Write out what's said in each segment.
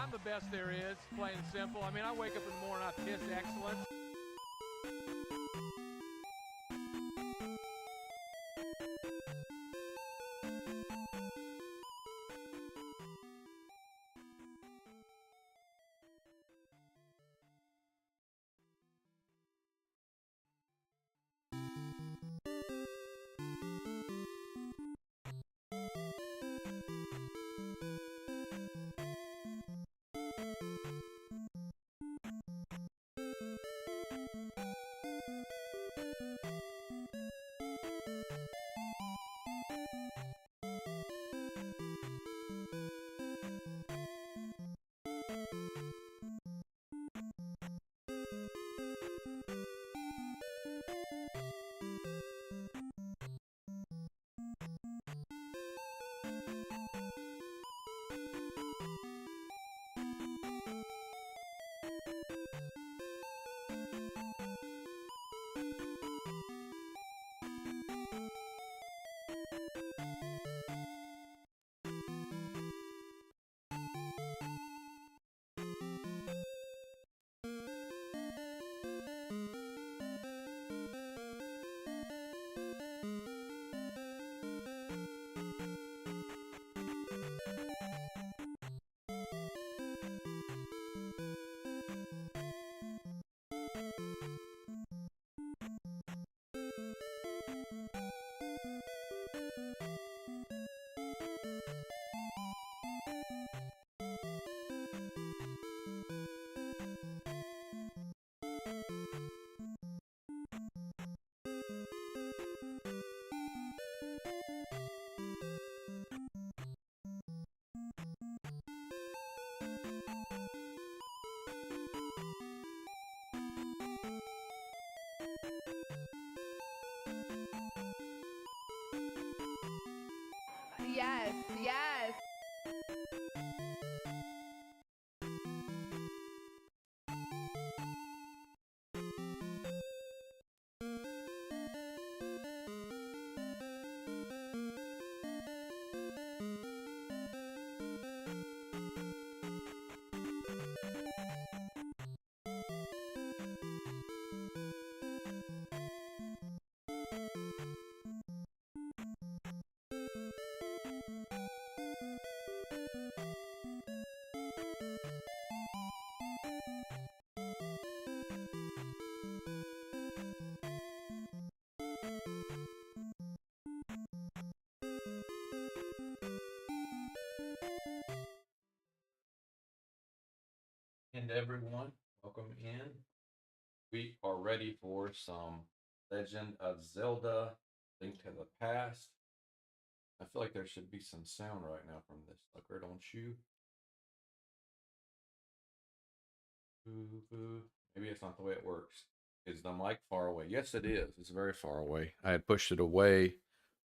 I'm the best there is, plain and simple. I mean, I wake up in the morning, I piss excellence. Yes, yes. And everyone, welcome in. We are ready for some Legend of Zelda Link to the Past. I feel like there should be some sound right now from this sucker, don't you? Boo, boo. Maybe it's not the way it works. Is the mic far away? Yes, it is. It's very far away. I had pushed it away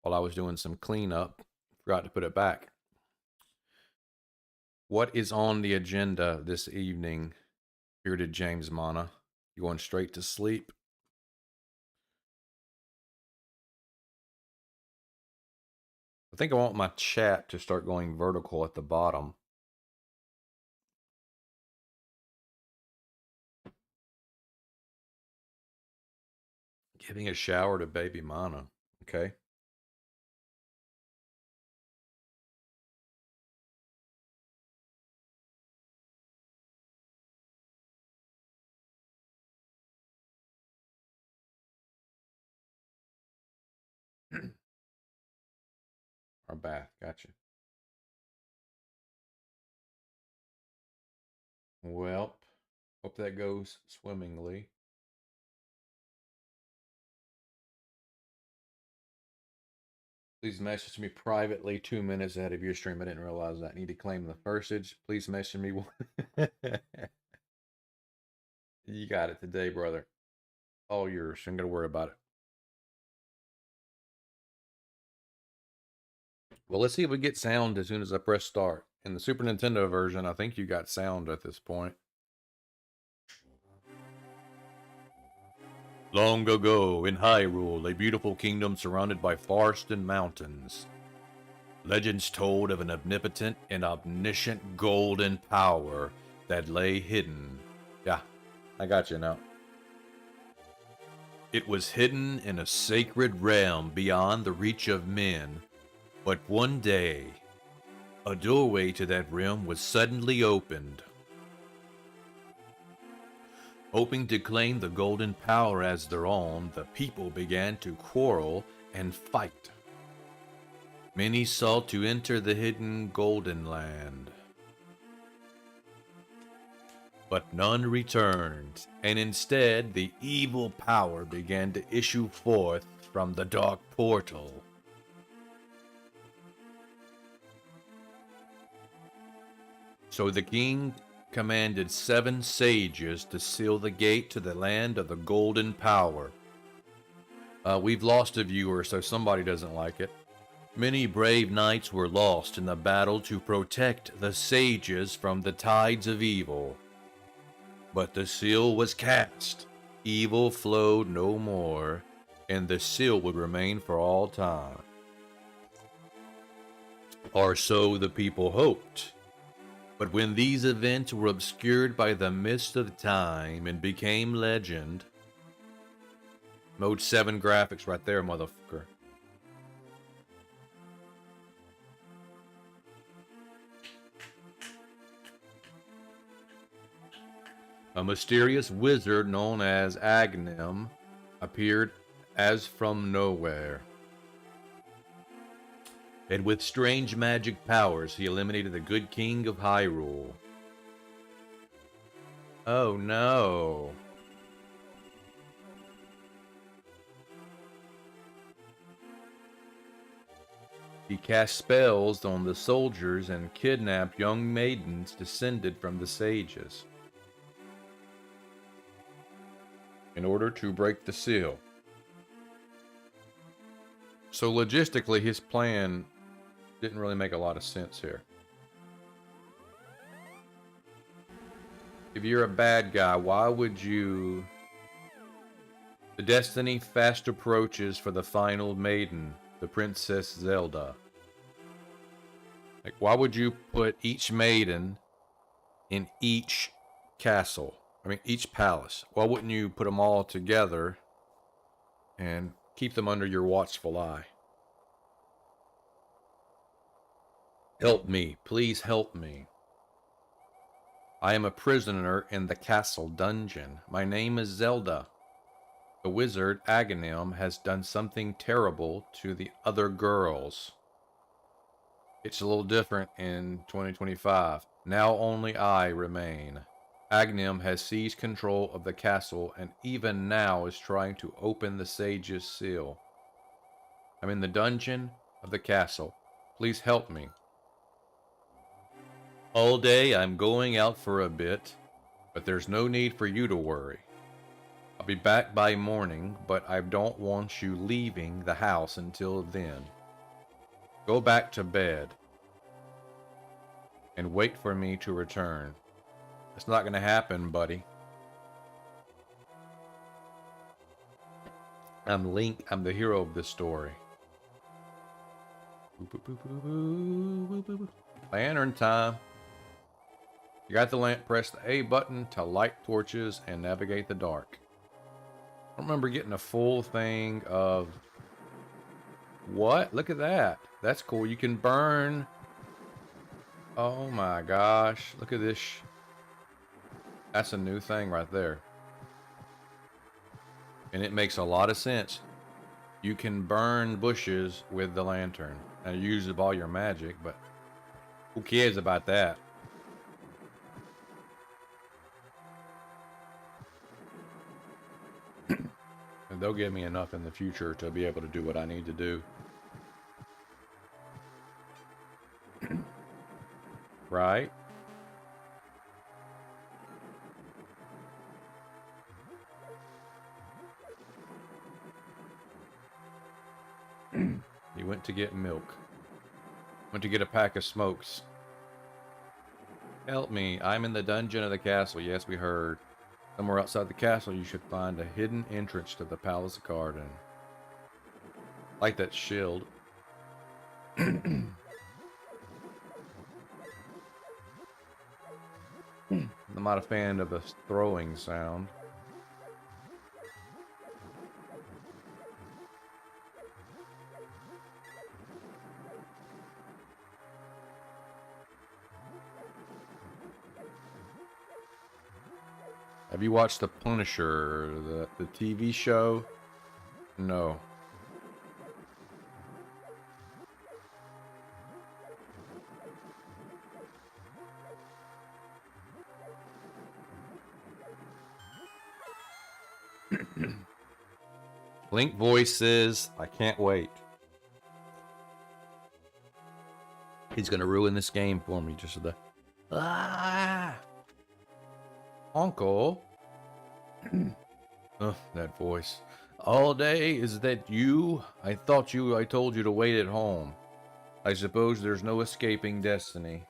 while I was doing some cleanup. Forgot to put it back. What is on the agenda this evening, bearded James Mana? You going straight to sleep? I think I want my chat to start going vertical at the bottom. Giving a shower to baby Mana. Okay. Our bath. Gotcha. Well, hope that goes swimmingly. Please message me privately 2 minutes ahead of your stream. I didn't realize that. I need to claim the firstage. Please message me. You got it today, brother. All yours. I'm going to worry about it. Well, let's see if we get sound as soon as I press start. In the Super Nintendo version, I think you got sound at this point. Long ago, in Hyrule, a beautiful kingdom surrounded by forest and mountains. Legends told of an omnipotent and omniscient golden power that lay hidden. Yeah, I got you now. It was hidden in a sacred realm beyond the reach of men. But one day, a doorway to that realm was suddenly opened. Hoping to claim the golden power as their own, the people began to quarrel and fight. Many sought to enter the hidden golden land, but none returned, and instead the evil power began to issue forth from the dark portal. So the king commanded 7 sages to seal the gate to the land of the golden power. We've lost a viewer, so somebody doesn't like it. Many brave knights were lost in the battle to protect the sages from the tides of evil. But the seal was cast. Evil flowed no more, and the seal would remain for all time. Or so the people hoped. But when these events were obscured by the mist of time and became legend... Mode 7 graphics right there, motherfucker. A mysterious wizard known as Agnem appeared as from nowhere. And with strange magic powers, he eliminated the good king of Hyrule. Oh no. He cast spells on the soldiers and kidnapped young maidens descended from the sages in order to break the seal. So logistically, his plan didn't really make a lot of sense here. If you're a bad guy, why would you... The destiny fast approaches for the final maiden, the Princess Zelda. Like, why would you put each maiden in each castle? I mean, each palace. Why wouldn't you put them all together and keep them under your watchful eye? Help me. Please help me. I am a prisoner in the castle dungeon. My name is Zelda. The wizard, Aghanim, has done something terrible to the other girls. It's a little different in 2025. Now only I remain. Aghanim has seized control of the castle and even now is trying to open the sage's seal. I'm in the dungeon of the castle. Please help me. All day I'm going out for a bit, but there's no need for you to worry. I'll be back by morning, but I don't want you leaving the house until then. Go back to bed and wait for me to return. It's not going to happen, buddy. I'm Link. I'm the hero of this story. Lantern time. You got the lamp, press the A button to light torches and navigate the dark. I don't remember getting a full thing of... What? Look at that. That's cool. You can burn... Oh my gosh. Look at this. That's a new thing right there. And it makes a lot of sense. You can burn bushes with the lantern. And use up all your magic, but who cares about that? And they'll give me enough in the future to be able to do what I need to do. Right? He went to get milk. Went to get a pack of smokes. Help me. I'm in the dungeon of the castle. Yes, we heard. Somewhere outside the castle, you should find a hidden entrance to the Palace Garden. Like that shield. I'm not a fan of the throwing sound. Have you watched The Punisher, the TV show? No. Link voices. I can't wait. He's gonna ruin this game for me just the. Ah! Uncle. Oh, that voice. All day, is that you? I told you to wait at home. I suppose there's no escaping destiny.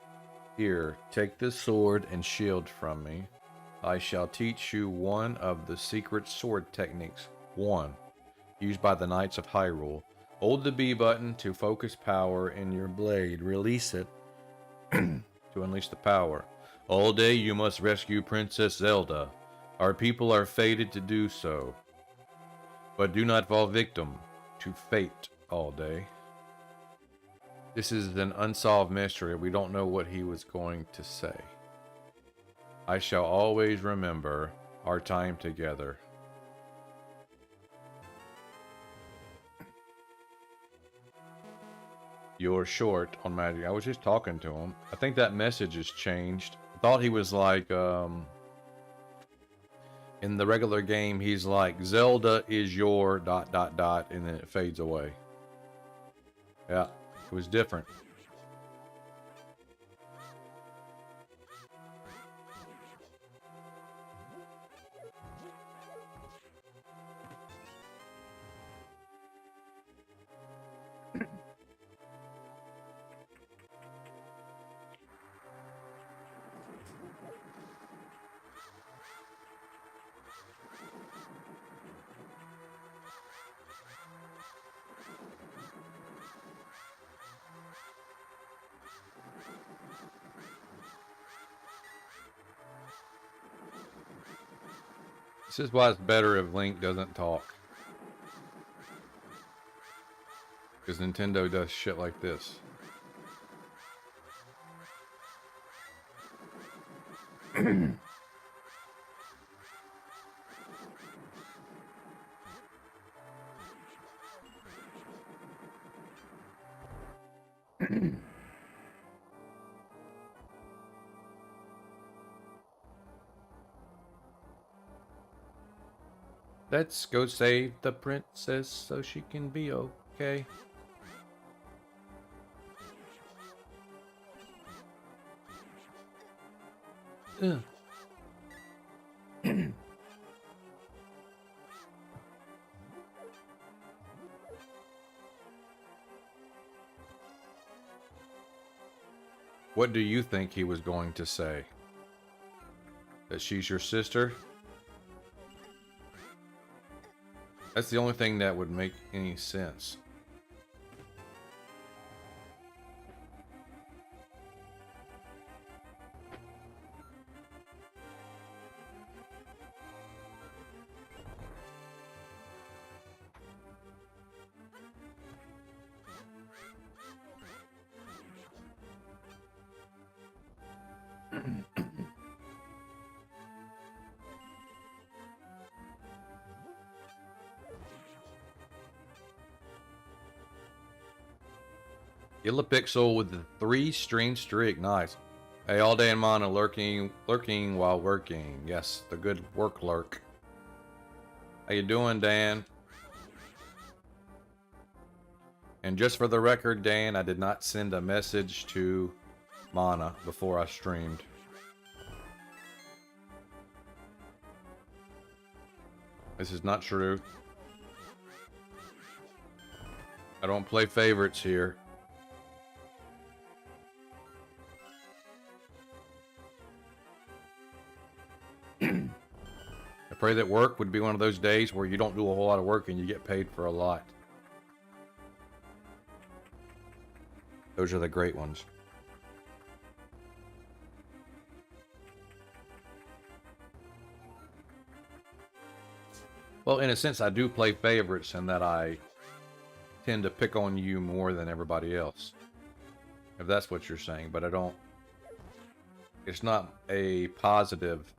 Here, take this sword and shield from me. I shall teach you one of the secret sword techniques. One, used by the Knights of Hyrule. Hold the B button to focus power in your blade. Release it to unleash the power. All day you must rescue Princess Zelda. Our people are fated to do so. But do not fall victim to fate all day. This is an unsolved mystery. We don't know what he was going to say. I shall always remember our time together. You're short on magic. I was just talking to him. I think that message has changed. I thought he was like, in the regular game, he's like, Zelda is your ... and then it fades away. Yeah, it was different. This is why it's better if Link doesn't talk. Because Nintendo does shit like this. Let's go save the princess so she can be okay. What do you think he was going to say? That she's your sister? That's the only thing that would make any sense. Kill a pixel with the 3-string streak. Nice. Hey, all day in mana, lurking while working. Yes, the good work lurk. How you doing, Dan? And just for the record, Dan, I did not send a message to Mana before I streamed. This is not true. I don't play favorites here. I pray that work would be one of those days where you don't do a whole lot of work and you get paid for a lot. Those are the great ones. Well, in a sense, I do play favorites in that I tend to pick on you more than everybody else. If that's what you're saying, but I don't. It's not a positive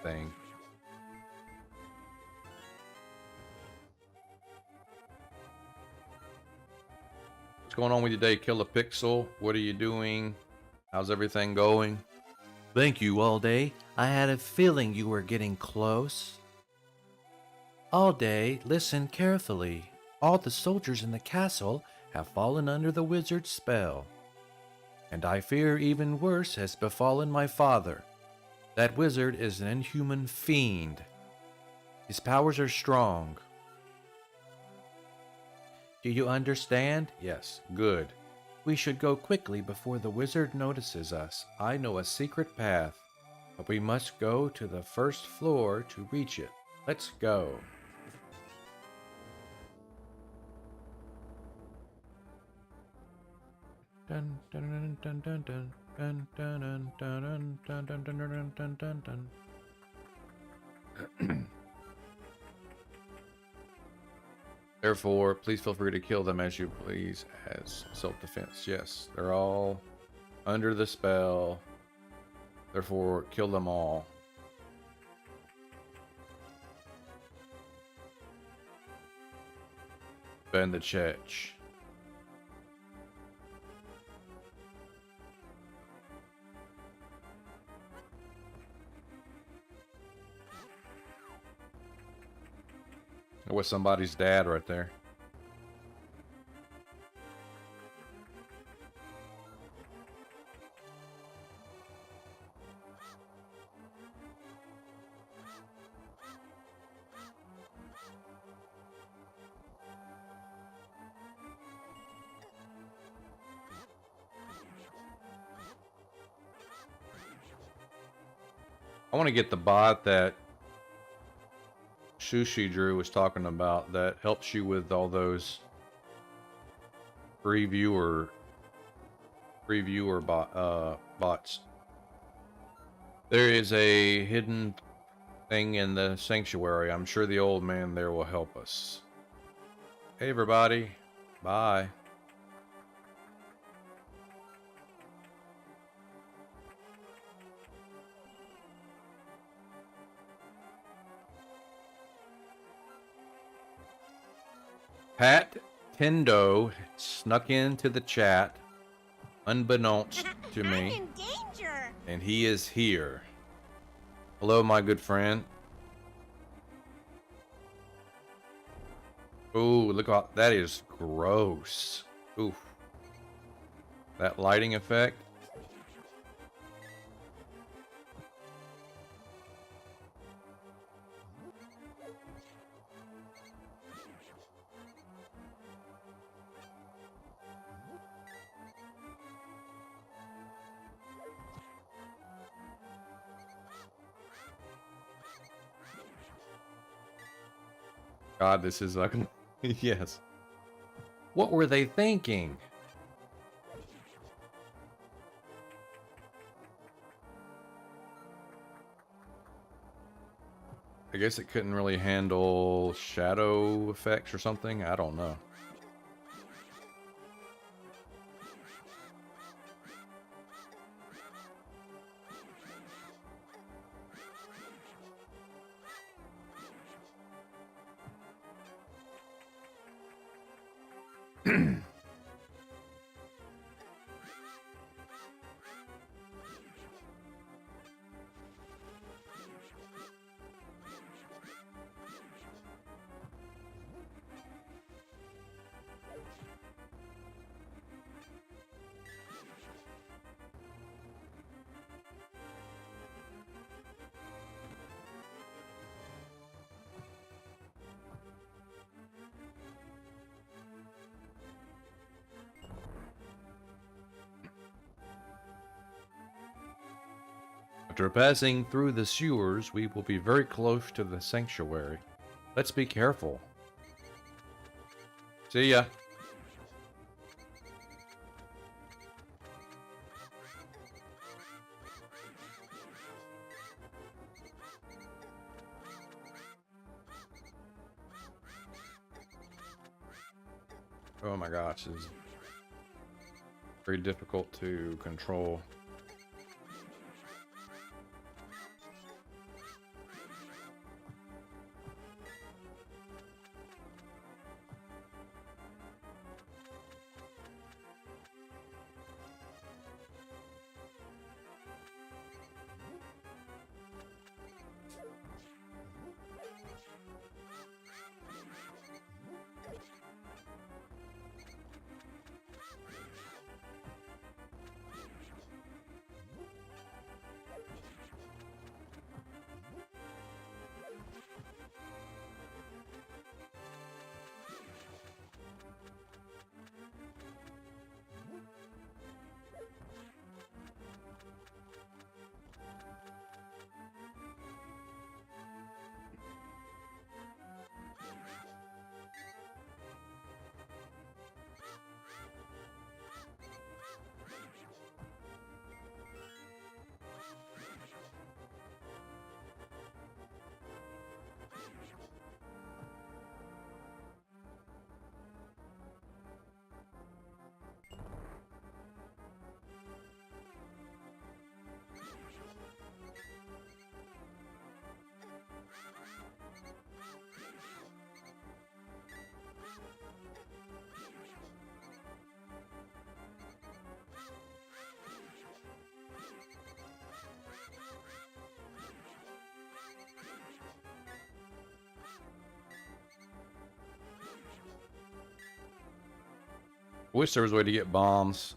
thing. What's going on with you today, Kill a Pixel? What are you doing? How's everything going? Thank you, All Day. I had a feeling you were getting close. All Day, listen carefully. All the soldiers in the castle have fallen under the wizard's spell. And I fear even worse has befallen my father. That wizard is an inhuman fiend. His powers are strong. Do you understand? Yes, good. We should go quickly before the wizard notices us. I know a secret path, but we must go to the first floor to reach it. Let's go. Dun, dun, dun, dun, dun, dun, dun, dun, dun, dun, dun, dun, dun, dun, dun, dun. Therefore, please feel free to kill them as you please as self-defense. Yes, they're all under the spell. Therefore, kill them all. Bend the church. That was somebody's dad right there. I want to get the bot that Sushi Drew was talking about that helps you with all those previewer bots. There is a hidden thing in the sanctuary. I'm sure the old man there will help us. Hey everybody, bye. Pat Tendo snuck into the chat, unbeknownst to me. I'm in danger. And he is here. Hello, my good friend. Ooh, look how that is gross. Oof. That lighting effect. God, this is ugly. Yes. What were they thinking? I guess it couldn't really handle shadow effects or something. I don't know. After passing through the sewers, we will be very close to the sanctuary. Let's be careful. See ya. Oh my gosh, this is very difficult to control. Wish there was a way to get bombs.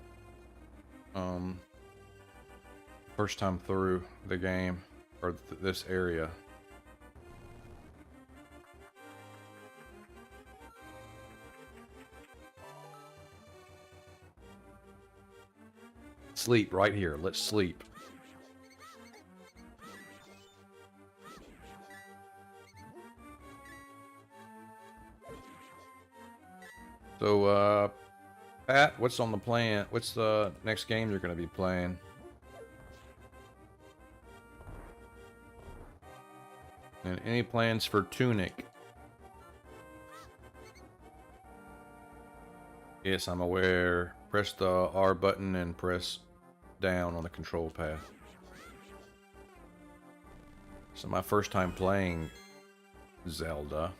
First time through the game or this area. Sleep right here. Let's sleep. So, Pat, what's on the plan? What's the next game you're going to be playing? And any plans for Tunic? Yes, I'm aware. Press the R button and press down on the control pad. So my first time playing Zelda.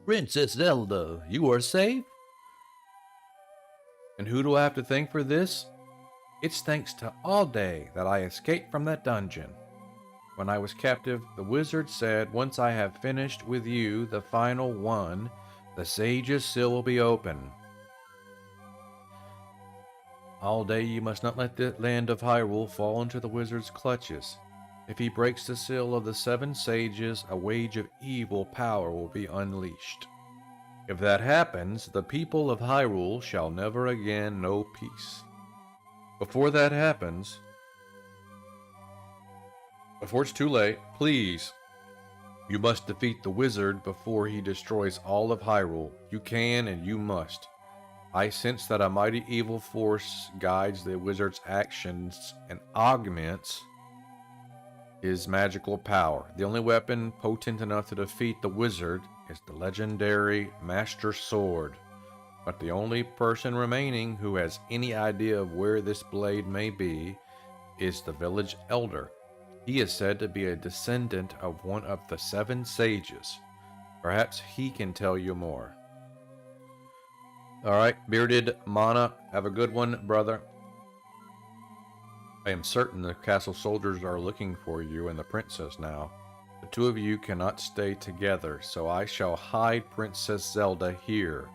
Princess Zelda, you are safe? And who do I have to thank for this? It's thanks to All Day that I escaped from that dungeon. When I was captive, the wizard said, once I have finished with you, the final one, the sage's seal will be open. All Day you must not let the land of Hyrule fall into the wizard's clutches. If he breaks the seal of the 7 sages, a wage of evil power will be unleashed. If that happens, the people of Hyrule shall never again know peace. Before that happens, before it's too late, please, you must defeat the wizard before he destroys all of Hyrule. You can and you must. I sense that a mighty evil force guides the wizard's actions and augments his magical power. The only weapon potent enough to defeat the wizard is the legendary Master Sword. But the only person remaining who has any idea of where this blade may be is the village elder. He is said to be a descendant of one of the 7 sages. Perhaps he can tell you more. Alright, bearded Mana, have a good one, brother. I am certain the castle soldiers are looking for you and the princess now. The 2 of you cannot stay together, so I shall hide Princess Zelda here.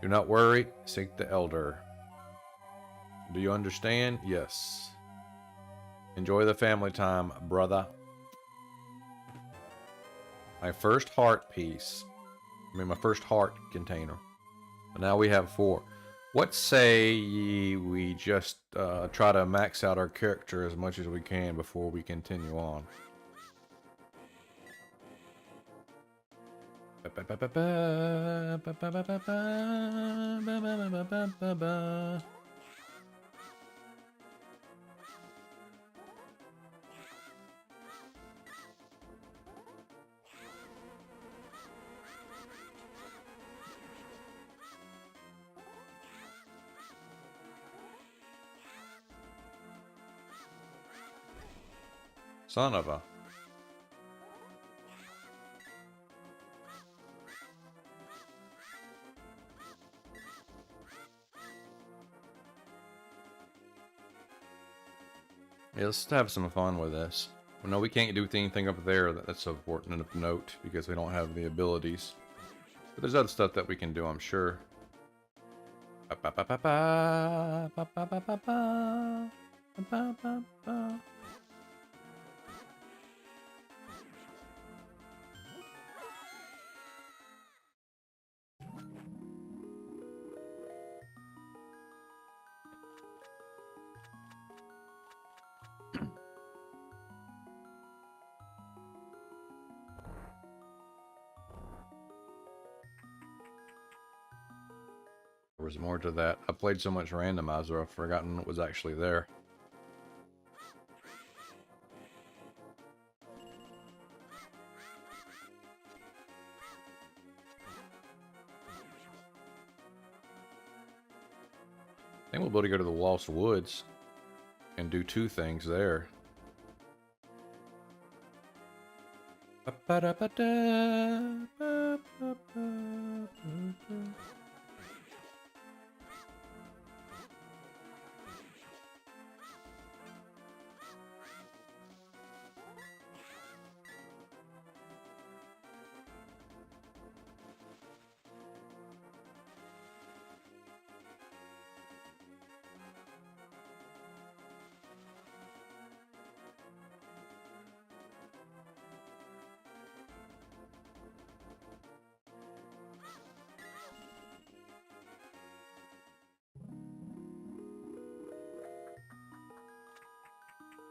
Do not worry, seek the elder. Do you understand? Yes. Enjoy the family time, brother. My first heart piece. My first heart container. But now we have 4. What say ye we just try to max out our character as much as we can before we continue on? Son of a. Yeah, let's have some fun with this. Well, no, we can't do anything up there that's important of note because we don't have the abilities. But there's other stuff that we can do, I'm sure. There was more to that. I played so much randomizer, I've forgotten what was actually there. I think we'll be able to go to the Lost Woods and do two things there.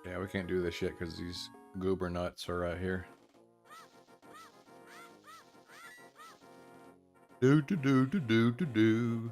Yeah, we can't do this yet because these goober nuts are right here. Do do do do do do do.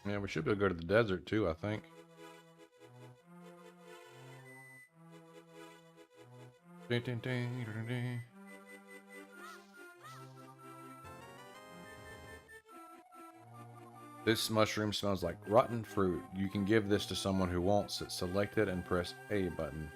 Yeah, we should be able to go to the desert too, I think. Ding, ding, ding, ding, ding. This mushroom smells like rotten fruit. You can give this to someone who wants it. Select it and press A button.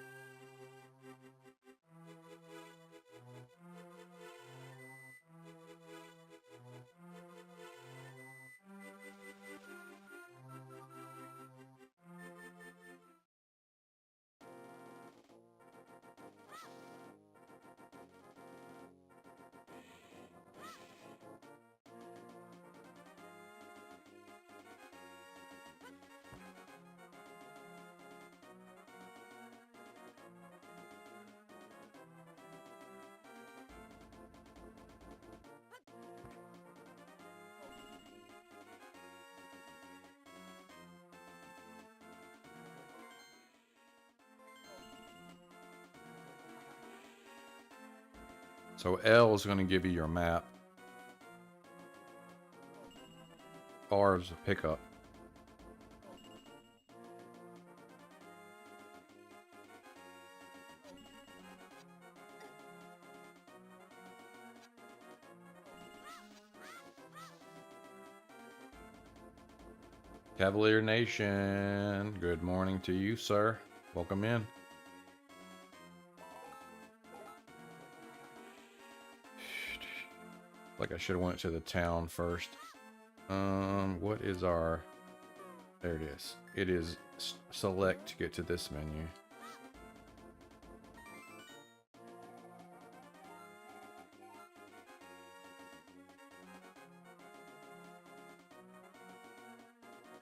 So L is going to give you your map. R is a pickup. Cavalier Nation, good morning to you, sir. Welcome in. Like I should have went to the town first. What is our... There it is. It is select to get to this menu.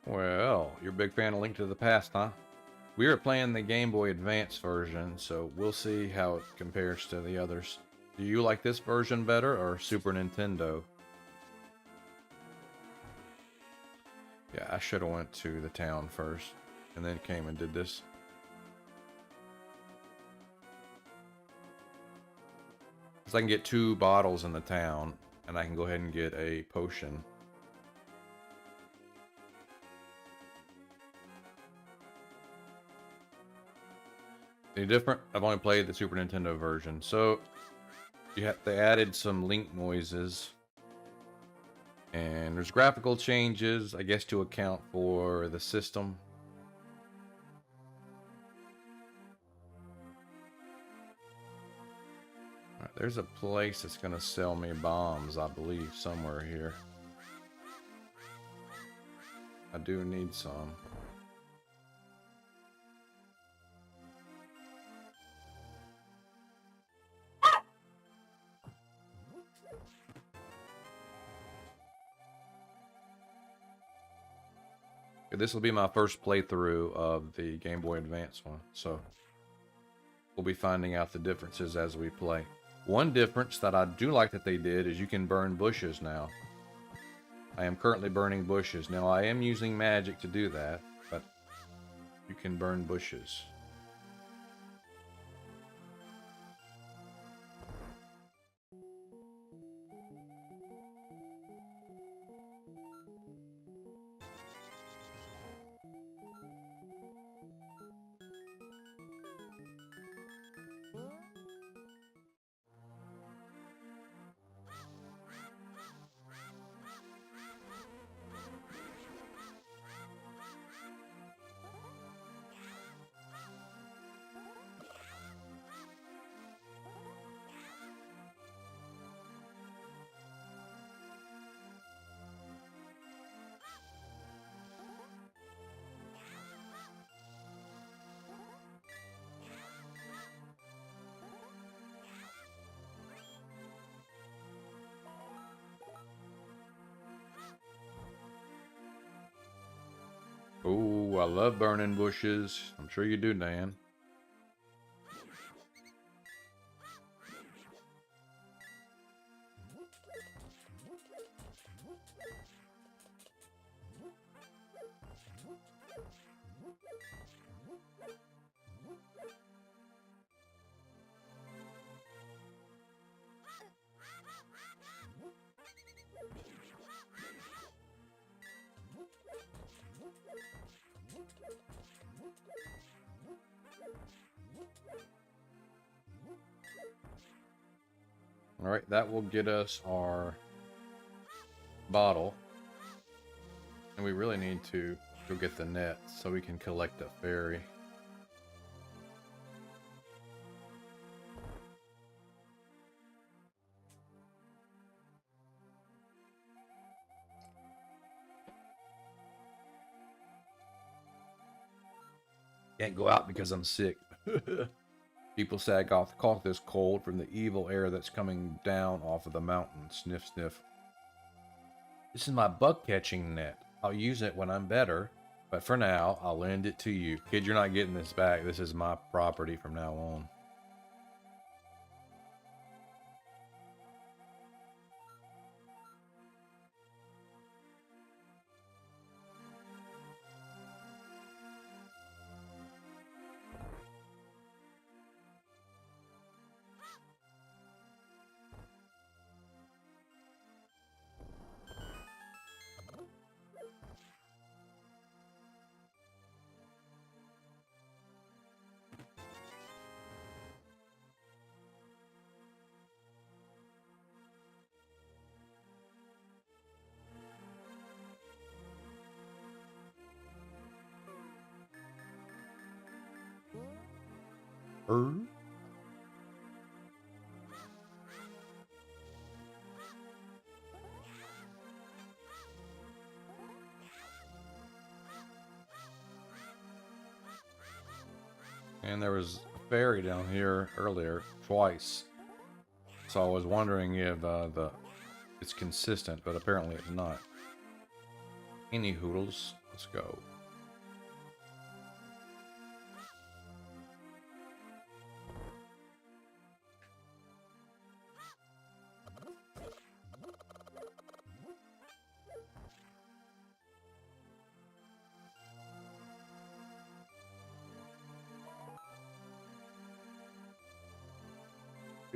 Well, you're a big fan of Link to the Past, huh? We are playing the Game Boy Advance version, so we'll see how it compares to the others. Do you like this version better or Super Nintendo? Yeah, I should have went to the town first and then came and did this. Because I can get 2 bottles in the town and I can go ahead and get a potion. Any different? I've only played the Super Nintendo version. So they added some link noises. And there's graphical changes, I guess, to account for the system. Alright, there's a place that's going to sell me bombs, I believe, somewhere here. I do need some. This will be my first playthrough of the Game Boy Advance one, so we'll be finding out the differences as we play. One difference that I do like that they did is you can burn bushes now. I am currently burning bushes. Now I am using magic to do that, but you can burn bushes. Oh, I love burning bushes. I'm sure you do, Dan. Alright, that will get us our bottle. And we really need to go get the net so we can collect a fairy. Can't go out because I'm sick. People say I caught this cold from the evil air that's coming down off of the mountain. Sniff, sniff. This is my bug catching net. I'll use it when I'm better, but for now, I'll lend it to you. Kid, you're not getting this back. This is my property from now on. And there was a fairy down here earlier, twice. So I was wondering if it's consistent, but apparently it's not. Any hoodles, let's go.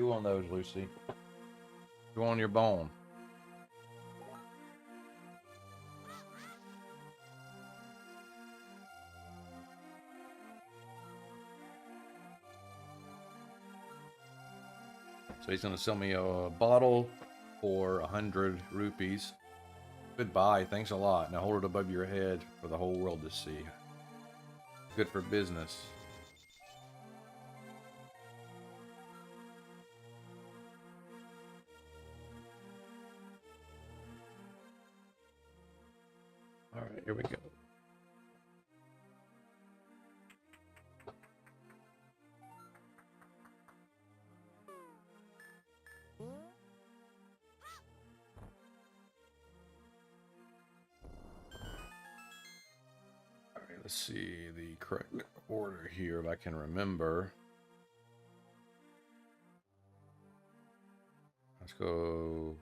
Chew on those, Lucy. Chew on your bone. So he's going to sell me a bottle for 100 rupees. Goodbye. Thanks a lot. Now hold it above your head for the whole world to see. Good for business. All right, here we go. All right, let's see the correct order here if I can remember. Let's go.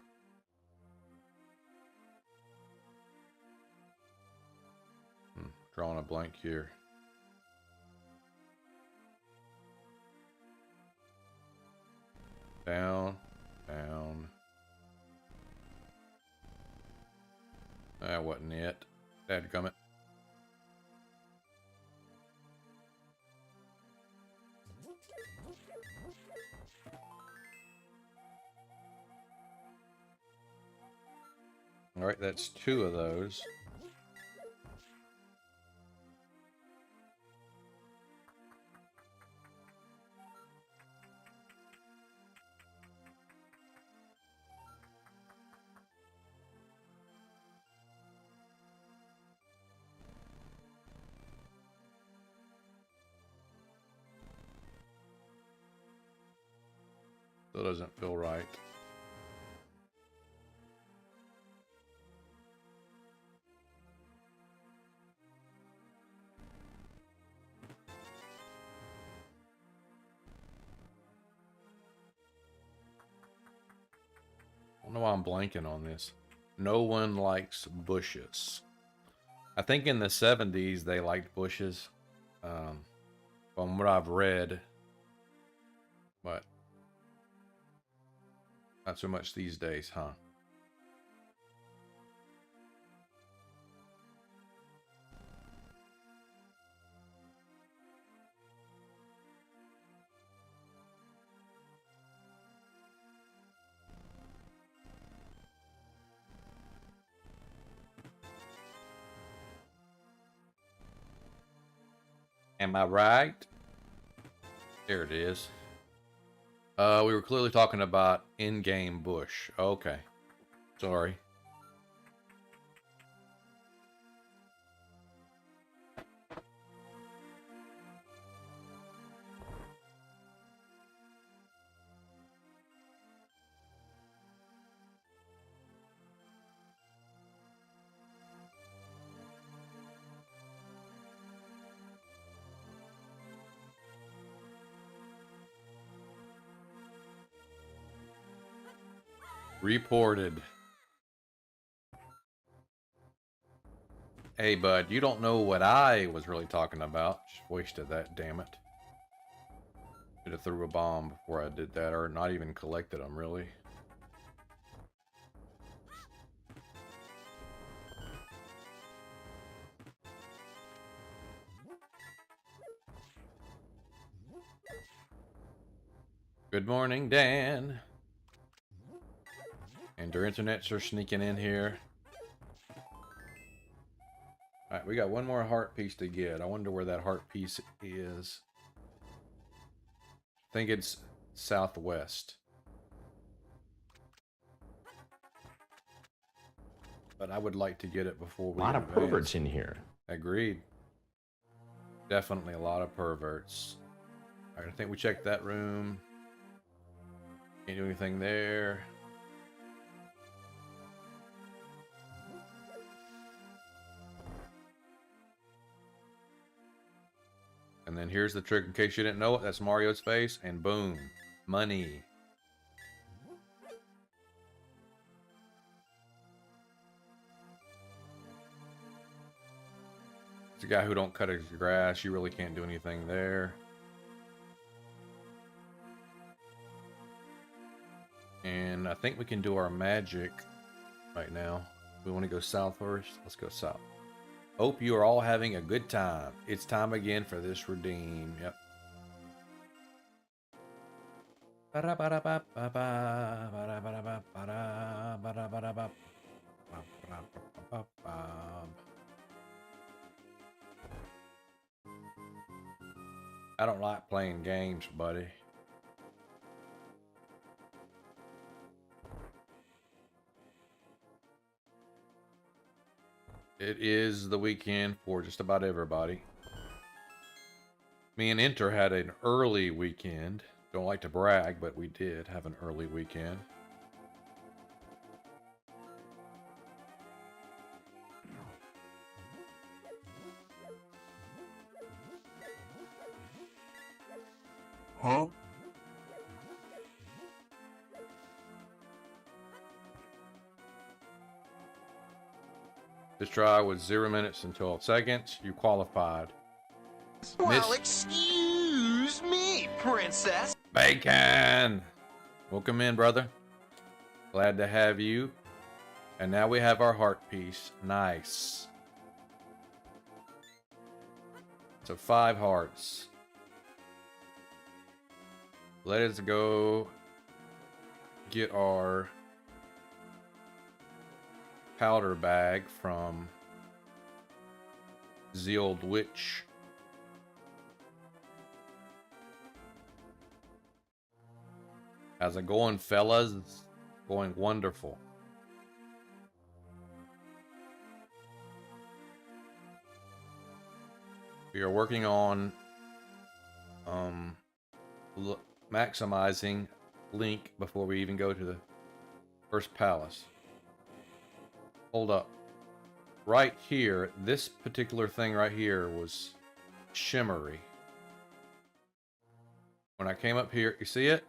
Drawing a blank here. Down, down. That wasn't it. Dadgummit. All right, that's 2 of those. Still doesn't feel right. I don't know why I'm blanking on this. No one likes bushes. I think in the 70s they liked bushes. From what I've read. But not so much these days, huh? Am I right? There it is. We were clearly talking about in-game bush. Okay. Sorry. Reported. Hey, bud, you don't know what I was really talking about. Just wasted that, damn it. Should have threw a bomb before I did that, or not even collected them, really. Good morning, Dan. And their internets are sneaking in here. Alright, we got one more heart piece to get. I wonder where that heart piece is. I think it's southwest. But I would like to get it before we A lot of advance. perverts in here. Agreed. Definitely a lot of perverts. Alright, I think we checked that room. Can't do anything there. And then here's the trick in case you didn't know it. That's Mario's face. And boom. Money. It's a guy who don't cut his grass. You really can't do anything there. think we can do our magic right now. We want to go south first. Let's go south. Hope you are all having a good time. It's time again for this redeem. Yep. I don't like playing games, buddy. It is the weekend for just about everybody. Me and Enter had an early weekend. Don't like to brag, but we did have an early weekend. Huh? This try was 0 minutes and 12 seconds. You qualified. Well, excuse me, princess. Bacon! Welcome in, brother. Glad to have you. And now we have our heart piece. Nice. So 5 hearts. Let us go get our powder bag from the old witch. How's it going, fellas? It's going wonderful. We are working on maximizing Link before we even go to the first palace. Hold up. Right here, this particular thing right here was shimmery. When I came up here, you see it?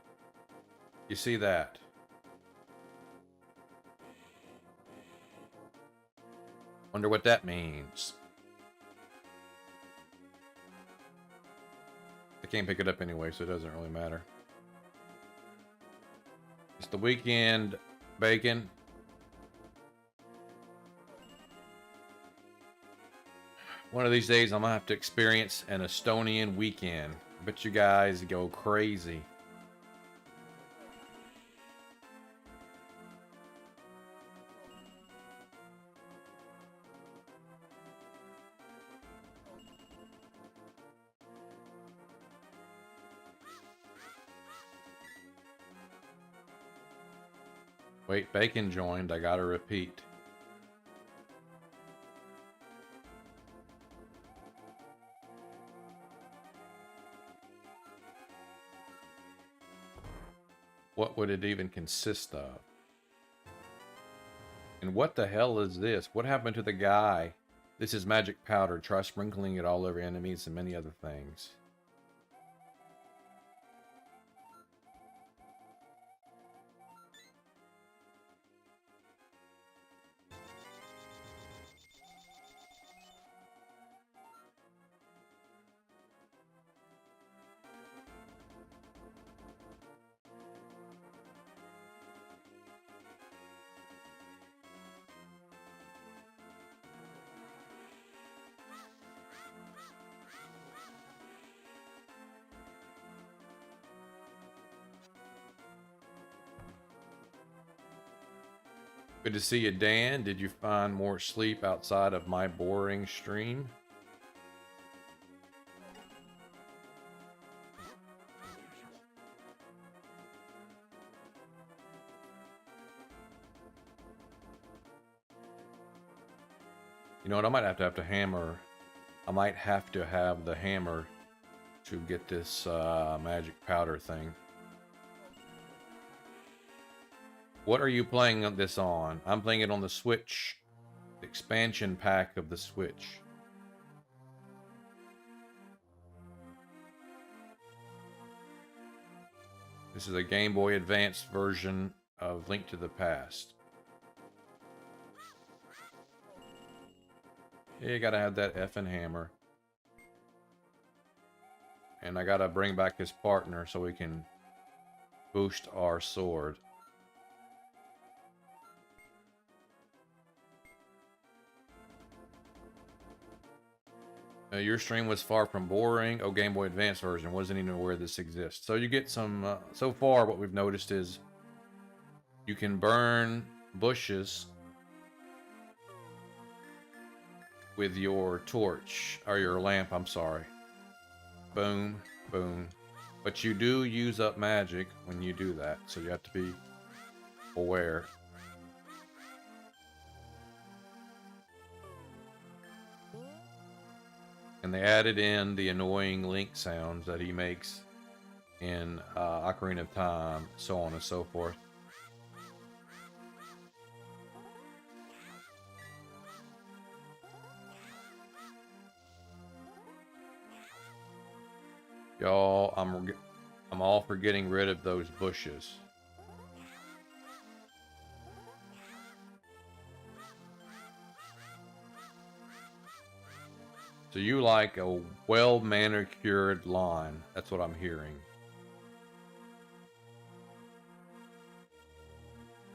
You see that? Wonder what that means. I can't pick it up anyway, so it doesn't really matter. It's the weekend, Bacon. One of these days, I'm gonna have to experience an Estonian weekend. I bet you guys go crazy. Wait, Bacon joined. I gotta repeat. What would it even consist of? And what the hell is this? What happened to the guy? This is magic powder. Try sprinkling it all over enemies and many other things. Good to see you, Dan. Did you find more sleep outside of my boring stream? You know what? I might have to hammer. I might have to have the hammer to get this magic powder thing. What are you playing this on? I'm playing it on the Switch. The expansion pack of the Switch. This is a Game Boy Advance version of Link to the Past. Yeah, you gotta have that effing hammer. And I gotta bring back his partner so we can boost our sword. Your stream was far from boring. Oh, Game Boy Advance version. Wasn't even aware this exists. So you get some, so far what we've noticed is you can burn bushes with your torch, or your lamp, I'm sorry. Boom, boom. But you do use up magic when you do that, so you have to be aware. And they added in the annoying Link sounds that he makes in Ocarina of Time, so on and so forth. Y'all, I'm all for getting rid of those bushes. So you like a well-manicured lawn. That's what I'm hearing.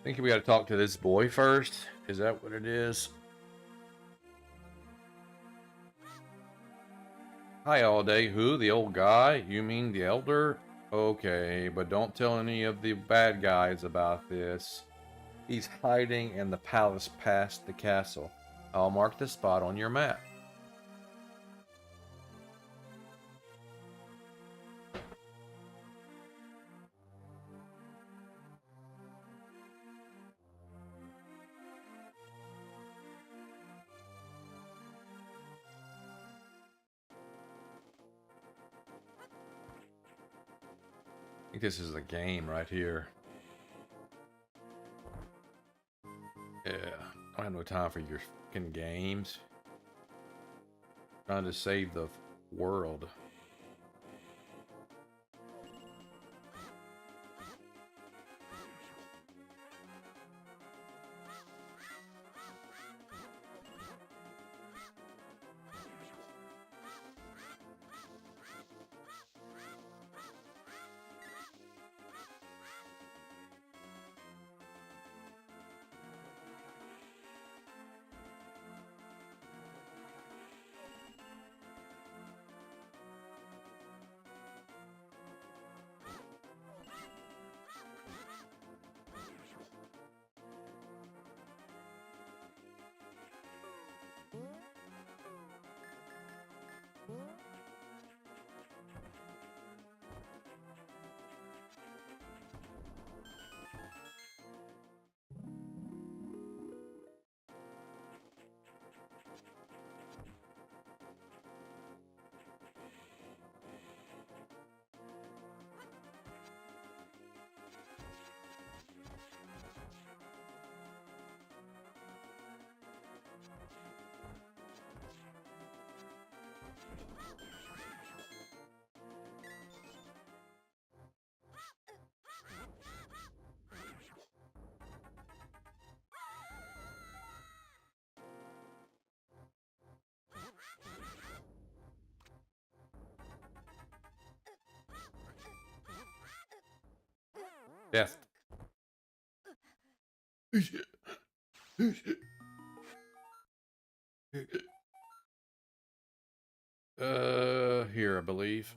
I think we got to talk to this boy first. Is that what it is? Hi, all day. Who? The old guy? You mean the elder? Okay, but don't tell any of the bad guys about this. He's hiding in the palace past the castle. I'll mark the spot on your map. I think this is a game right here. Yeah, I don't have no time for your fucking games. Trying to save the world. Death. Here, I believe.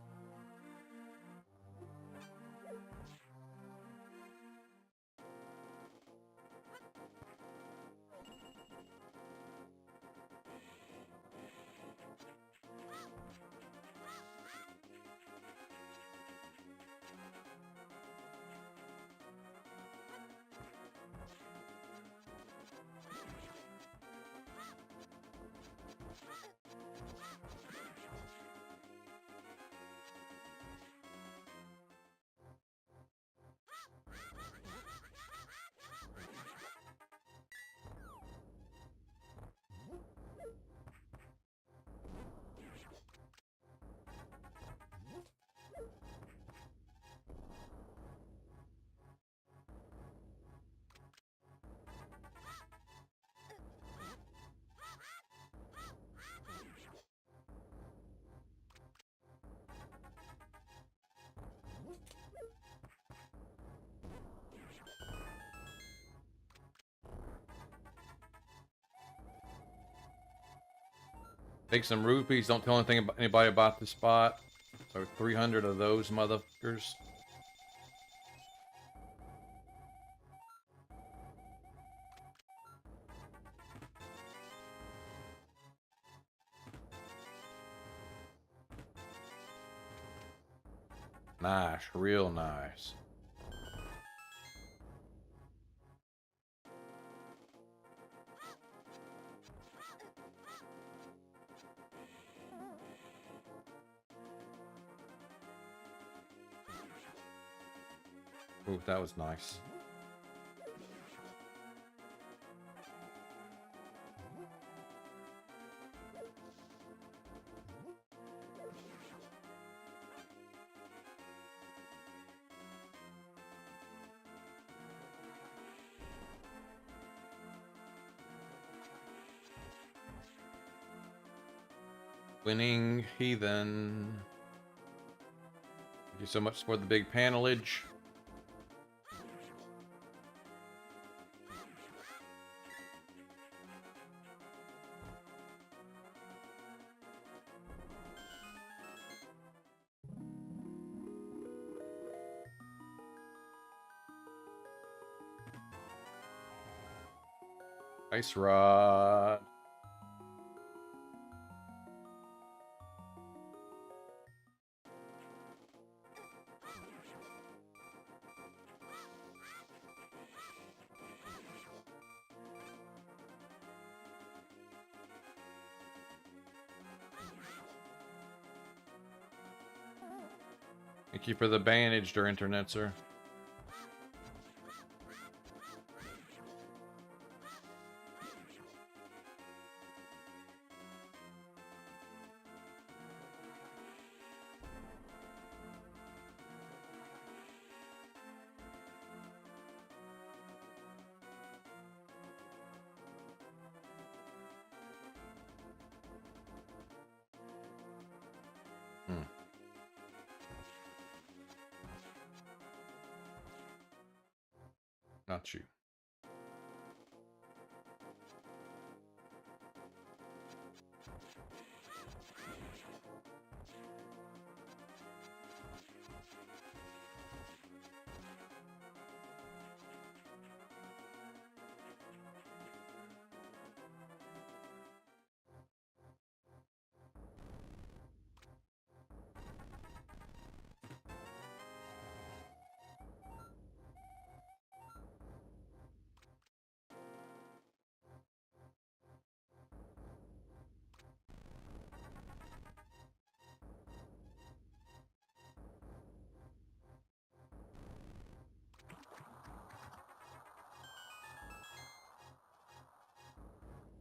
Take some rupees. Don't tell anybody about the spot. So 300 of those motherfuckers. Nice, real nice. Ooh, that was nice. Winning Heathen. Thank you so much for the big panelage. Ice Rod. Thank you for the bandage, der internet, sir. Not you.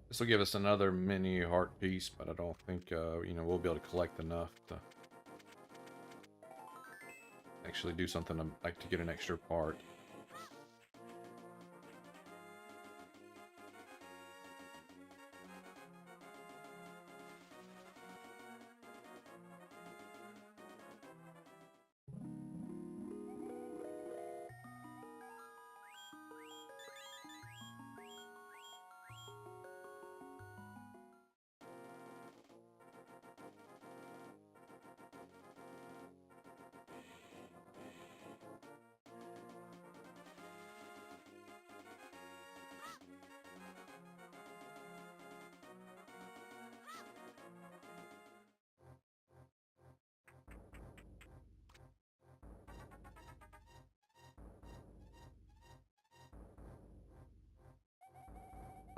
This will give us another mini heart piece, but I don't think, you know, we'll be able to collect enough to actually do something like to get an extra part.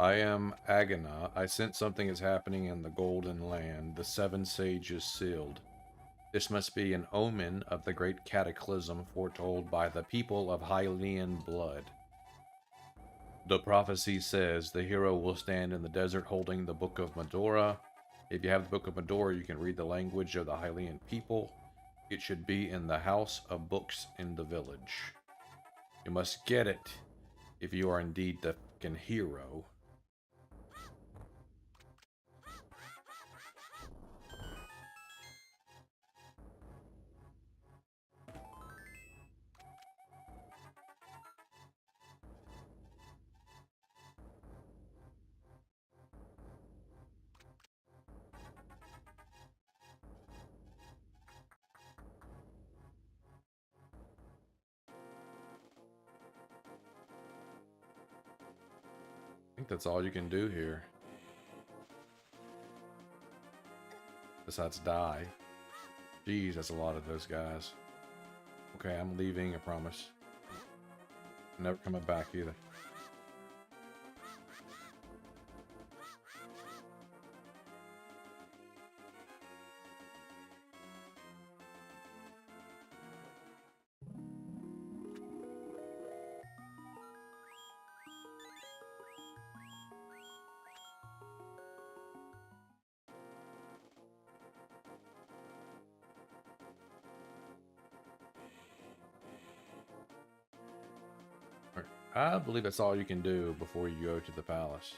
I am Agana. I sense something is happening in the Golden Land. The seven sages sealed. This must be an omen of the great cataclysm foretold by the people of Hylian blood. The prophecy says the hero will stand in the desert holding the Book of Medora. If you have the Book of Medora, you can read the language of the Hylian people. It should be in the house of books in the village. You must get it if you are indeed the fucking hero. think that's all you can do here. Besides die. Jeez, that's a lot of those guys. Okay, I'm leaving, I promise. Never coming back either. I believe that's all you can do before you go to the palace.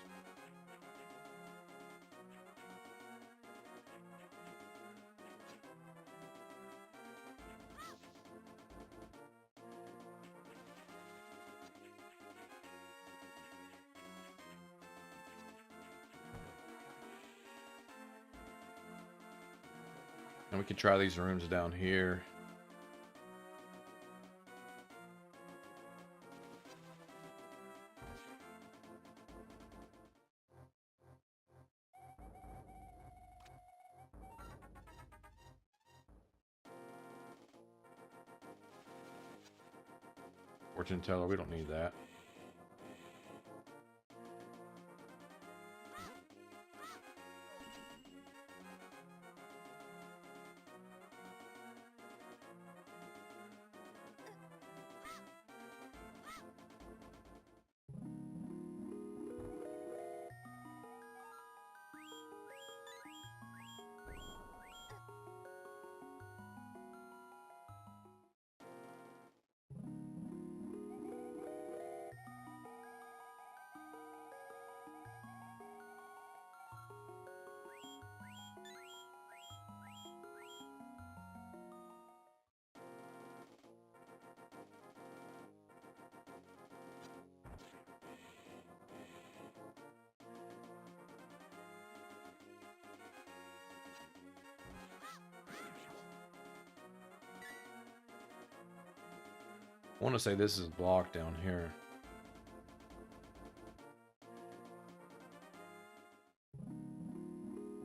And we can try these rooms down here. Fortune teller, we don't need that. I want to say this is blocked down here.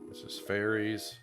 This is fairies.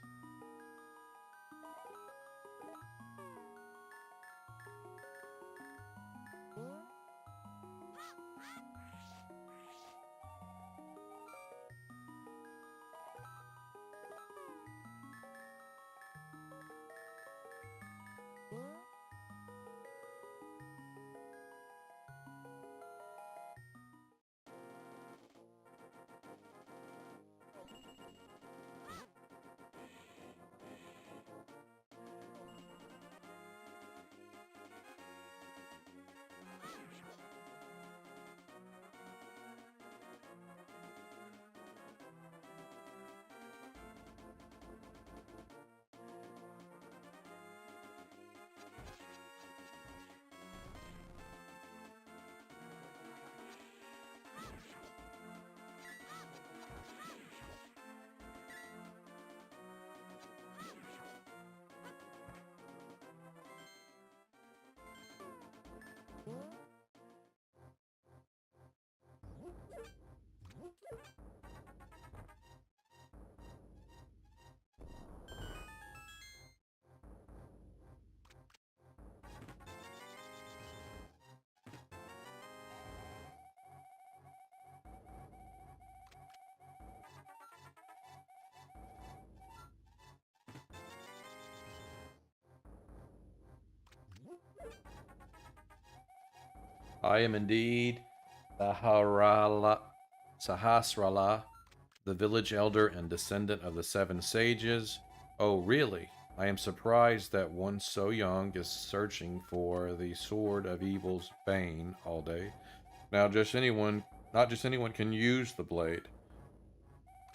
I am indeed Sahasrala, the village elder and descendant of the seven sages. Oh, really? I am surprised that one so young is searching for the sword of evil's bane all day. Now, not just anyone can use the blade.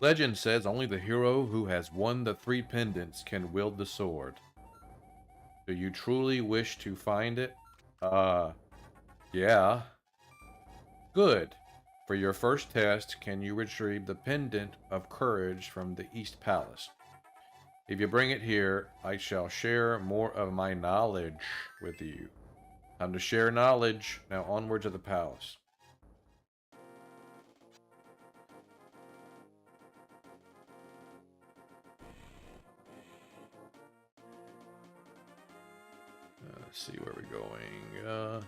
Legend says only the hero who has won the three pendants can wield the sword. Do you truly wish to find it? Yeah. Good. For your first test, can you retrieve the pendant of courage from the East Palace? If you bring it here, I shall share more of my knowledge with you. Time to share knowledge. Now onward to the palace. Let's see where we're going.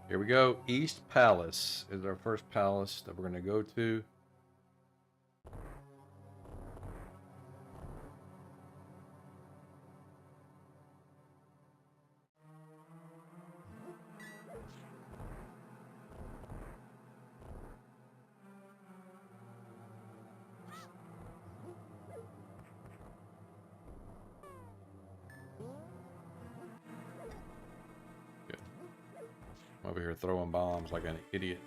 Here we go. East Palace is our first palace that we're going to go to. I'm over here throwing bombs like an idiot.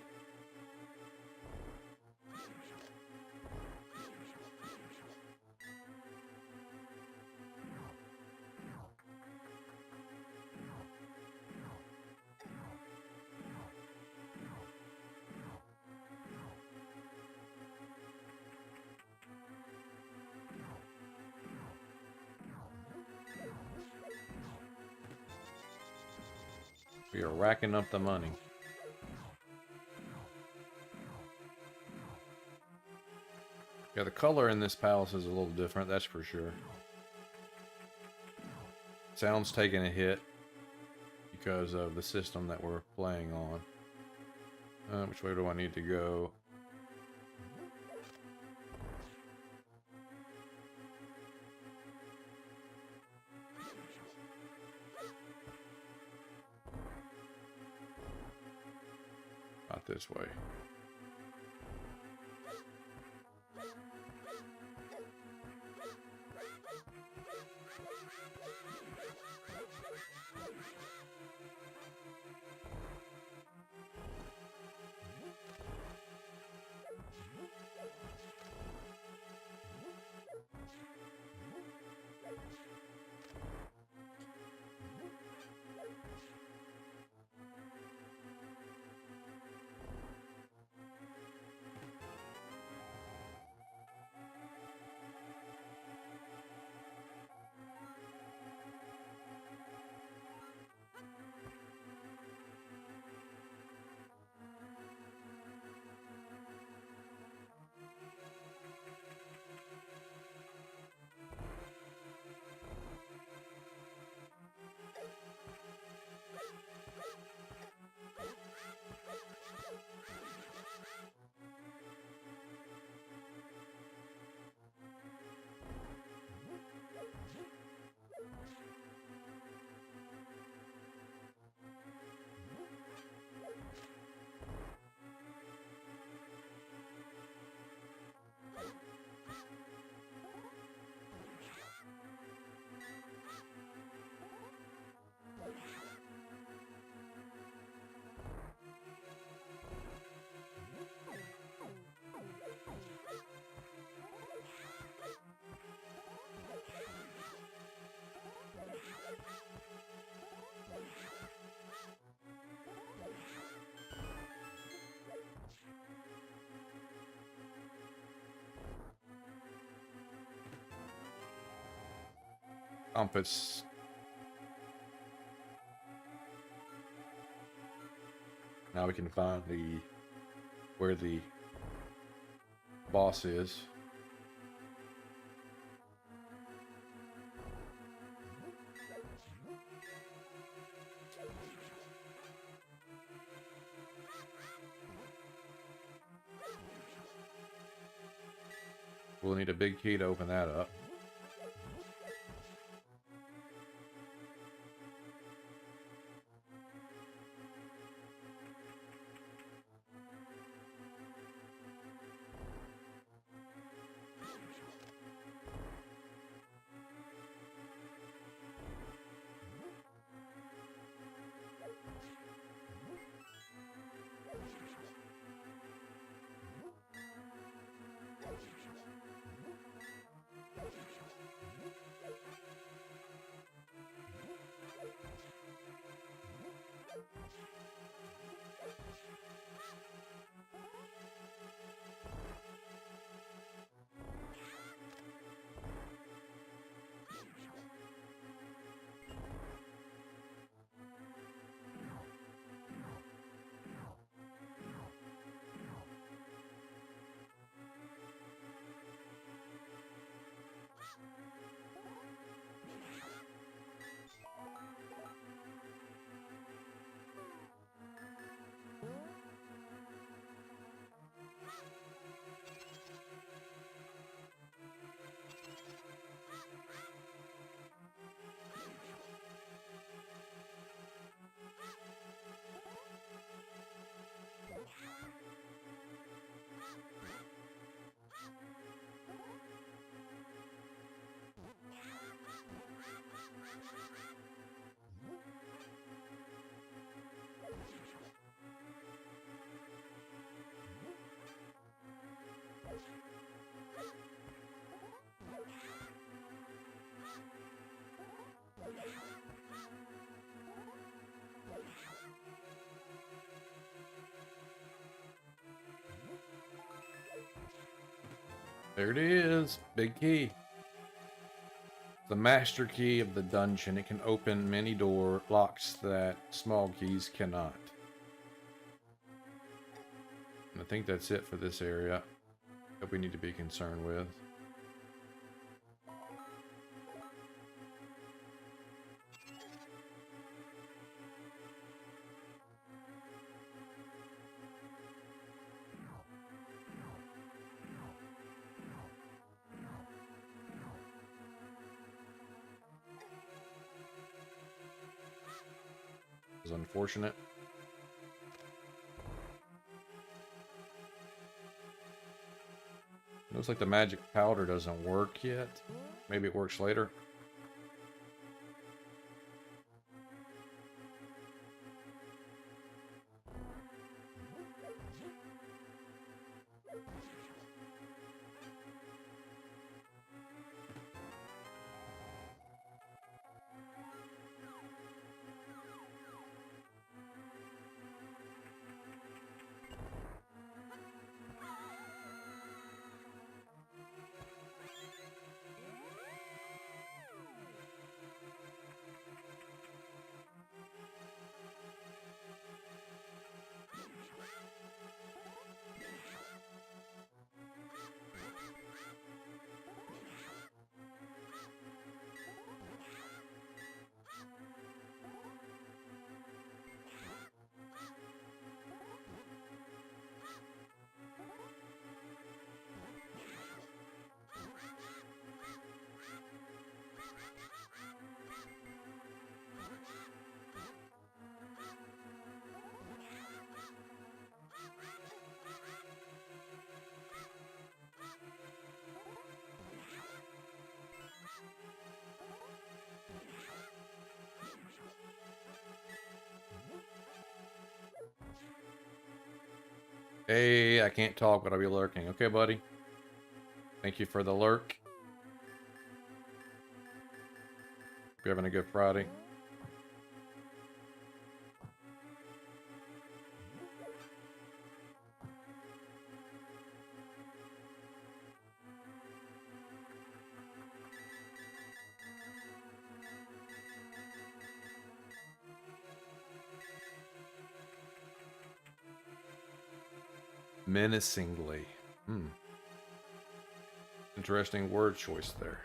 We are racking up the money. Yeah, the color in this palace is a little different, that's for sure. Sound's taking a hit because of the system that we're playing on. Which way do I need to go? Not this way. Compass. Now we can find where the boss is. We'll need a big key to open that up. There it is. Big key. The master key of the dungeon. It can open many door locks that small keys cannot. And I think that's it for this area that we need to be concerned with. It's unfortunate. Looks like the magic powder doesn't work yet. Maybe it works later. Hey, I can't talk, but I'll be lurking. Okay, buddy. Thank you for the lurk. Hope you're having a good Friday. Menacingly. Interesting word choice there.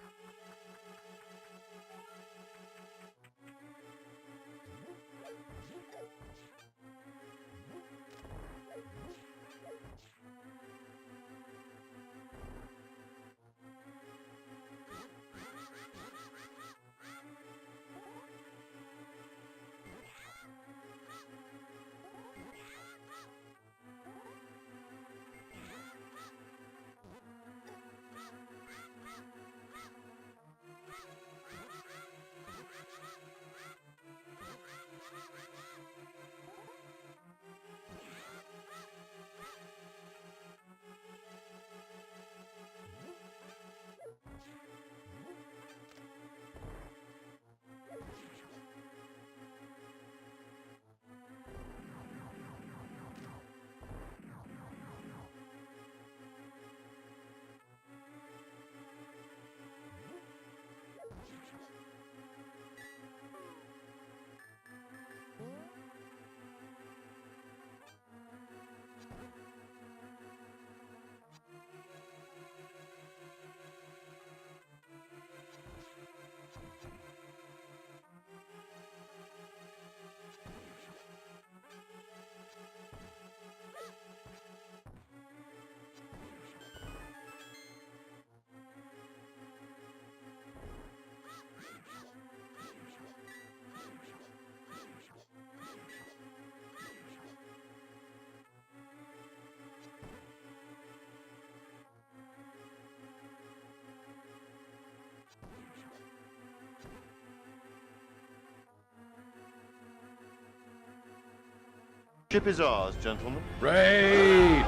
Ship is ours, gentlemen. Raid!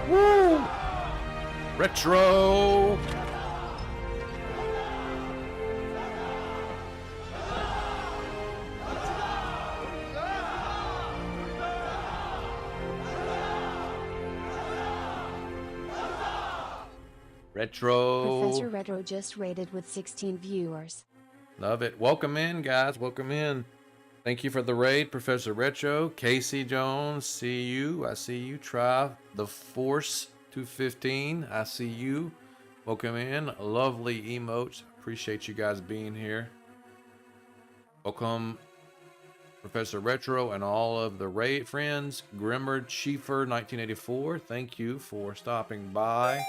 Woo! Retro! Retro. Professor Retro just rated with 16 viewers. Love it. Welcome in, guys. Welcome in. Thank you for the raid, Professor Retro. Casey Jones, see you. I see you. Try the Force 215. I see you. Welcome in. Lovely emotes. Appreciate you guys being here. Welcome, Professor Retro and all of the raid friends. Grimmer Schiefer 1984. Thank you for stopping by.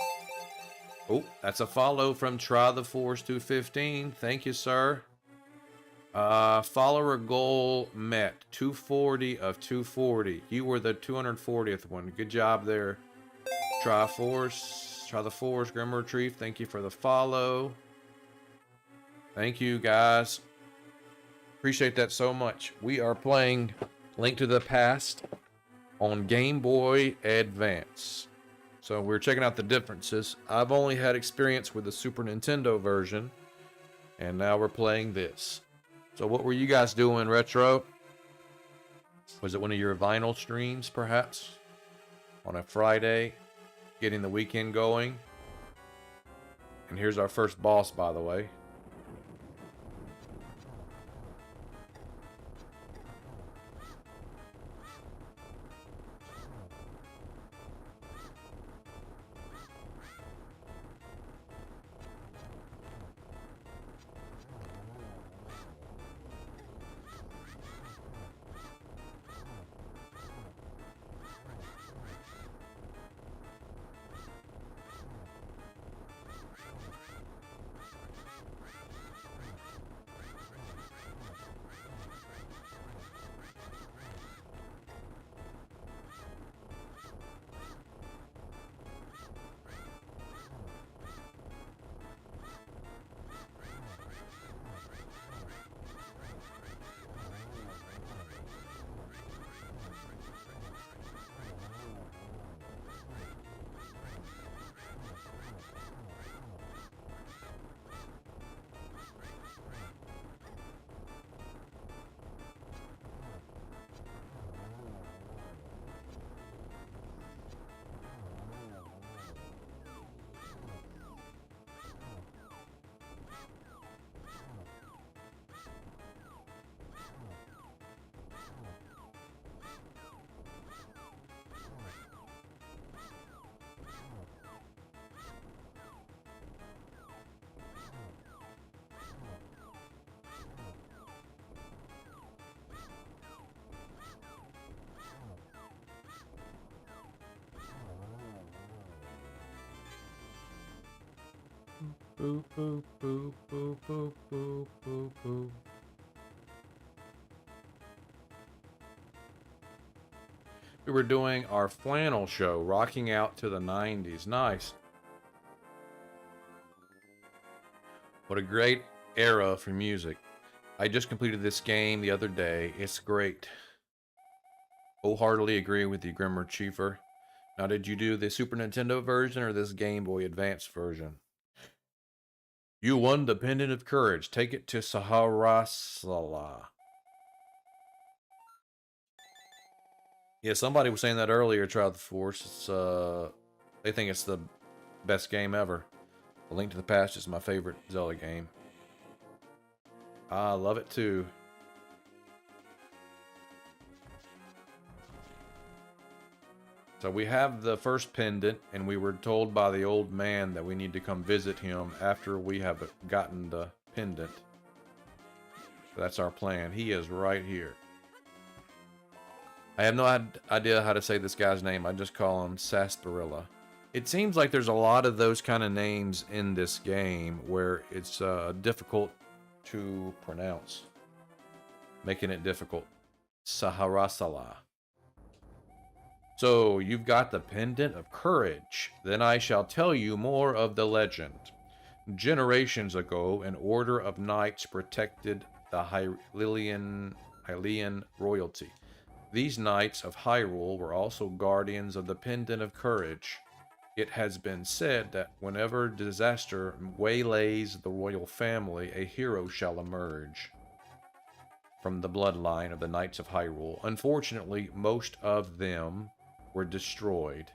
Oh, that's a follow from Try the Force 215. Thank you, sir. Follower goal met. 240 of 240. You were the 240th one. Good job there. Try the Force, Grim Retrieve. Thank you for the follow. Thank you, guys. Appreciate that so much. We are playing Link to the Past on Game Boy Advance. So we're checking out the differences. I've only had experience with the Super Nintendo version, and now we're playing this. So what were you guys doing, Retro? Was it one of your vinyl streams, perhaps? On a Friday, getting the weekend going? And here's our first boss, by the way. Boop, boop, boop, boop, boop, boop, boop, boop. We were doing our flannel show, rocking out to the 90s. Nice. What a great era for music. I just completed this game the other day. It's great. Wholeheartedly agree with you, Grimmer Chiefer. Now, did you do the Super Nintendo version or this Game Boy Advance version? You won the Pendant of Courage. Take it to Saharasala. Yeah, somebody was saying that earlier. Try the Force. It's, they think it's the best game ever. A Link to the Past is my favorite Zelda game. I love it too. So we have the first pendant, and we were told by the old man that we need to come visit him after we have gotten the pendant. So that's our plan. He is right here. I have no idea how to say this guy's name. I just call him Sarsaparilla. It seems like there's a lot of those kind of names in this game where it's difficult to pronounce, making it difficult. Saharasala. So, you've got the Pendant of Courage. Then I shall tell you more of the legend. Generations ago, an order of knights protected the Hylian royalty. These knights of Hyrule were also guardians of the Pendant of Courage. It has been said that whenever disaster waylays the royal family, a hero shall emerge from the bloodline of the Knights of Hyrule. Unfortunately, most of them were destroyed.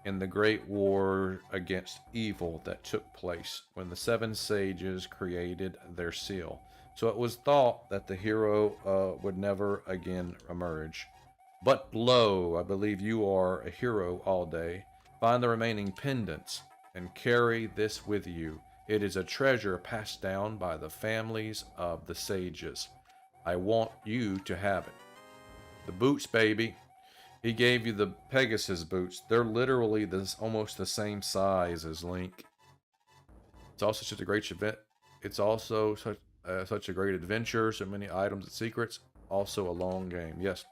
in the great war against evil that took place when the seven sages created their seal. So it was thought that the hero would never again emerge. But lo, I believe you are a hero all day. Find the remaining pendants and carry this with you. It is a treasure passed down by the families of the sages. I want you to have it. The boots, baby. He gave you the Pegasus boots. They're literally almost the same size as Link. It's also such a great event. It's also such a great adventure. So many items and secrets. Also a long game. Yes.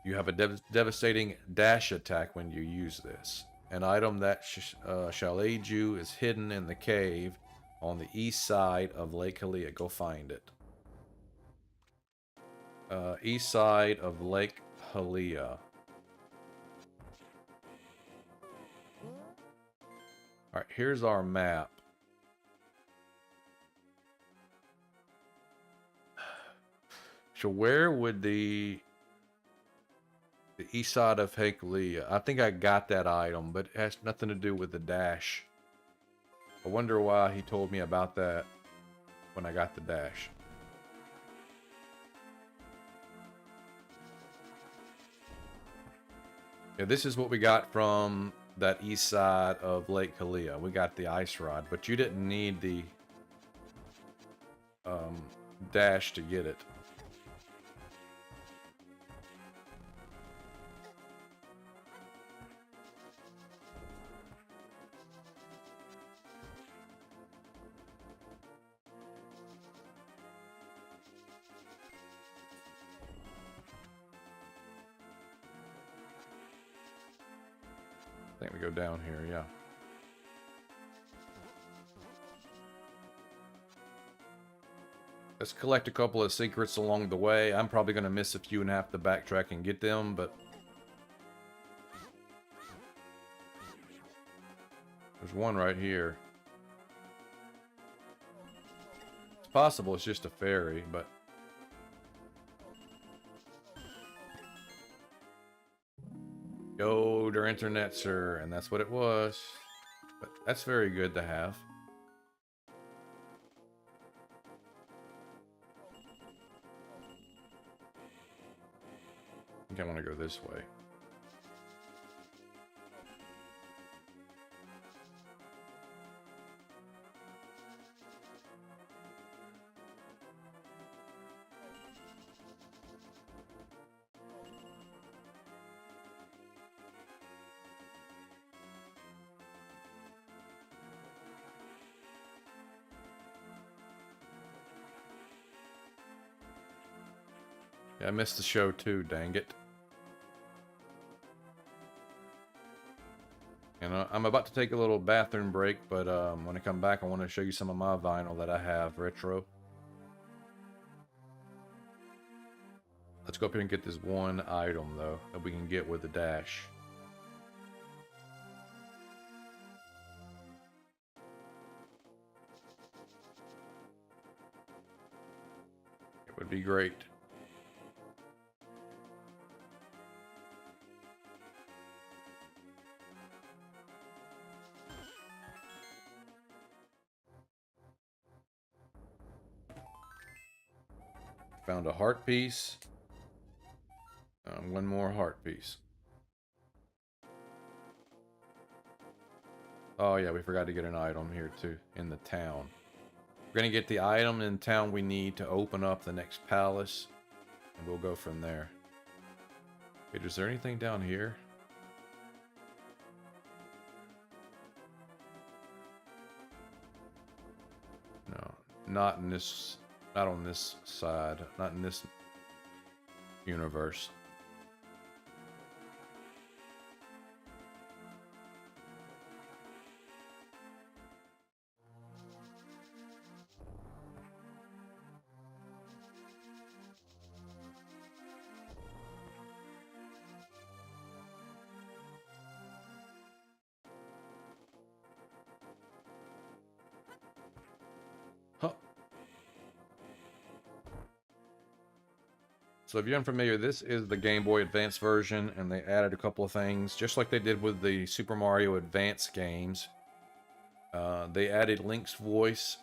You have a devastating dash attack when you use this. An item that shall aid you is hidden in the cave on the east side of Lake Hylia. Go find it. East side of Lake Hylia. Alright, here's our map. So where would the east side of Hylia? I think I got that item, but it has nothing to do with the dash. I wonder why he told me about that when I got the dash. Yeah, this is what we got from that east side of Lake Hylia. We got the ice rod, but you didn't need the dash to get it. I think we go down here, yeah. Let's collect a couple of secrets along the way. I'm probably going to miss a few and have to backtrack and get them, but there's one right here. It's possible it's just a fairy, but go to internet, sir, and that's what it was. But that's very good to have. I think I want to go this way. Yeah, I missed the show too, dang it. And I'm about to take a little bathroom break, but when I come back, I want to show you some of my vinyl that I have retro. Let's go up here and get this one item, though, that we can get with the dash. It would be great. Found a heart piece. One more heart piece. Oh yeah, we forgot to get an item here too, in the town. We're gonna get the item in town we need to open up the next palace, and we'll go from there. Wait, is there anything down here? No, not in this. Not on this side. Not in this universe. Huh. So if you're unfamiliar, this is the Game Boy Advance version, and they added a couple of things, just like they did with the Super Mario Advance games. They added Link's voice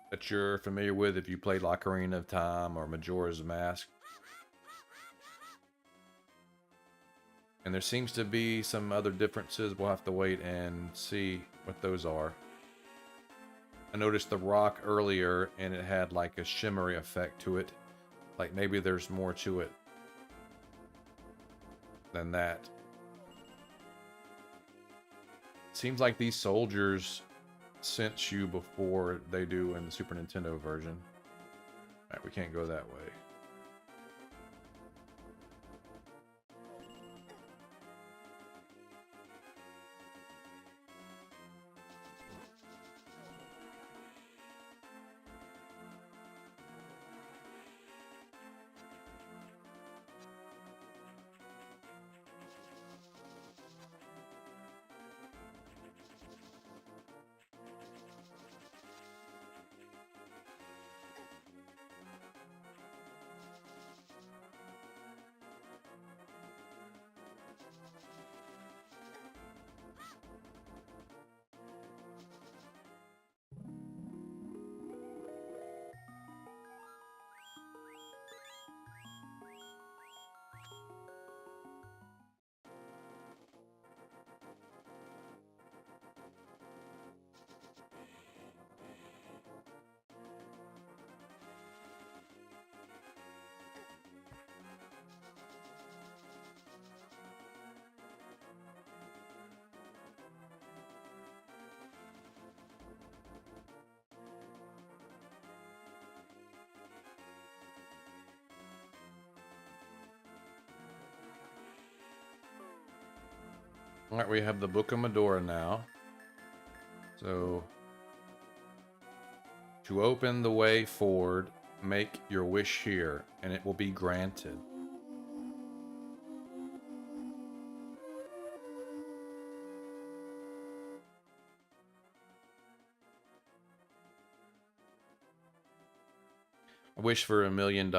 that you're familiar with if you played Ocarina of Time or Majora's Mask. And there seems to be some other differences. We'll have to wait and see what those are. I noticed the rock earlier, and it had like a shimmery effect to it. Like maybe there's more to it than that. Seems like these soldiers sense you before they do in the Super Nintendo version. Alright, we can't go that way. Alright, we have the Book of Medora now. So, to open the way forward, make your wish here, and it will be granted. I wish for $1 million.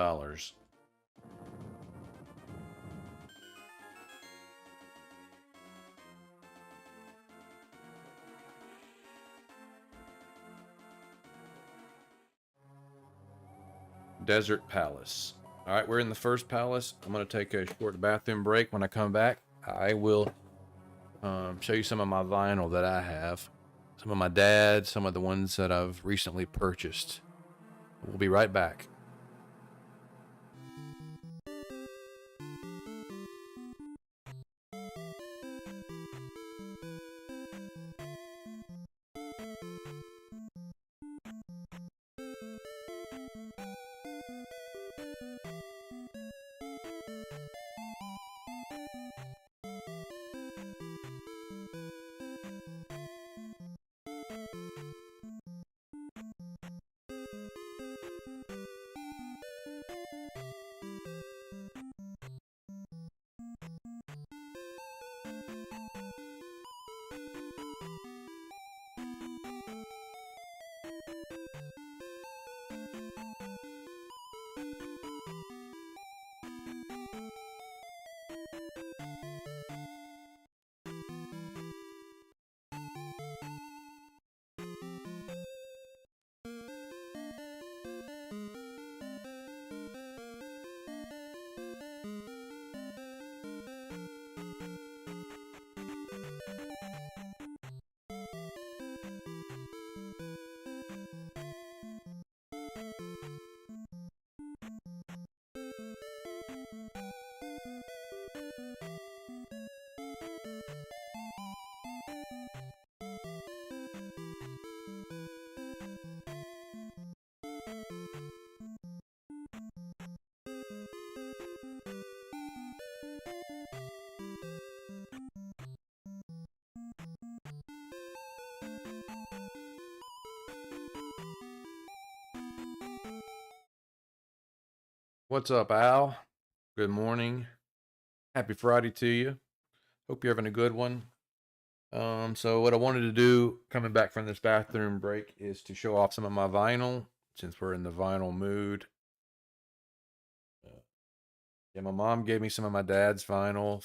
Desert Palace. Alright, we're in the first palace. I'm going to take a short bathroom break. When I come back, I will show you some of my vinyl that I have. Some of my dad's, some of the ones that I've recently purchased. We'll be right back. What's up, Al? Good morning. Happy Friday to you. Hope you're having a good one. So what I wanted to do coming back from this bathroom break is to show off some of my vinyl, since we're in the vinyl mood. Yeah, my mom gave me some of my dad's vinyl,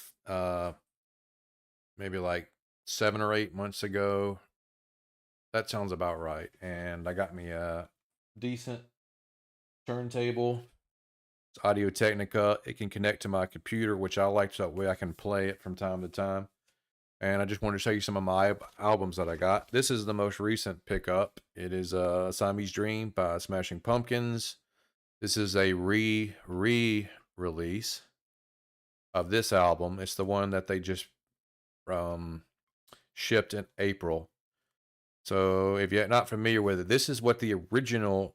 maybe like 7 or 8 months ago. That sounds about right. And I got me a decent turntable. It's Audio Technica. It can connect to my computer, which I like, so that way I can play it from time to time. And I just wanted to show you some of my albums that I got. This is the most recent pickup. It is Siamese Dream by Smashing Pumpkins. This is a re-release of this album. It's the one that they just shipped in April. So if you're not familiar with it, this is what the original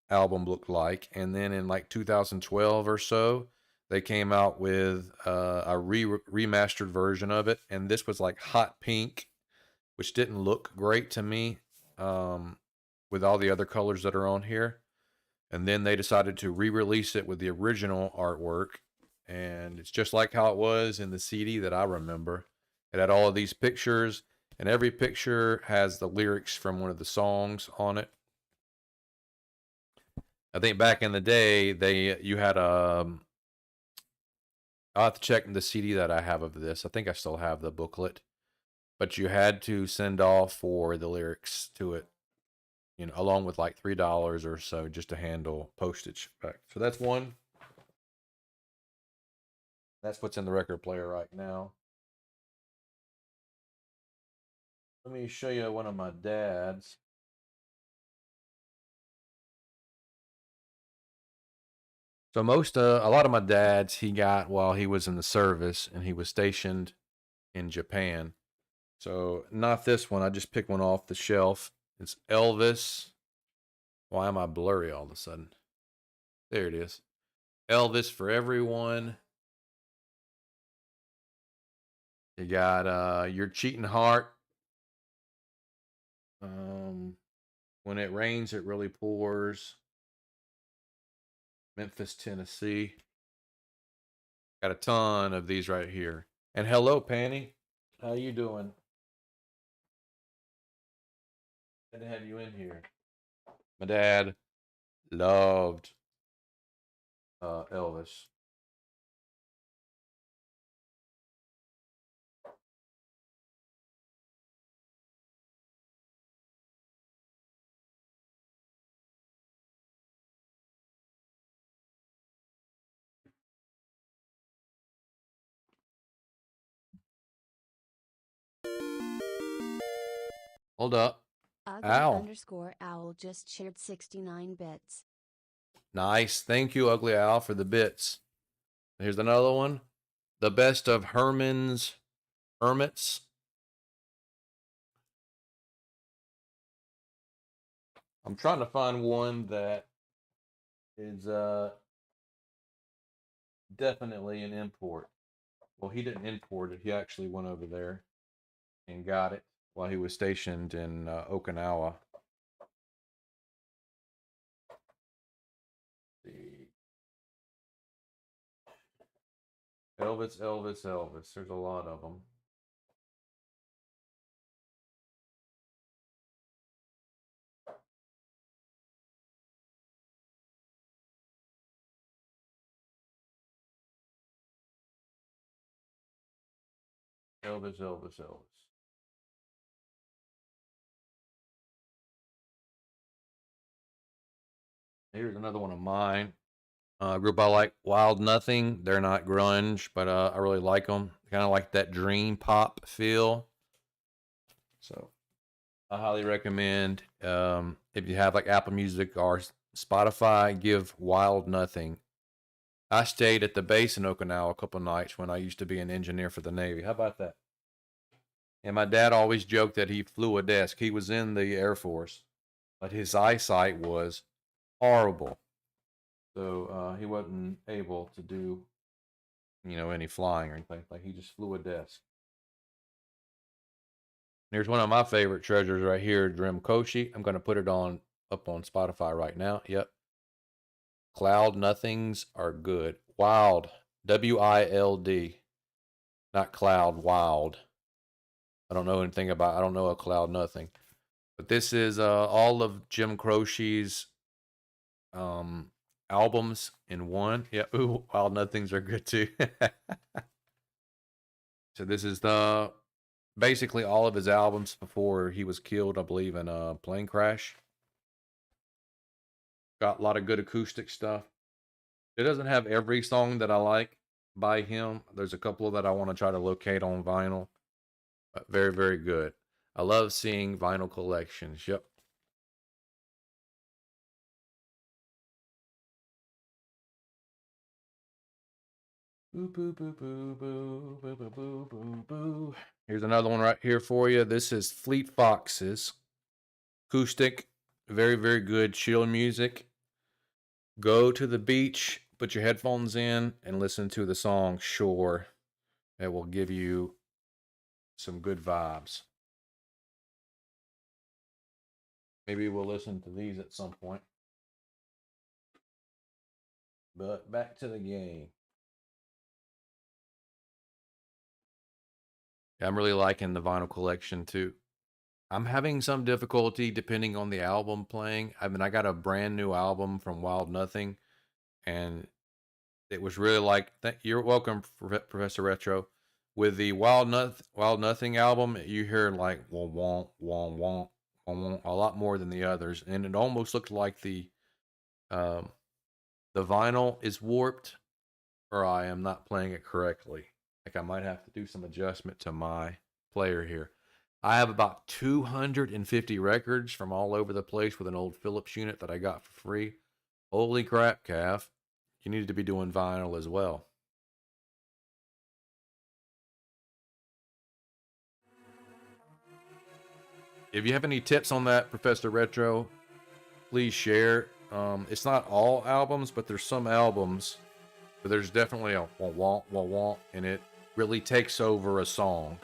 album looked like. And then in like 2012 or so, they came out with a remastered version of it. And this was like hot pink, which didn't look great to me with all the other colors that are on here. And then they decided to re-release it with the original artwork. And it's just like how it was in the CD that I remember. It had all of these pictures, and every picture has the lyrics from one of the songs on it. I think back in the day, you had I'll have to check the CD that I have of this. I think I still have the booklet, but you had to send off for the lyrics to it, along with like $3 or so just to handle postage back. So that's one. That's what's in the record player right now. Let me show you one of my dad's. So a lot of my dad's he got while he was in the service, and he was stationed in Japan. So not this one. I just picked one off the shelf. It's Elvis. Why am I blurry all of a sudden? There it is. Elvis for Everyone. You got Your Cheating Heart. When It Rains, It Really Pours. Memphis, Tennessee. Got a ton of these right here. And hello, Panny. How you doing? Good to have you in here. My dad loved Elvis. Hold up. Ugly Ow. underscore owl just shared 69 bits. Nice. Thank you, Ugly Owl, for the bits. Here's another one. The Best of Herman's Hermits. I'm trying to find one that is definitely an import. Well, he didn't import it. He actually went over there and got it while he was stationed in Okinawa. Let's see. Elvis, Elvis, Elvis. There's a lot of them. Elvis, Elvis, Elvis. Here's another one of mine. A group I like, Wild Nothing. They're not grunge, but I really like them. Kind of like that dream pop feel. So I highly recommend. If you have like Apple Music or Spotify, give Wild Nothing. I stayed at the base in Okinawa a couple nights when I used to be an engineer for the Navy. How about that? And my dad always joked that he flew a desk. He was in the Air Force, but his eyesight was horrible. So he wasn't able to do, any flying or anything. Like he just flew a desk. Here's one of my favorite treasures right here, Dream Koshi. I'm going to put it up on Spotify right now. Yep. Cloud Nothings are good. Wild. W-I-L-D. Not cloud, wild. I don't know a Cloud Nothing. But this is all of Jim Croce's albums in one. Yeah, ooh, Wild Nothings are good too. So this is the basically all of his albums before he was killed, I believe, in a plane crash. Got a lot of good acoustic stuff. It doesn't have every song that I like by him. There's a couple that I want to try to locate on vinyl. But very, very good. I love seeing vinyl collections. Yep. Boo, boo, boo, boo, boo, boo, boo, boo, boo, boo. Here's another one right here for you. This is Fleet Foxes. Acoustic. Very, very good chill music. Go to the beach, put your headphones in, and listen to the song Shore. It will give you some good vibes. Maybe we'll listen to these at some point. But back to the game. Yeah, I'm really liking the vinyl collection too. I'm having some difficulty depending on the album playing. I mean, I got a brand new album from Wild Nothing, and it was really like, you're welcome, Professor Retro. With the Wild Nothing album, you hear like wah wah wah wah wah wah a lot more than the others, and it almost looked like um, the vinyl is warped, or I am not playing it correctly. Like I might have to do some adjustment to my player here. I have about 250 records from all over the place with an old Philips unit that I got for free. Holy crap, Calf. You need to be doing vinyl as well. If you have any tips on that, Professor Retro, please share. It's not all albums, but there's some albums. But there's definitely a wah wah wah wah, and it really takes over a song.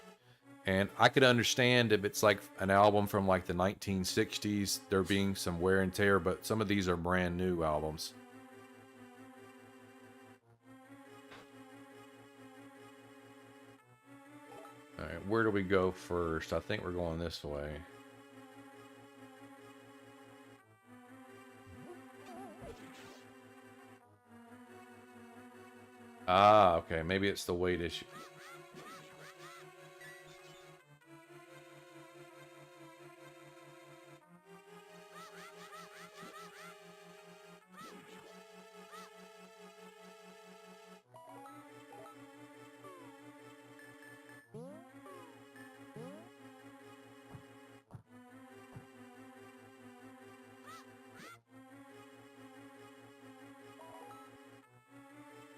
And I could understand if it's like an album from like the 1960s, there being some wear and tear, but some of these are brand new albums. All right, where do we go first? I think we're going this way. Ah, okay, maybe it's the weight issue.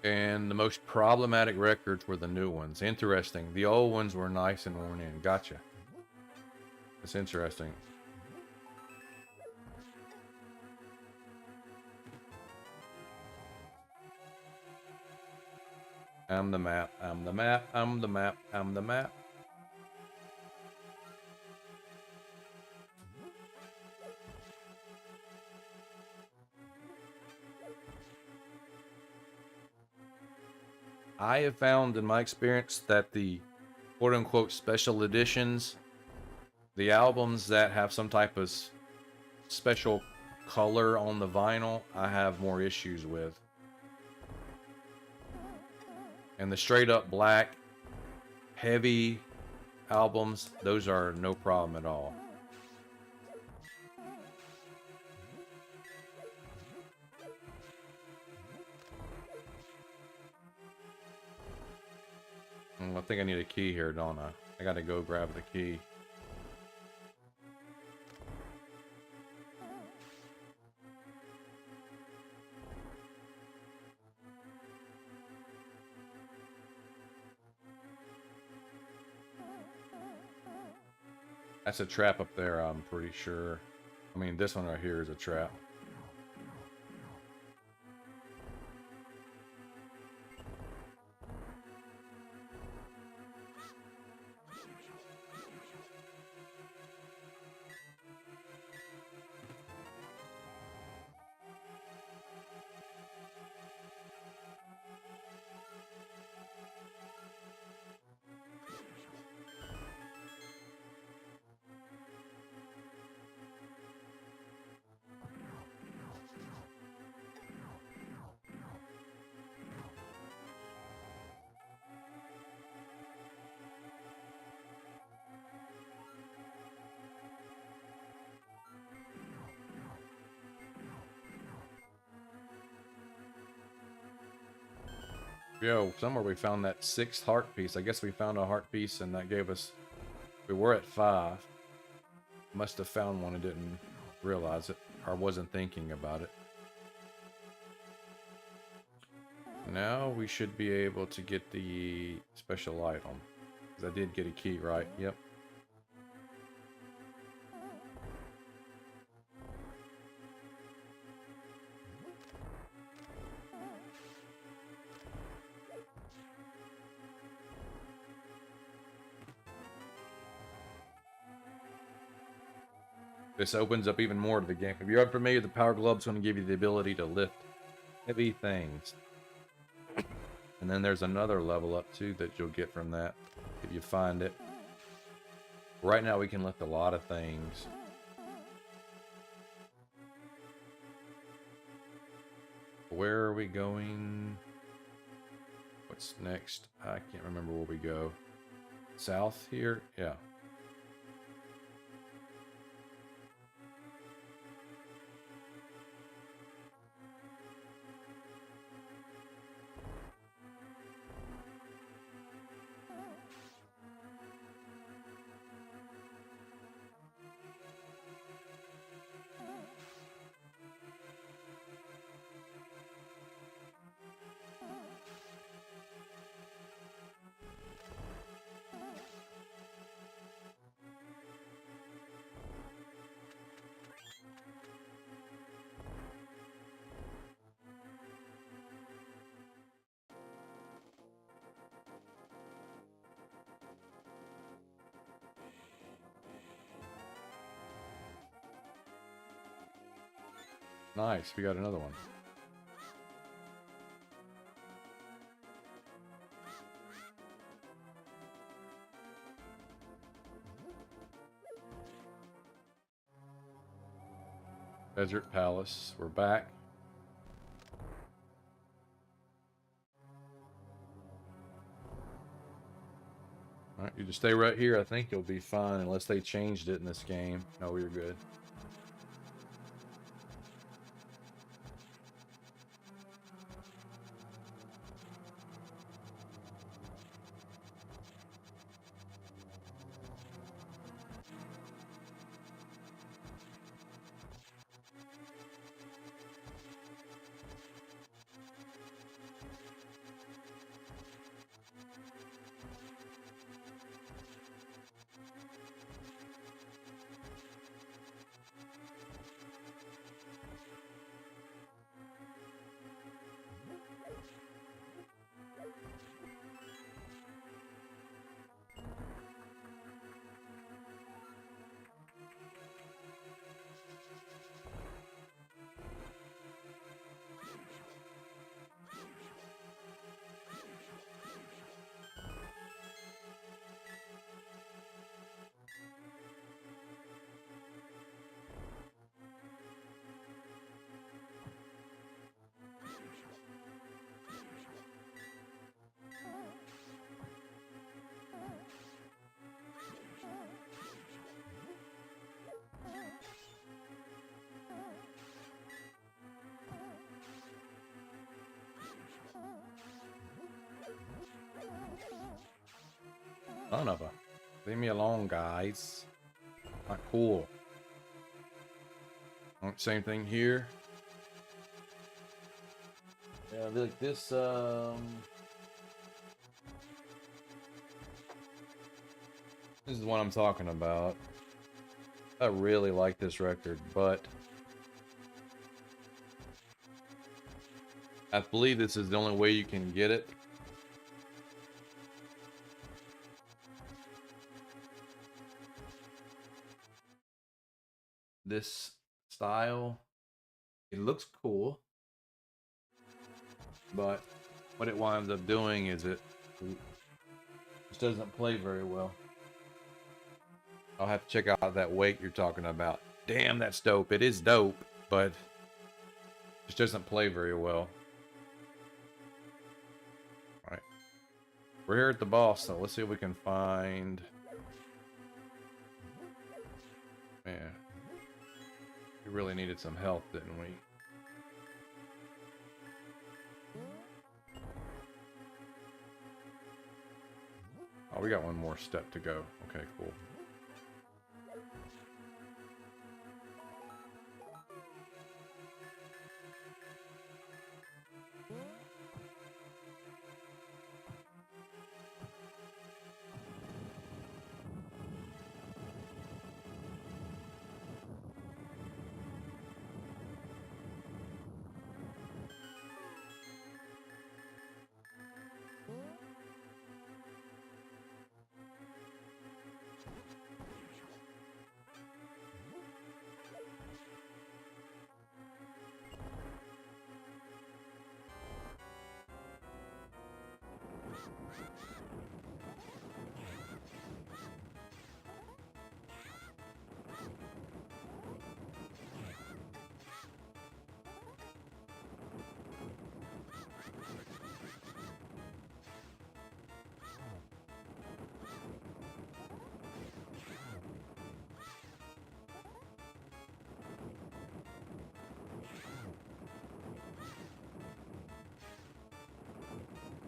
And the most problematic records were the new ones. Interesting. The old ones were nice and worn in. Gotcha. That's interesting. I'm the map. I'm the map. I'm the map. I'm the map. I have found in my experience that the quote unquote special editions, the albums that have some type of special color on the vinyl, I have more issues with. And the straight up black, heavy albums, those are no problem at all. I think I need a key here, don't I? I gotta go grab the key. That's a trap up there, I'm pretty sure. I mean, this one right here is a trap. Yo, somewhere we found that 6th heart piece. I guess we found a heart piece and that gave us... We were at 5. Must have found one and didn't realize it. Or wasn't thinking about it. Now we should be able to get the special item. Because I did get a key, right? Yep. This opens up even more to the game. If you're unfamiliar, the Power Glove's going to give you the ability to lift heavy things. And then there's another level up too that you'll get from that if you find it. Right now we can lift a lot of things. Where are we going? What's next? I can't remember where we go. South here? Yeah. Nice, we got another one. Desert Palace, we're back. Alright, you just stay right here. I think you'll be fine unless they changed it in this game. No, you're good. Son of a... Leave me alone, guys. Not cool. Same thing here. Yeah, like this, this is the one I'm talking about. I really like this record, but I believe this is the only way you can get it. This style, it looks cool, but what it winds up doing is it just doesn't play very well. I'll have to check out that wake you're talking about. Damn, that's dope. It is dope, but it just doesn't play very well. Alright. We're here at the boss, so let's see if we can find... Man. We really needed some help, didn't we? we got one more step to go. Okay, cool.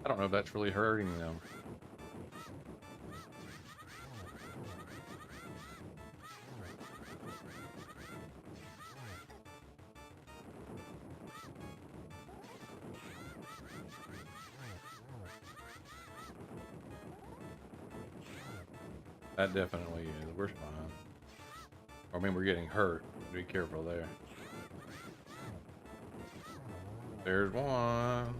I don't know if that's really hurting them. That definitely is. We're fine. I mean, we're getting hurt. Be careful there. There's one.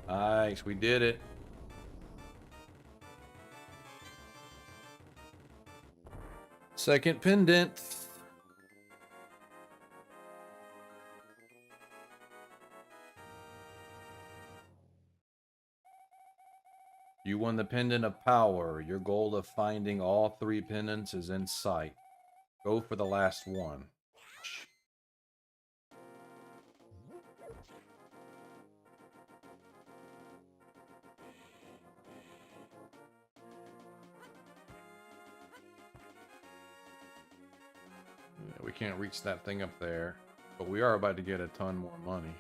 Nice, we did it. Second pendant. You won the pendant of power. Your goal of finding all 3 pendants is in sight. Go for the last one. We can't reach that thing up there, but we are about to get a ton more money.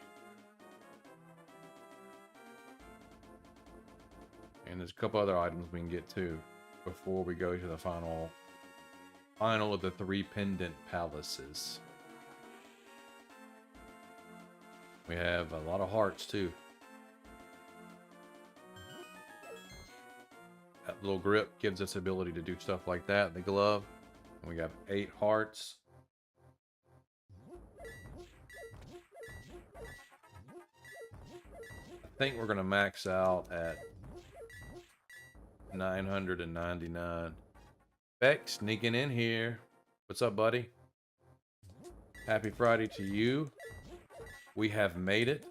And there's a couple other items we can get too before we go to the final of the 3 pendant palaces. We have a lot of hearts too. That little grip gives us the ability to do stuff like that. The glove. And we got 8 hearts. I think we're gonna max out at 999. Beck sneaking in here. What's up, buddy? Happy Friday to you. We have made it.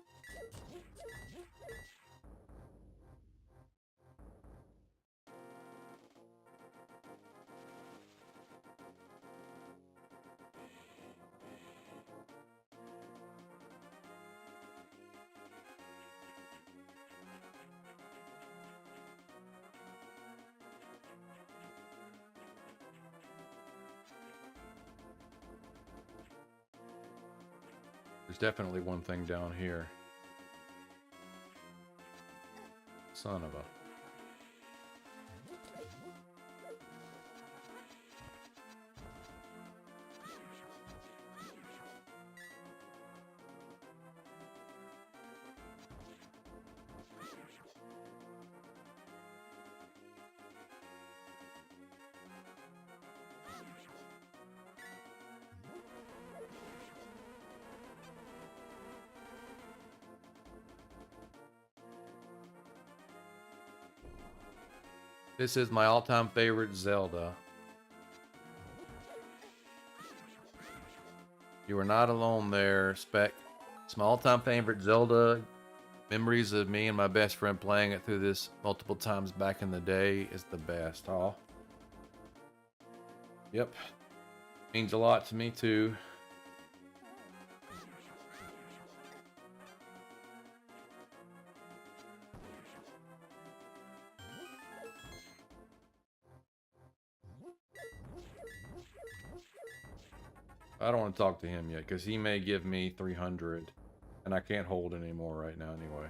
There's definitely one thing down here. Son of a... This is my all-time favorite Zelda. You are not alone there, Spec. It's my all-time favorite Zelda. Memories of me and my best friend playing it through this multiple times back in the day is the best. Oh. Yep. Means a lot to me too. I don't want to talk to him yet because he may give me 300 and I can't hold anymore right now anyway.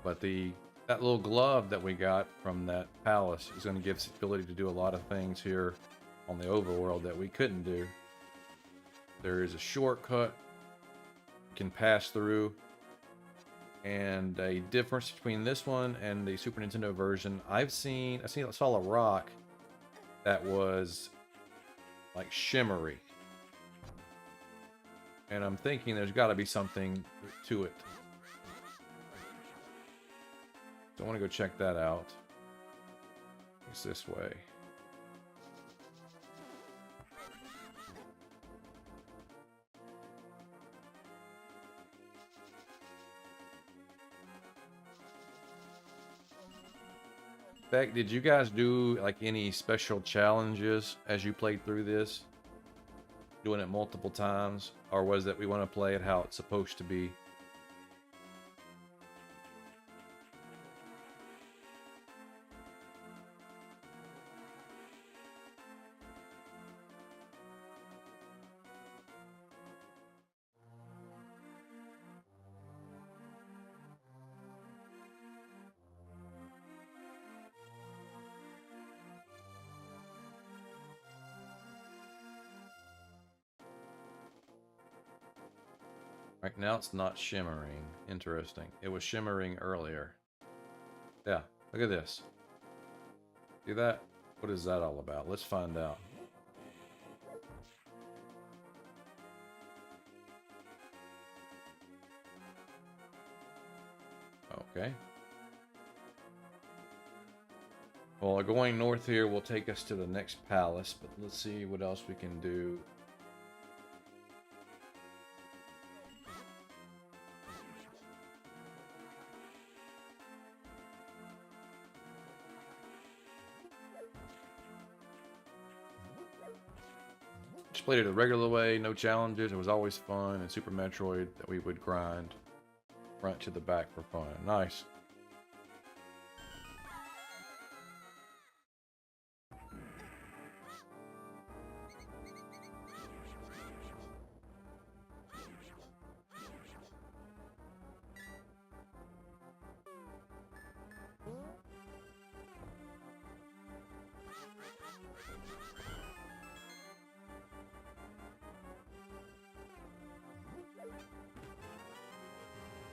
But that little glove that we got from that palace is going to give us the ability to do a lot of things here on the overworld that we couldn't do. There is a shortcut you can pass through, and a difference between this one and the Super Nintendo version. I saw a rock that was like shimmery, and I'm thinking there's got to be something to it. So I want to go check that out. It's this way. Beck, did you guys do like any special challenges as you played through this? Doing it multiple times? Or was it we want to play it how it's supposed to be? Right now it's not shimmering. Interesting. It was shimmering earlier. Yeah, look at this. See that? What is that all about? Let's find out. Okay. Well, going north here will take us to the next palace, but let's see what else we can do. Just played it the regular way, no challenges. It was always fun, and Super Metroid that we would grind front to the back for fun. Nice.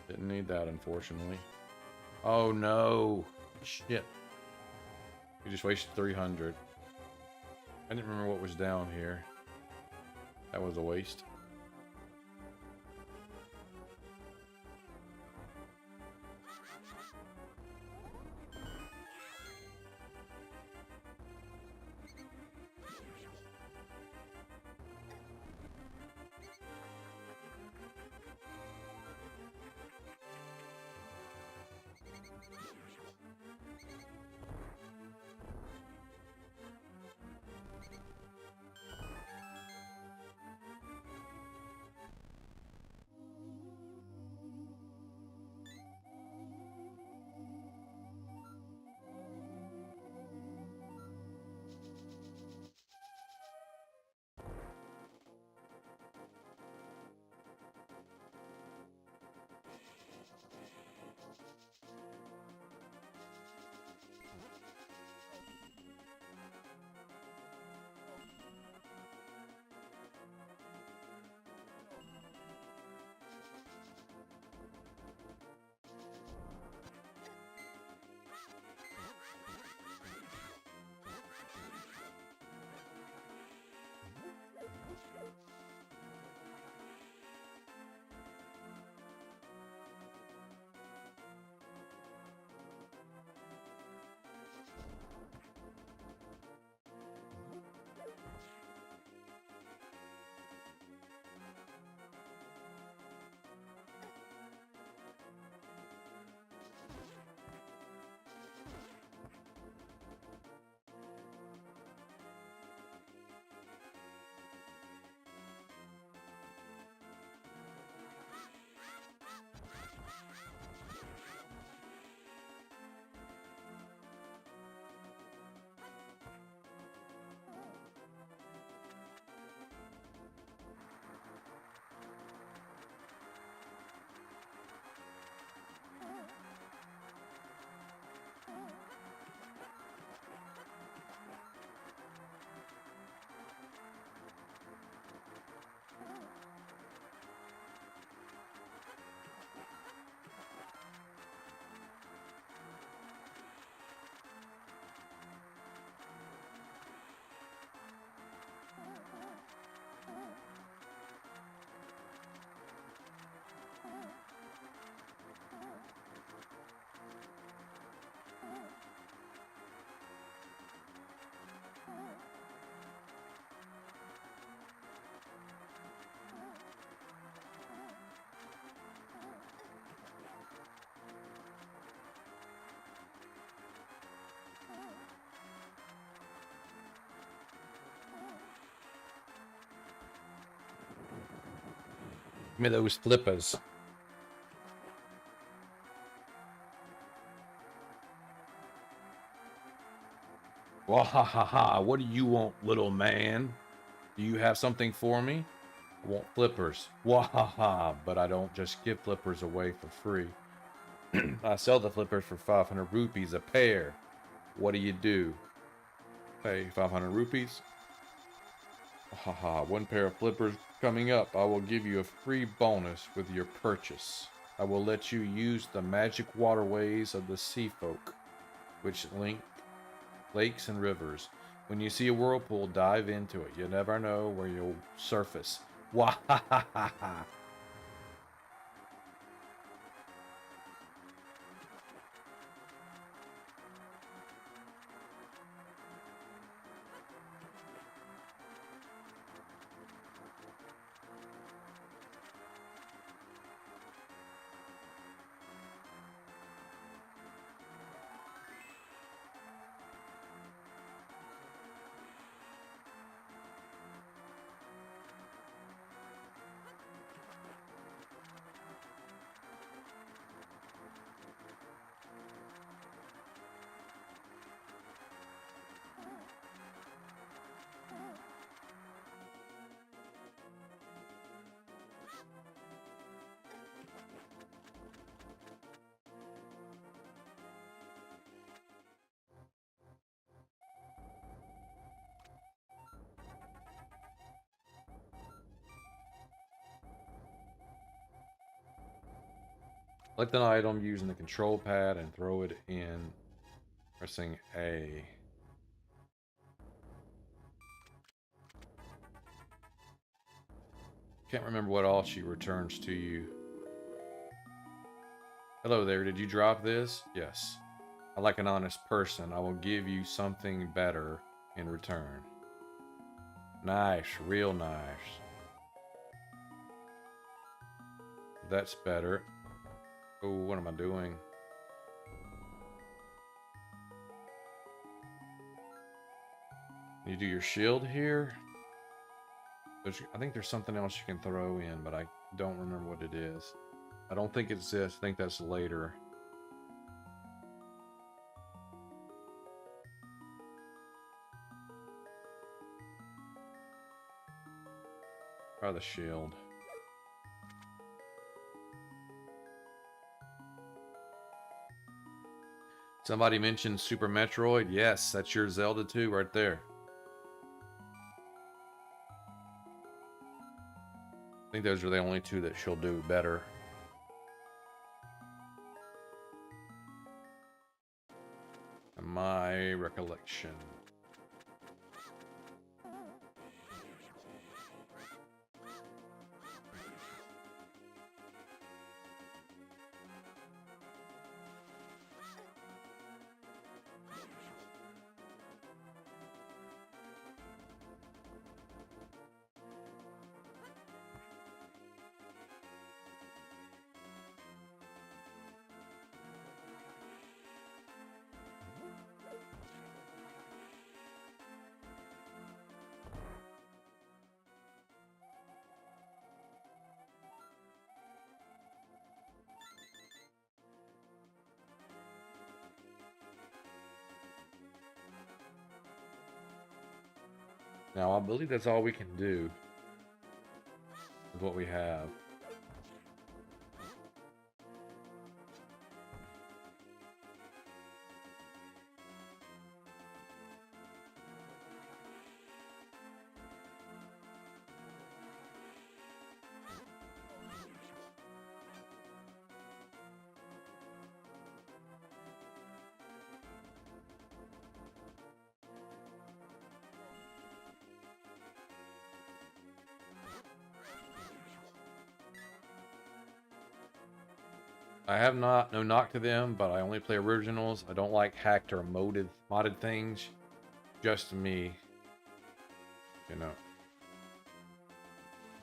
Didn't need that, unfortunately. Oh no! Shit. We just wasted 300. I didn't remember what was down here. That was a waste. Give me those flippers. Wahahaha, what do you want, little man? Do you have something for me? I want flippers. Wahaha, but I don't just give flippers away for free. I sell the flippers for 500 rupees a pair. What do? Pay 500 rupees? Haha, one pair of flippers coming up. I will give you a free bonus with your purchase. I will let you use the magic waterways of the sea folk, which link lakes and rivers. When you see a whirlpool, dive into it. You never know where you'll surface. Wahahaha. Select an item using the control pad and throw it in pressing A. Can't remember what all she returns to you. Hello there, did you drop this? Yes. I like an honest person. I will give you something better in return. Nice, real nice. That's better. Oh, what am I doing? You do your shield here. I think there's something else you can throw in, but I don't remember what it is. I don't think it's this. I think that's later. Try the shield. Somebody mentioned Super Metroid. Yes, that's your Zelda 2 right there. I think those are the only two that she'll do better. In my recollection. Now, I believe that's all we can do with what we have. I have no knock to them, but I only play originals. I don't like hacked or modded things. Just me. You know.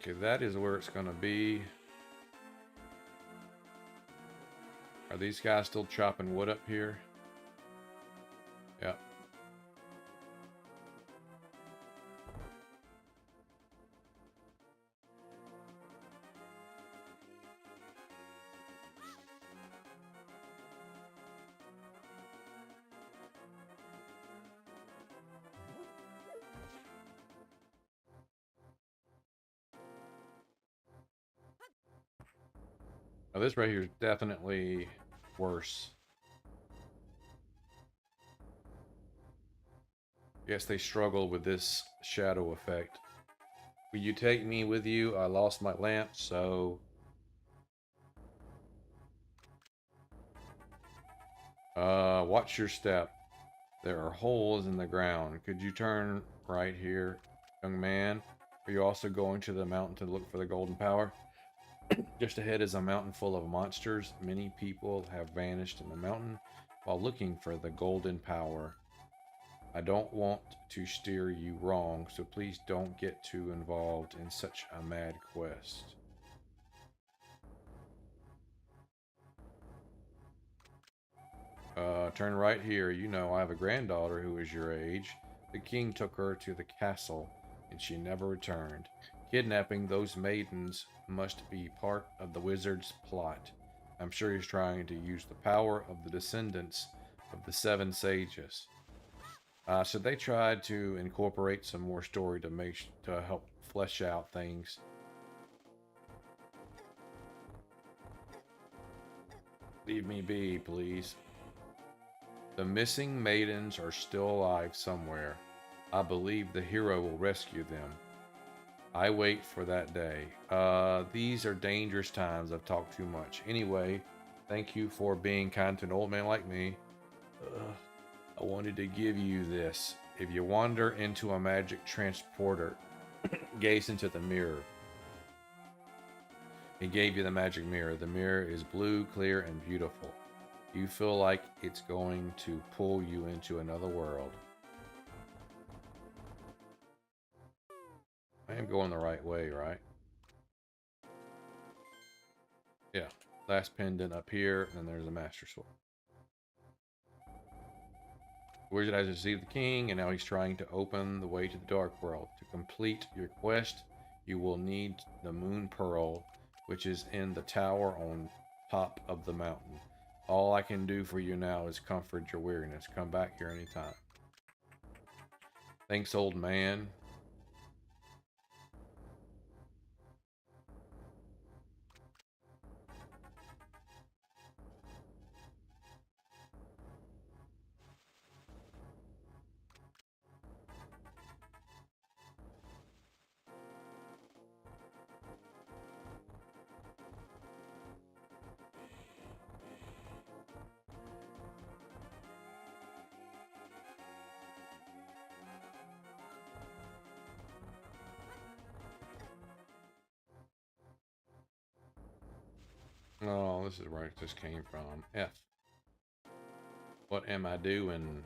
Okay, that is where it's gonna be. Are these guys still chopping wood up here? Yep. Now this right here is definitely worse. Guess they struggle with this shadow effect. Will you take me with you? I lost my lamp, so... watch your step. There are holes in the ground. Could you turn right here, young man? Are you also going to the mountain to look for the golden power? Just ahead is a mountain full of monsters. Many people have vanished in the mountain while looking for the golden power. I don't want to steer you wrong, so please don't get too involved in such a mad quest. Turn right here. You know, I have a granddaughter who is your age. The king took her to the castle, and she never returned. Kidnapping those maidens must be part of the wizard's plot. I'm sure he's trying to use the power of the descendants of the seven sages. So they tried to incorporate some more story to help flesh out things. Leave me be, please. The missing maidens are still alive somewhere. I believe the hero will rescue them. I wait for that day. These are dangerous times. I've talked too much. Anyway, thank you for being kind to an old man like me. I wanted to give you this. If you wander into a magic transporter, gaze into the mirror. He gave you the magic mirror. The mirror is blue, clear, and beautiful. You feel like it's going to pull you into another world. I am going the right way, right? Yeah. Last pendant up here, and then there's a master sword. The wizard has deceived the king, and now he's trying to open the way to the dark world. To complete your quest, you will need the moon pearl, which is in the tower on top of the mountain. All I can do for you now is comfort your weariness. Come back here anytime. Thanks, old man. Oh, this is where it just came from. F. What am I doing?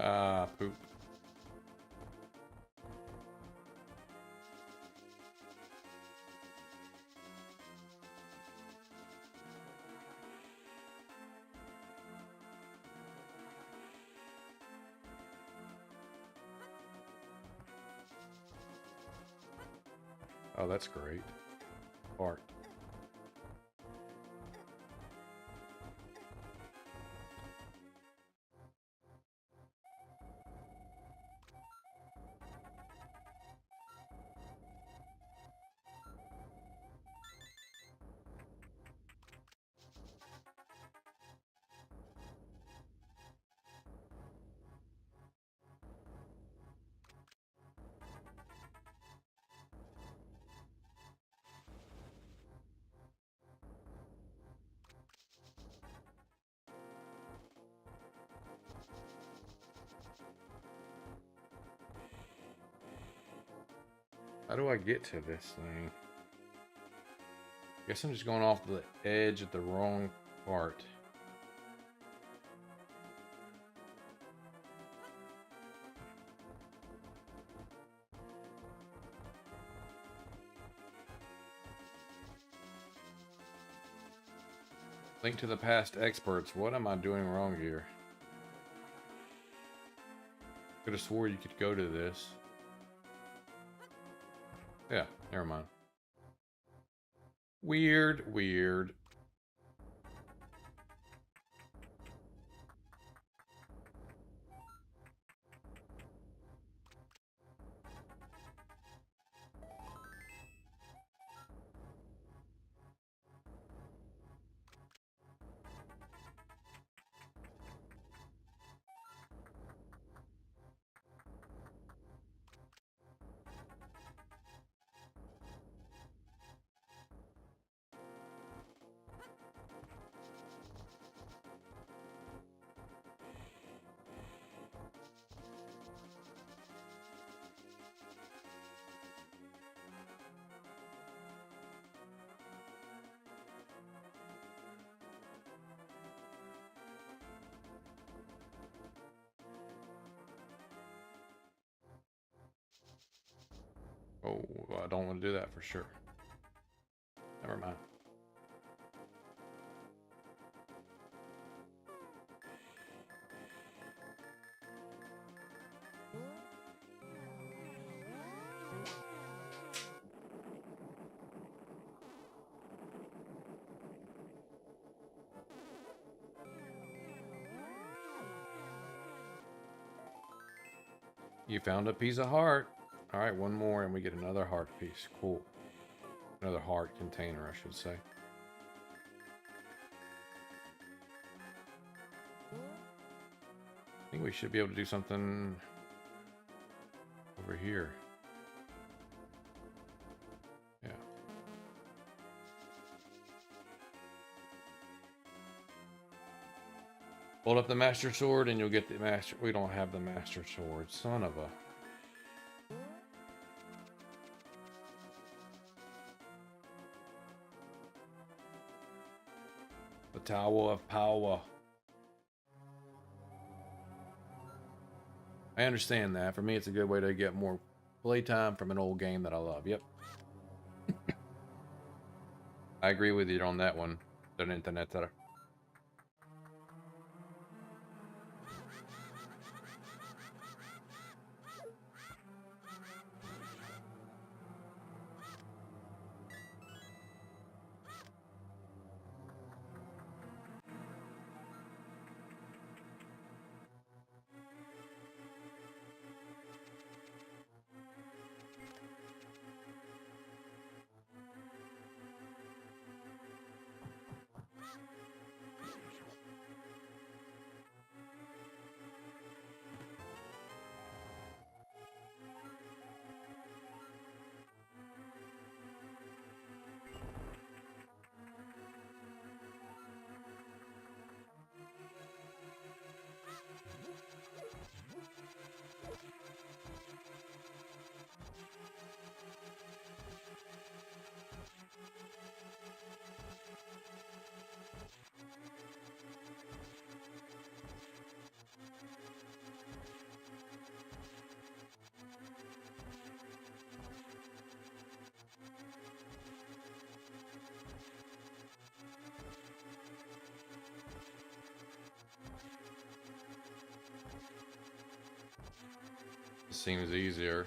Ah, poop. Oh, that's great. Art. How do I get to this thing? Guess I'm just going off the edge at the wrong part. Link to the past experts. What am I doing wrong here? Could have swore you could go to this. Yeah, never mind. Weird, weird. Oh, I don't want to do that for sure. Never mind. You found a piece of heart. All right, one more and we get another heart piece. Cool. Another heart container, I should say. I think we should be able to do something over here. Yeah. Hold up the master sword and you'll get the master. We don't have the master sword. Son of a. The Tower of Power. I understand that. For me, it's a good way to get more playtime from an old game that I love. Yep. I agree with you on that one. The internet. seems easier.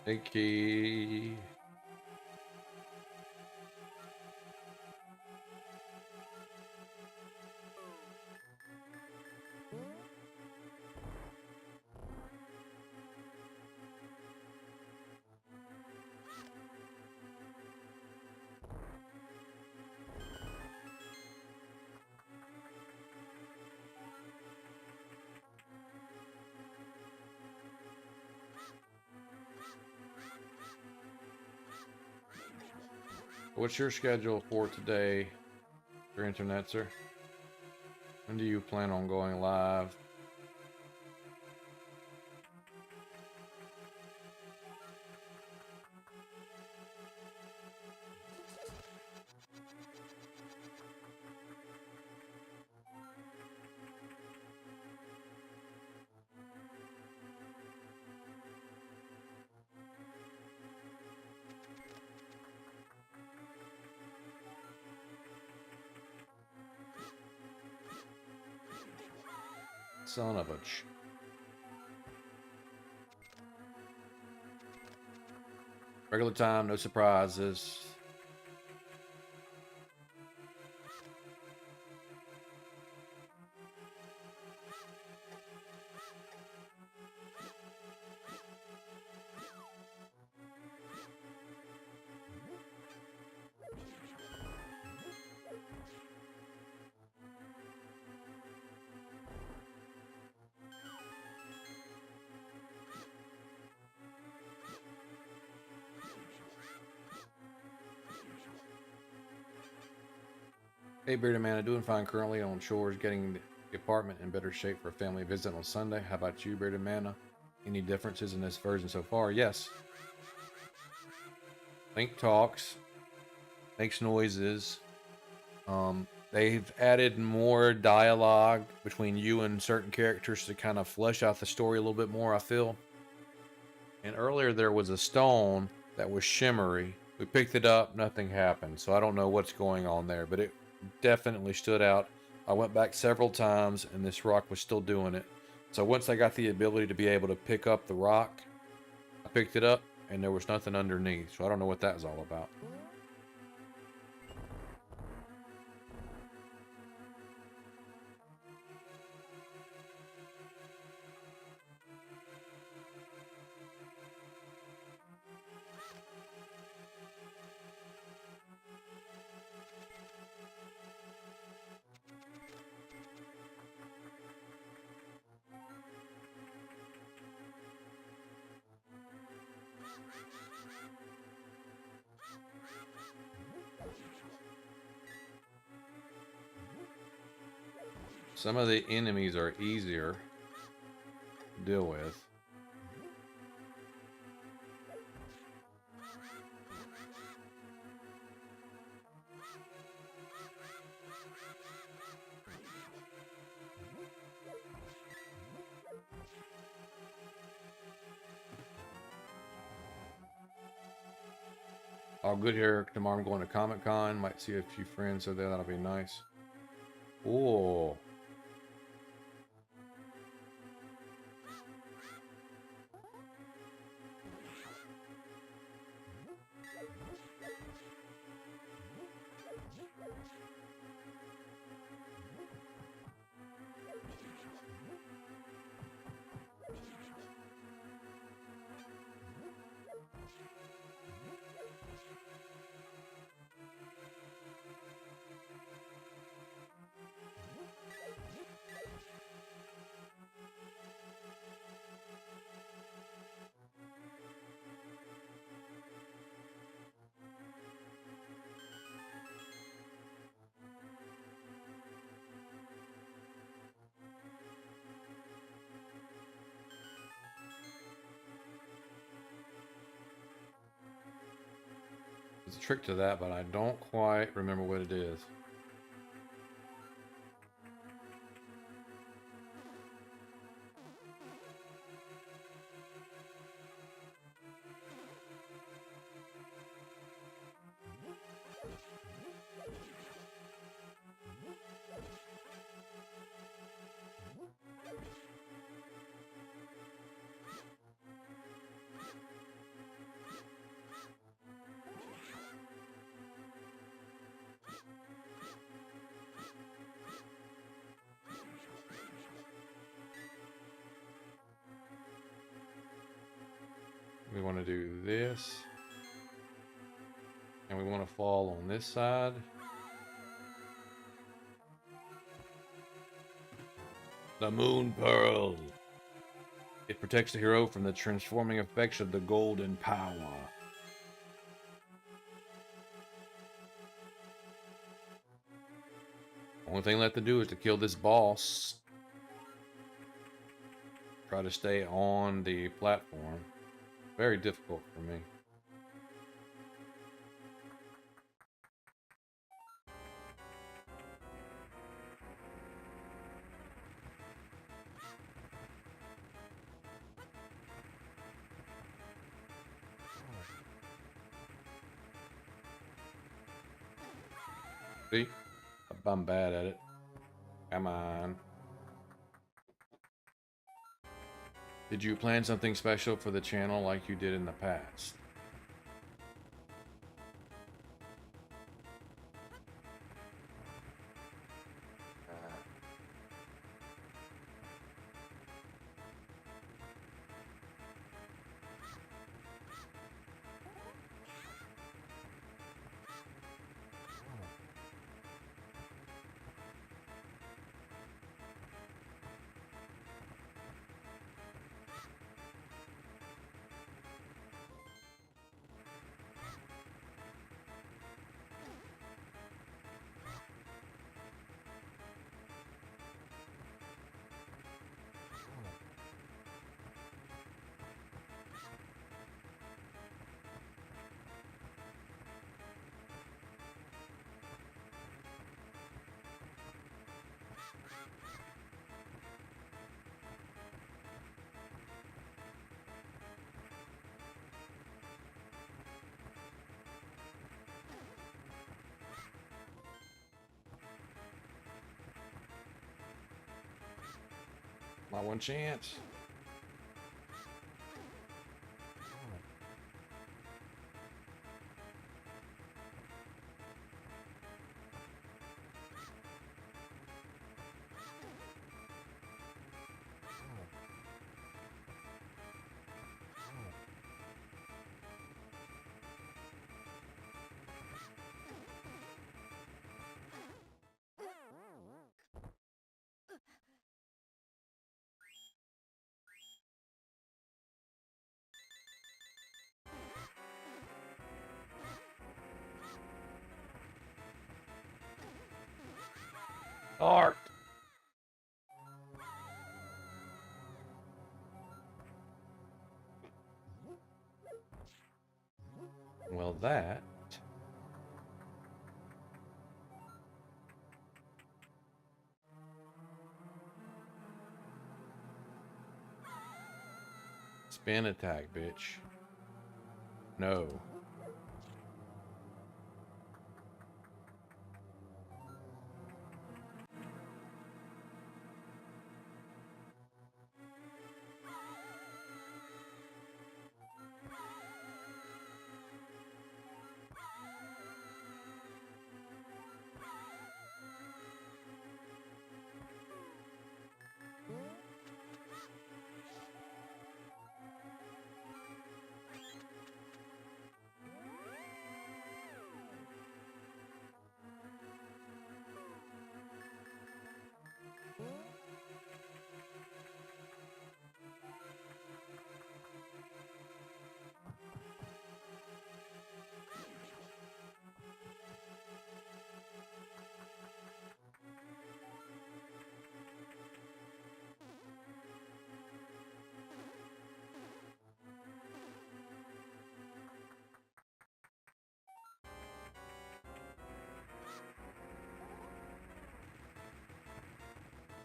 Icky. What's your schedule for today, your internet, sir? When do you plan on going live? Son of a regular time, no surprises. Hey, Bearded Man, I'm doing fine currently on chores, getting the apartment in better shape for a family visit on Sunday. How about you, Bearded Man? Any differences in this version so far? Yes. Link talks, makes noises. They've added more dialogue between you and certain characters to kind of flesh out the story a little bit more, I feel. And earlier there was a stone that was shimmery. We picked it up, nothing happened. So I don't know what's going on there, but it definitely stood out. I went back several times and this rock was still doing it. So once I got the ability to be able to pick up the rock, I picked it up and there was nothing underneath. So I don't know what that was all about. Some of the enemies are easier to deal with. All good here. Tomorrow I'm going to Comic-Con. Might see a few friends over there. That'll be nice. Ooh. There's a trick to that, but I don't quite remember what it is. We want to do this, and we want to fall on this side. The Moon Pearl. It protects the hero from the transforming effects of the golden power. Only thing left to do is to kill this boss. Try to stay on the platform. Very difficult for me. See? I'm bad at it. Come on. Did you plan something special for the channel like you did in the past? My one chance. Art. Well, that spin attack, bitch. No.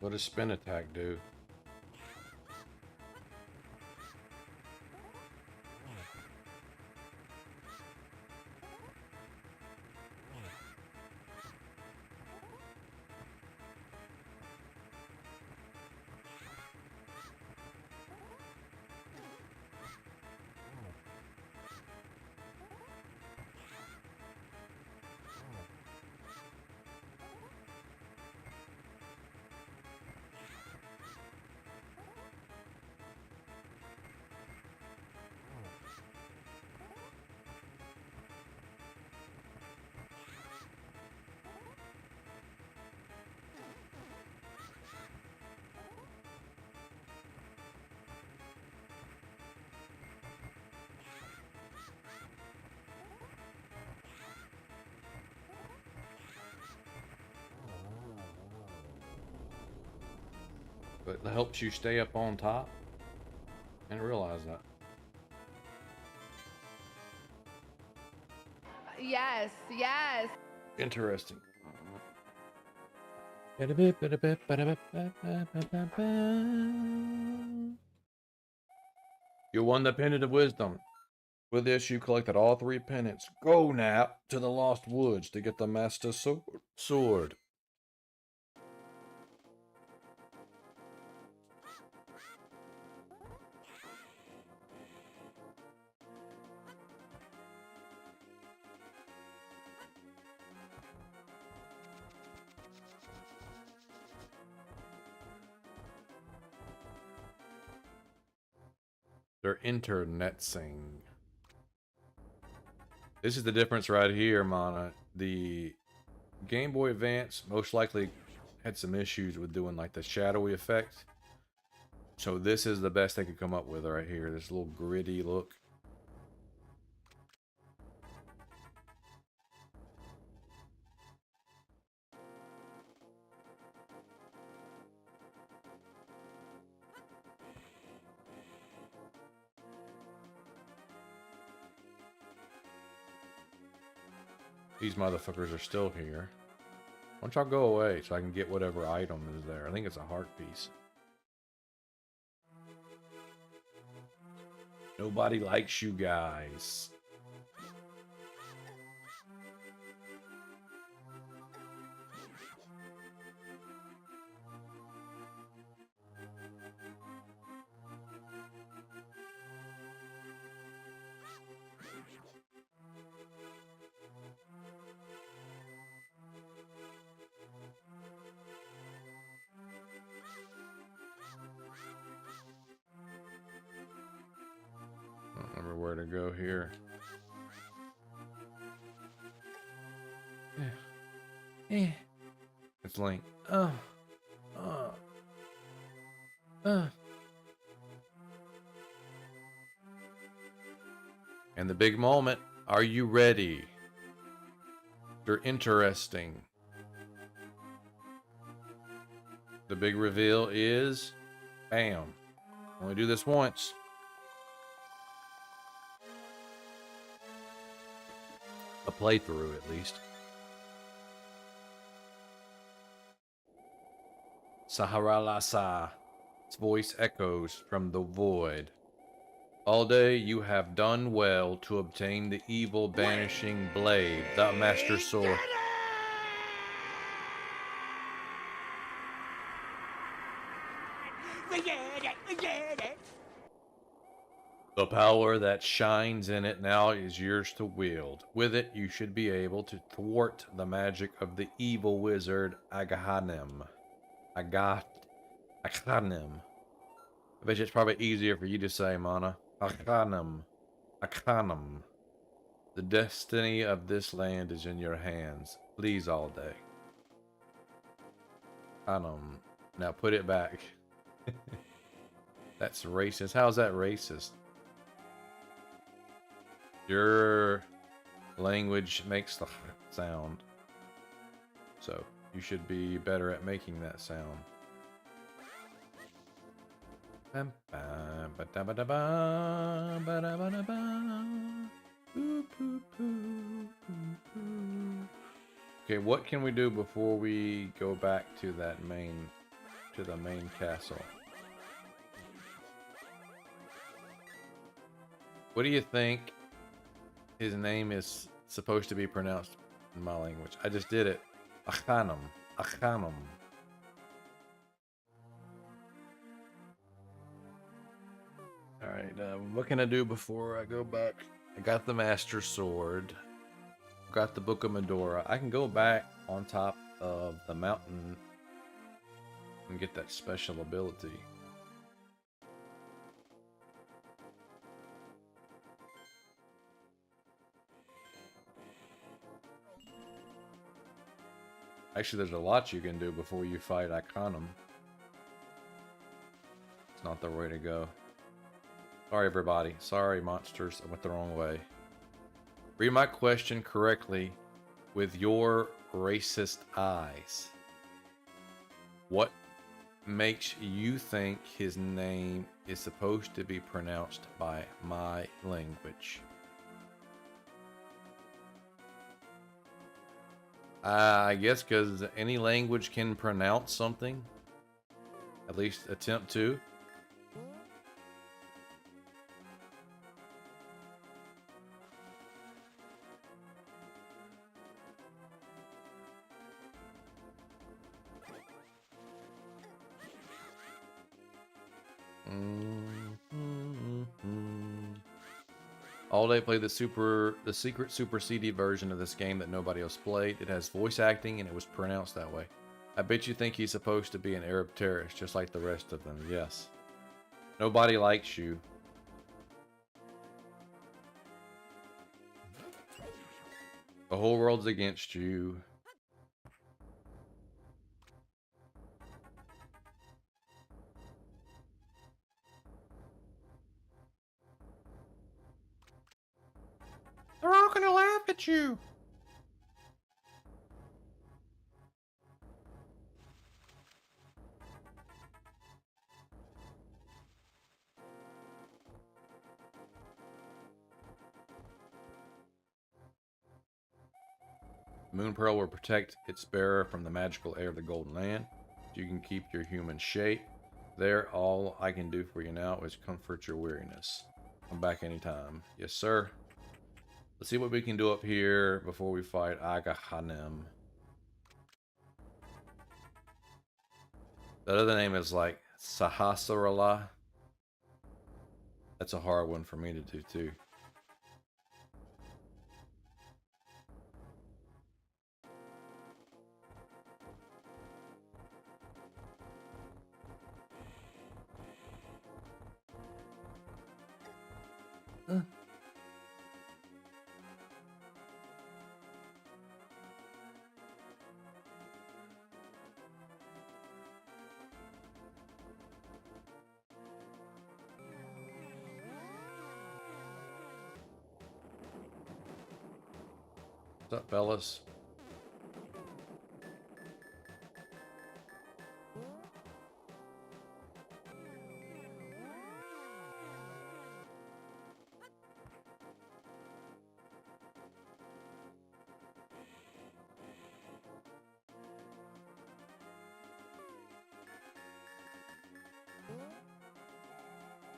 What does spin attack do? But it helps you stay up on top. I didn't realize that. Yes, yes. Interesting. You won the Pendant of Wisdom. With this, you collected all 3 pendants. Go now to the Lost Woods to get the Master Sword. They're internetsing. This is the difference right here, Mana. The Game Boy Advance most likely had some issues with doing like the shadowy effect. So this is the best they could come up with right here. This little gritty look. These motherfuckers are still here. Why don't y'all go away so I can get whatever item is there? I think it's a heart piece. Nobody likes you guys. I don't remember where to go here. It's Link. And the big moment. Are you ready? They're interesting. The big reveal is, bam. Only do this once. A playthrough, at least. Saharalasa. Its voice echoes from the void. All day you have done well to obtain the evil banishing blade, the Master Sword. We did it! We did it! The power that shines in it now is yours to wield. With it, you should be able to thwart the magic of the evil wizard Agahanim. Agahanim. I bet you it's probably easier for you to say, Mana. Agahanim. Agahanim. The destiny of this land is in your hands. Please, all day. Agahanim. Now put it back. That's racist. How's that racist? Your language makes the sound. So, you should be better at making that sound. Okay, what can we do before we go back to that main to the main castle. What do you think his name is supposed to be pronounced in my language? I just did it. Achanum. Achanum. Alright, what can I do before I go back? I got the Master Sword. Got the Book of Medora. I can go back on top of the mountain and get that special ability. Actually, there's a lot you can do before you fight Iconum. It's not the way to go. Sorry, everybody. Sorry, monsters. I went the wrong way. Read my question correctly with your racist eyes. What makes you think his name is supposed to be pronounced by my language? I guess because any language can pronounce something. At least attempt to. All day played the secret Super CD version of this game that nobody else played. It has voice acting and it was pronounced that way. I bet you think he's supposed to be an Arab terrorist, just like the rest of them. Yes. Nobody likes you. The whole world's against you. They're all gonna laugh at you. Moon Pearl will protect its bearer from the magical air of the Golden Land. You can keep your human shape. There, all I can do for you now is comfort your weariness. Come back anytime. Yes, sir. Let's see what we can do up here before we fight Aga Hanem. That other name is like Sahasrarla. That's a hard one for me to do too. What's up, fellas?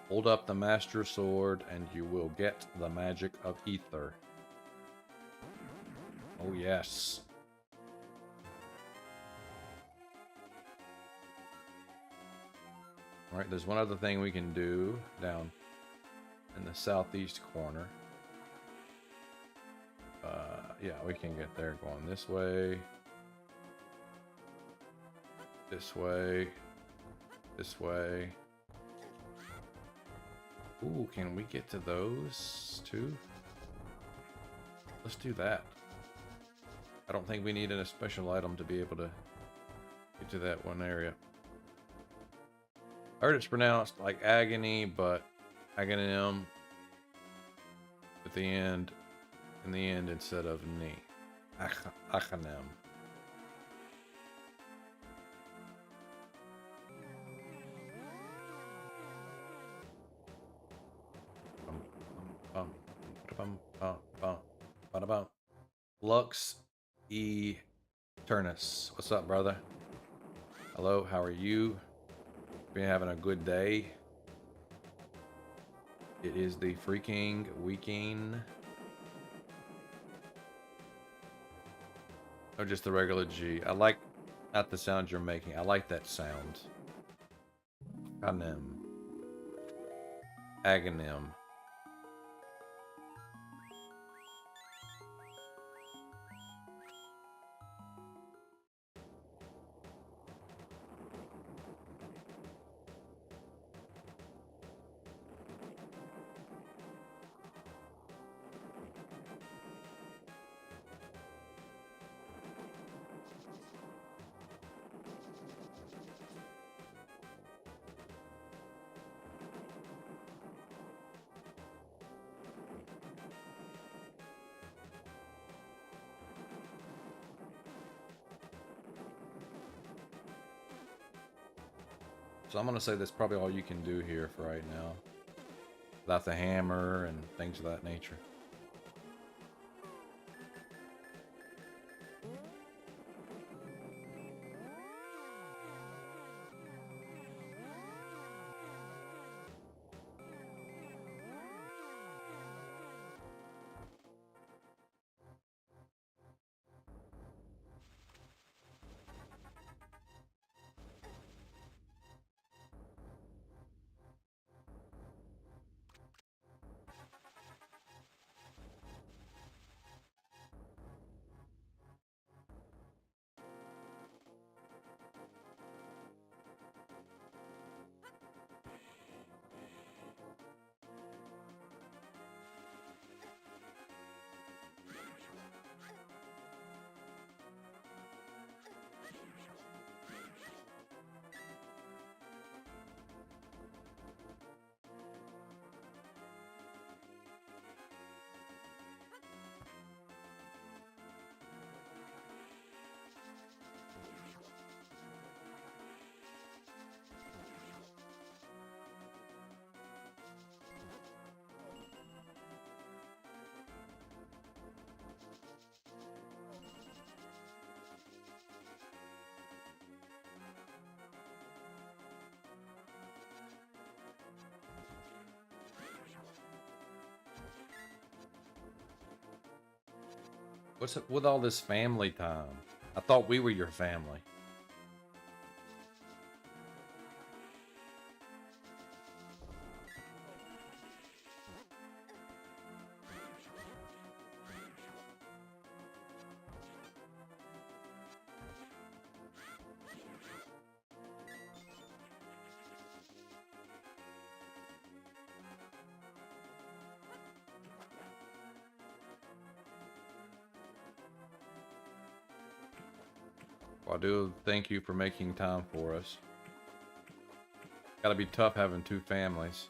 Hold up the Master Sword and you will get the magic of ether. Oh yes. Alright, there's one other thing we can do down in the southeast corner. Yeah, we can get there going this way. This way. This way. Ooh, can we get to those too? Let's do that. I don't think we need a special item to be able to get to that one area. I heard it's pronounced like agony, but aghanim at the end, in the end instead of ni. Achanam. Lux E. Turnus. What's up, brother? Hello, how are you? Been having a good day? It is the freaking weekend. Or just the regular G. I like not the sound you're making. I like that sound. Anem. Aghanim. So I'm gonna say that's probably all you can do here for right now. Without the hammer and things of that nature. What's up with all this family time? I thought we were your family. Well, I do thank you for making time for us. Gotta be tough having two families.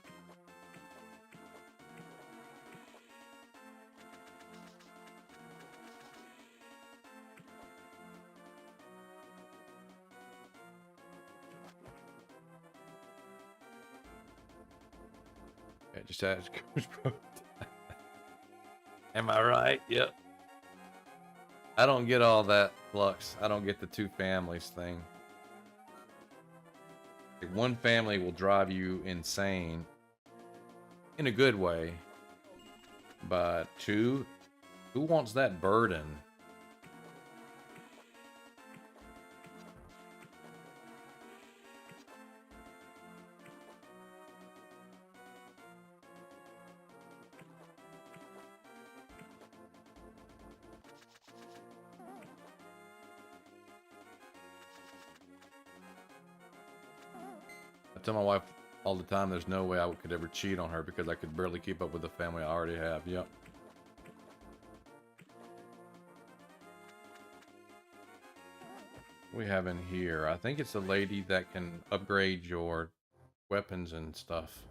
Yeah, just ask. Am I right? Yep. I don't get all that flux. I don't get the two families thing. Like, one family will drive you insane in a good way, but two, who wants that burden? I tell my wife all the time there's no way I could ever cheat on her because I could barely keep up with the family I already have. Yep. We have in here, I think it's a lady that can upgrade your weapons and stuff.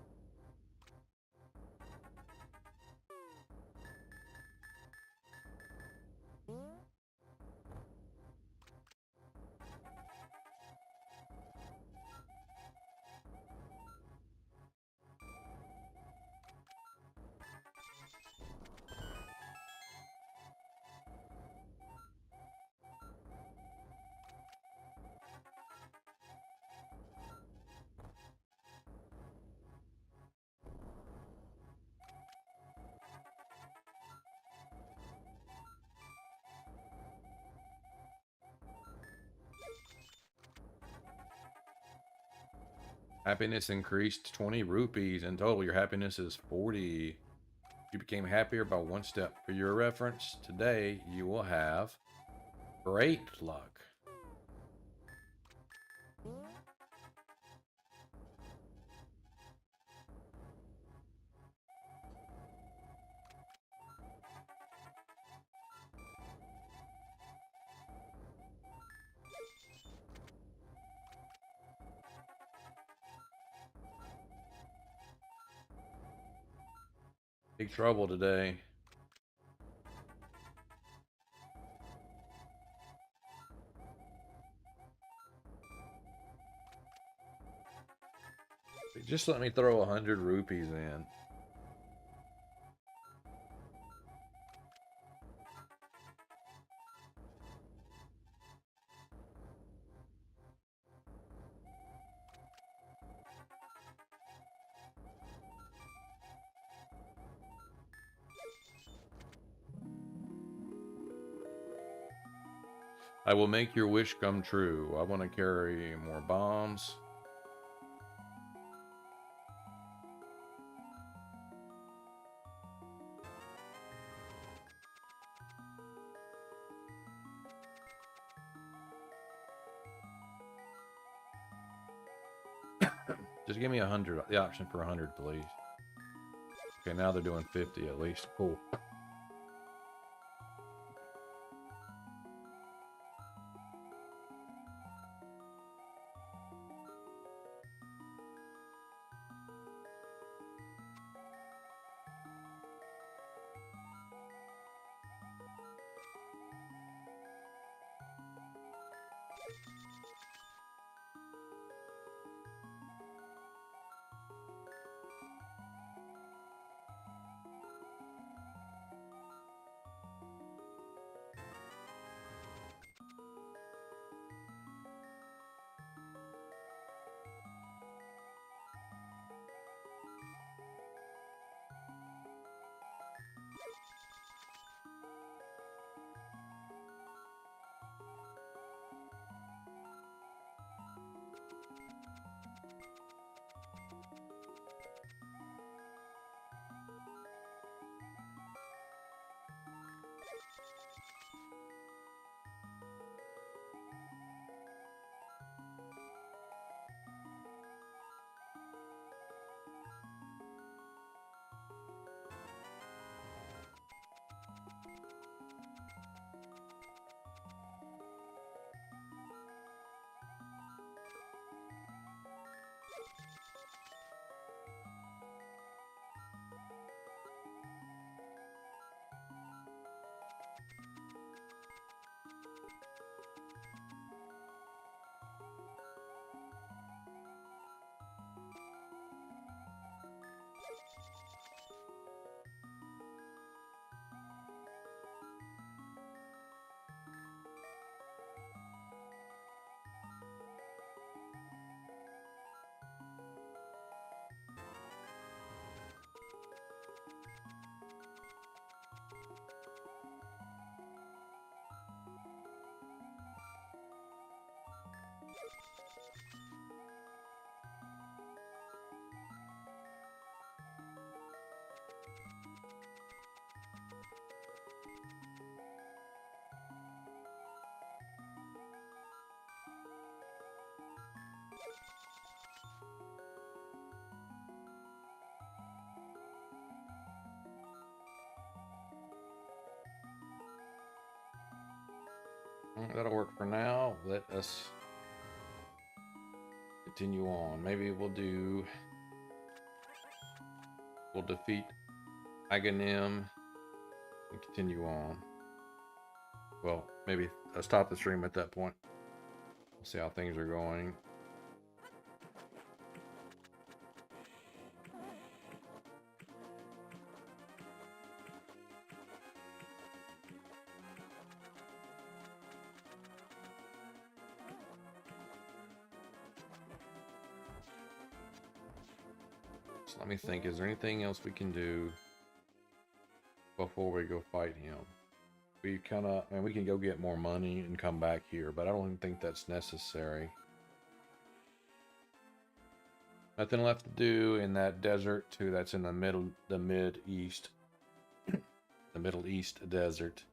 Happiness increased 20 rupees. In total, your happiness is 40. You became happier by 1 step. For your reference, today you will have great luck. Big trouble today. Just let me throw 100 rupees in. I will make your wish come true. I want to carry more bombs. Just give me 100, the option for 100, please. Okay, now they're doing 50 at least. Cool. That'll work for now. Let us continue on. Maybe we'll defeat Aghanim and continue on. Well, maybe I'll stop the stream at that point. We'll see how things are going. So let me think, is there anything else we can do before we go fight him? We kind of, we can go get more money and come back here, but I don't think that's necessary. Nothing left to do in that desert too. That's in the mid east, the Middle East desert.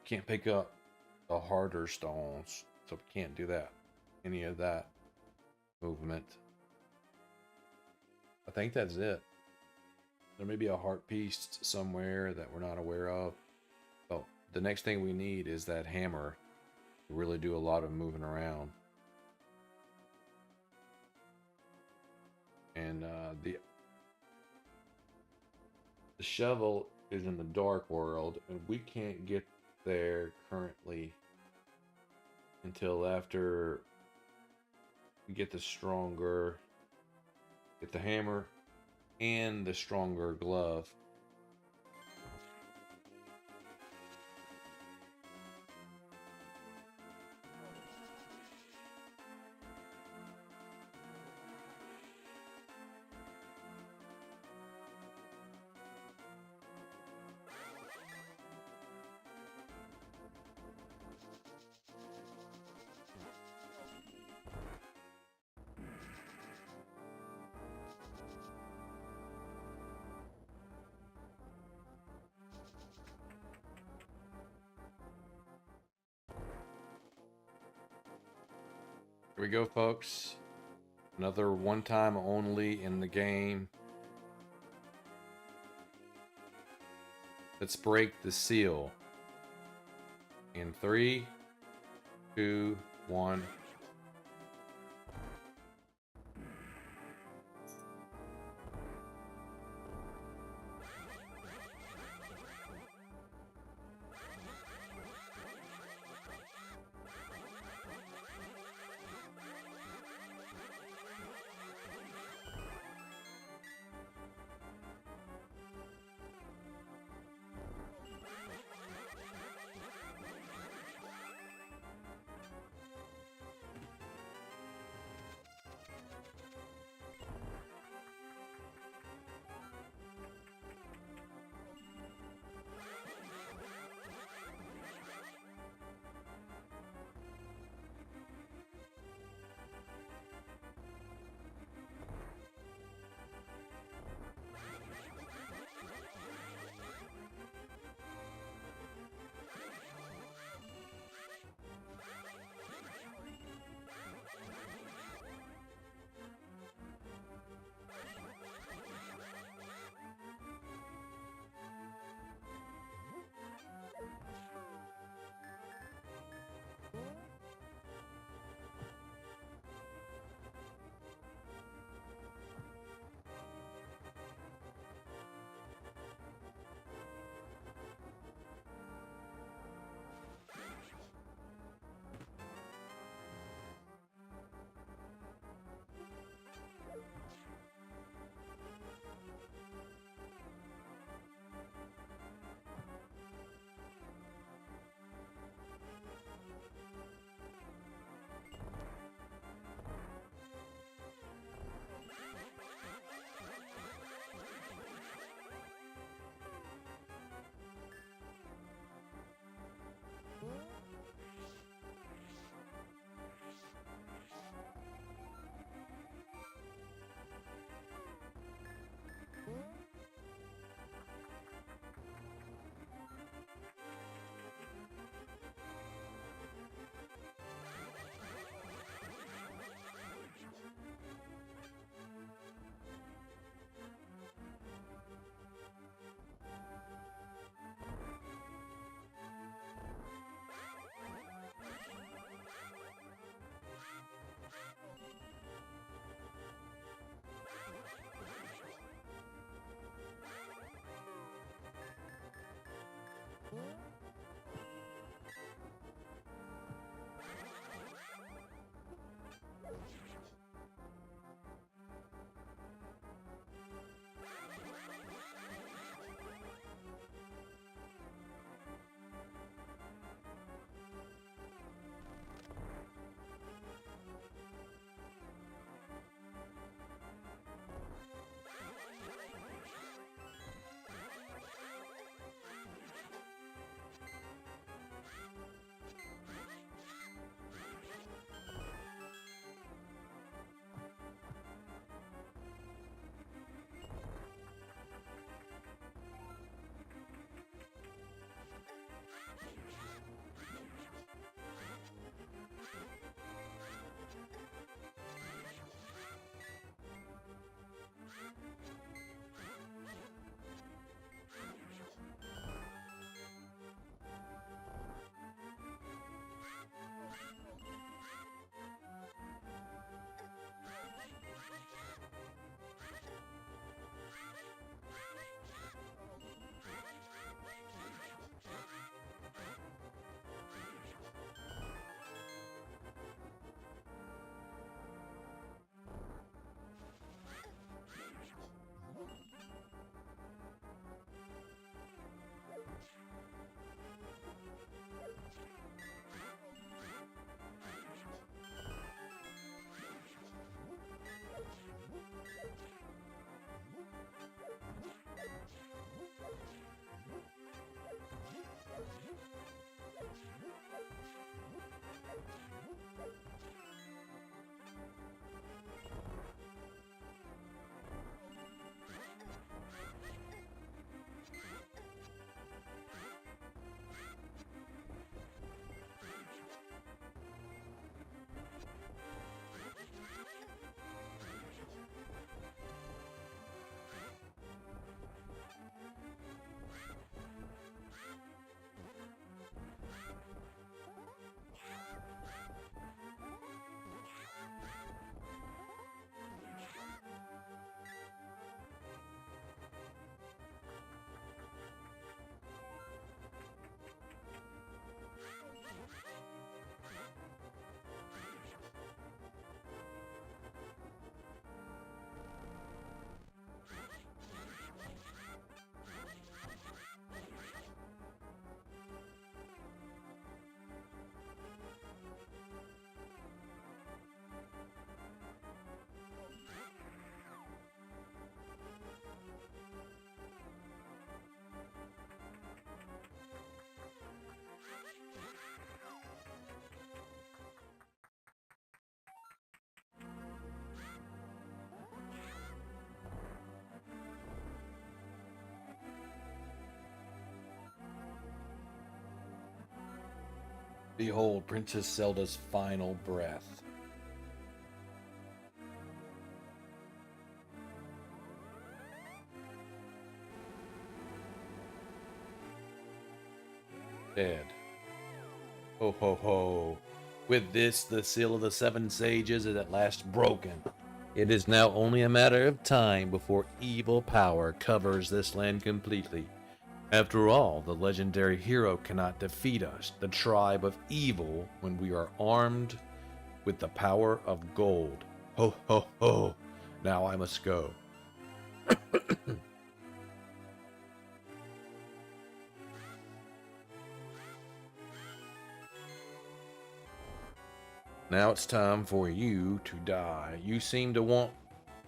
Can't pick up the harder stones, so we can't do that. Any of that movement. I think that's it. There may be a heart piece somewhere that we're not aware of. Oh, the next thing we need is that hammer to really do a lot of moving around. And the shovel is in the dark world, and we can't get there currently until after we get the stronger, get the hammer and the stronger glove. Here we go, folks. Another one time only in the game. Let's break the seal. In 3, 2, 1. Behold, Princess Zelda's final breath. Dead. Ho ho ho. With this, the seal of the seven sages is at last broken. It is now only a matter of time before evil power covers this land completely. After all, the legendary hero cannot defeat us, the tribe of evil, when we are armed with the power of gold. Ho ho ho. Now I must go. Now it's time for you to die. You seem to want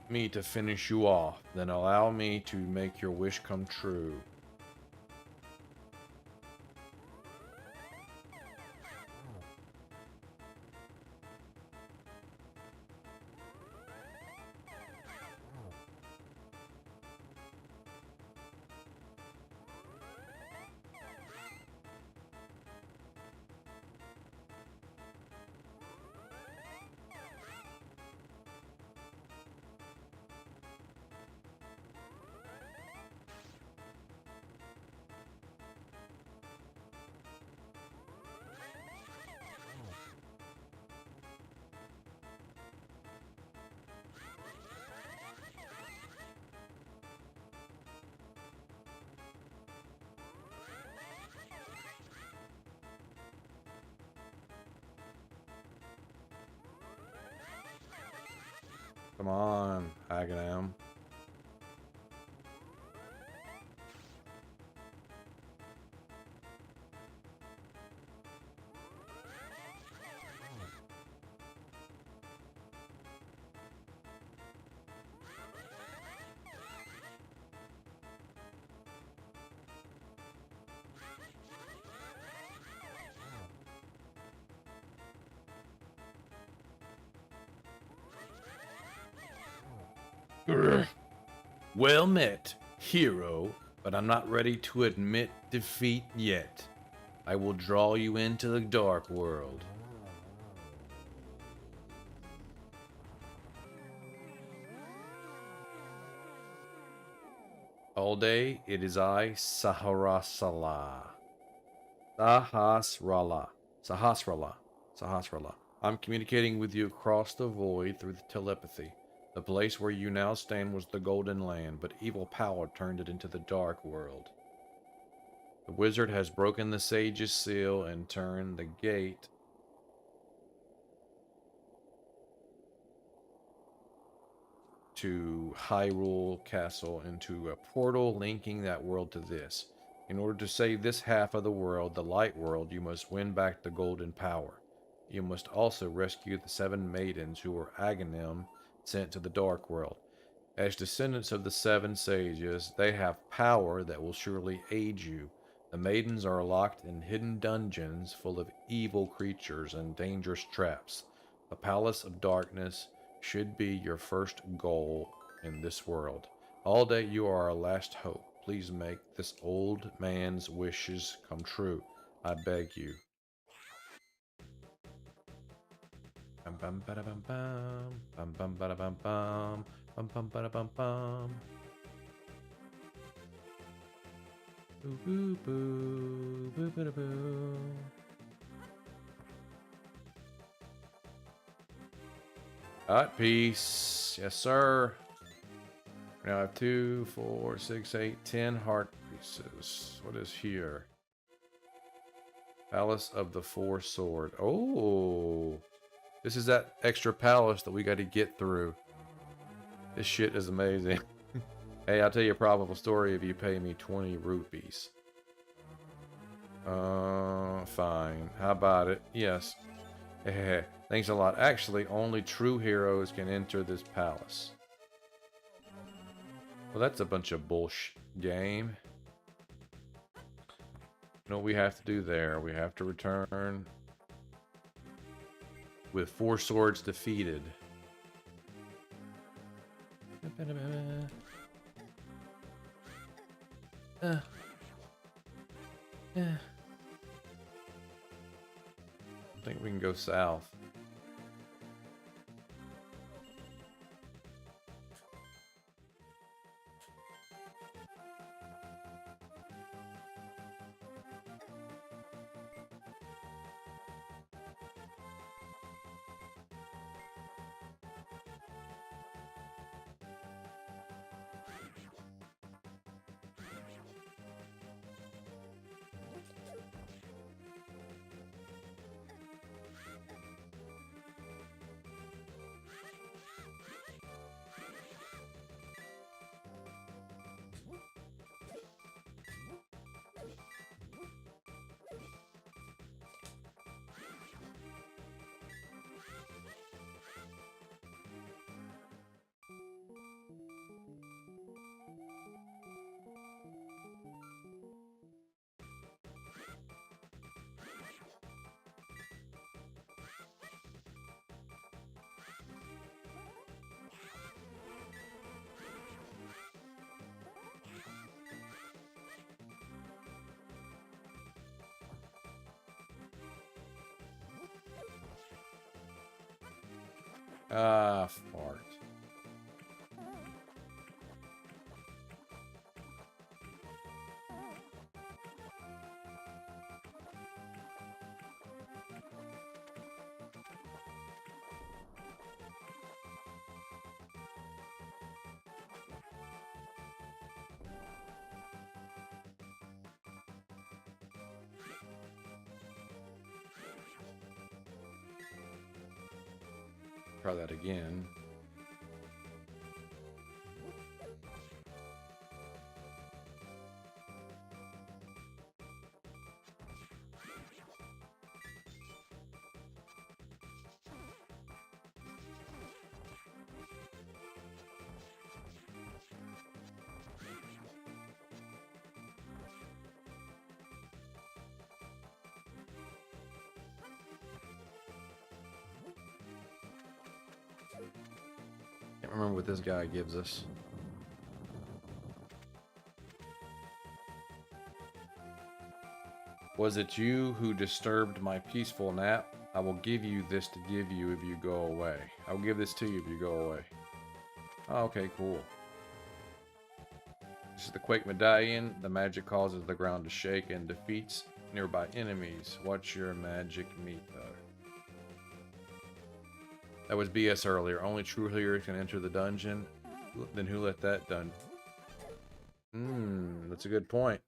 me to finish you off. Then allow me to make your wish come true. Come on, Aganam. Grr. Well met, hero, but I'm not ready to admit defeat yet. I will draw you into the dark world. All day, it is I, Sahasrahla. Sahasrahla. I'm communicating with you across the void through the telepathy. The place where you now stand was the Golden Land, but evil power turned it into the Dark World. The wizard has broken the sage's seal and turned the gate to Hyrule Castle into a portal linking that world to this. In order to save this half of the world, the light world, you must win back the golden power. You must also rescue the 7 maidens who were Aghanim sent to the dark world. As descendants of the 7 sages, they have power that will surely aid you. The maidens are locked in hidden dungeons full of evil creatures and dangerous traps. The Palace of Darkness should be your first goal in this world. All day you are our last hope. Please make this old man's wishes come true. I beg you. Bum bum ba bum bum bum bum ba bum bum bum bum ba bum bum. Boo boo boo boo boo boo. Alright, peace. Yes, sir. Now I have 2, 4, 6, 8, 10 heart pieces. What is here? Palace of the 4 Sword. Oh, this is that extra palace that we got to get through. This shit is amazing. Hey, I'll tell you a probable story if you pay me 20 rupees. Fine. How about it? Yes. Hey, thanks a lot. Actually, only true heroes can enter this palace. Well, that's a bunch of bullshit, game. You know what we have to do there? We have to return with 4 swords defeated. think we can go south. Ah, fart. Try that again. Can't remember what this guy gives us. Was it you who disturbed my peaceful nap? I will give you this to give you if you go away. I will give this to you if you go away. Oh, okay, cool. This is the Quake Medallion. The magic causes the ground to shake and defeats nearby enemies. What's your magic meat, though? That was BS earlier. Only true healers can enter the dungeon. Then who let that done? That's a good point.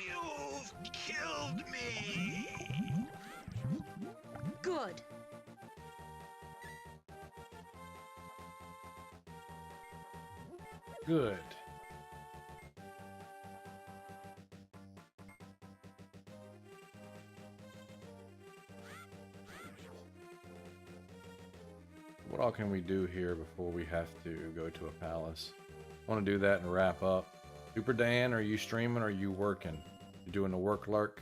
You've killed me! Good. Good. What all can we do here before we have to go to a palace? I want to do that and wrap up. Super Dan, are you streaming or are you working? You doing the work lurk?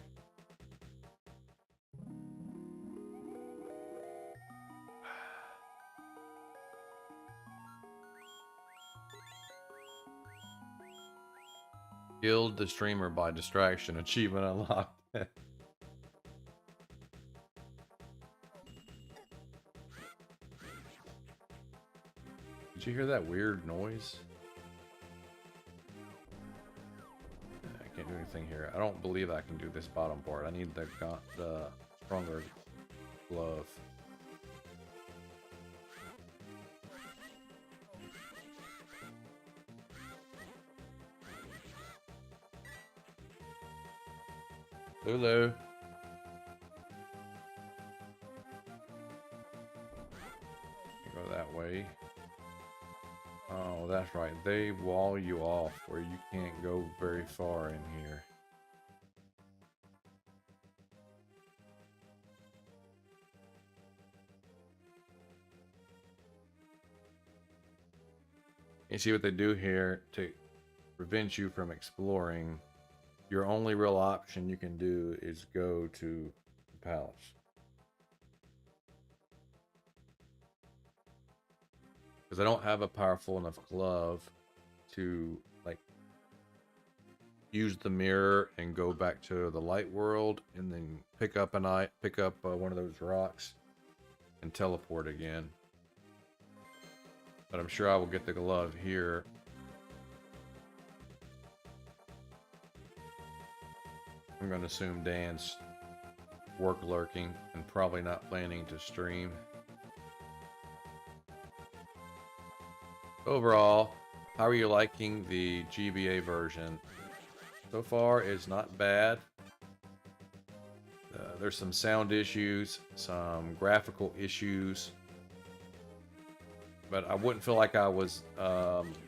Killed the streamer by distraction. Achievement unlocked. Did you hear that weird noise? I can't do anything here. I don't believe I can do this bottom part. I need the stronger glove. Lulu. Go that way. Oh, that's right. They wall you off where you can't go very far in here. You see what they do here to prevent you from exploring. Your only real option you can do is go to the palace. Because I don't have a powerful enough glove to like use the mirror and go back to the light world and then pick up one of those rocks and teleport again. But I'm sure I will get the glove here. I'm going to assume Dan's work lurking and probably not planning to stream. Overall, how are you liking the GBA version? So far, it's not bad. There's some sound issues, some graphical issues, but I wouldn't feel like I was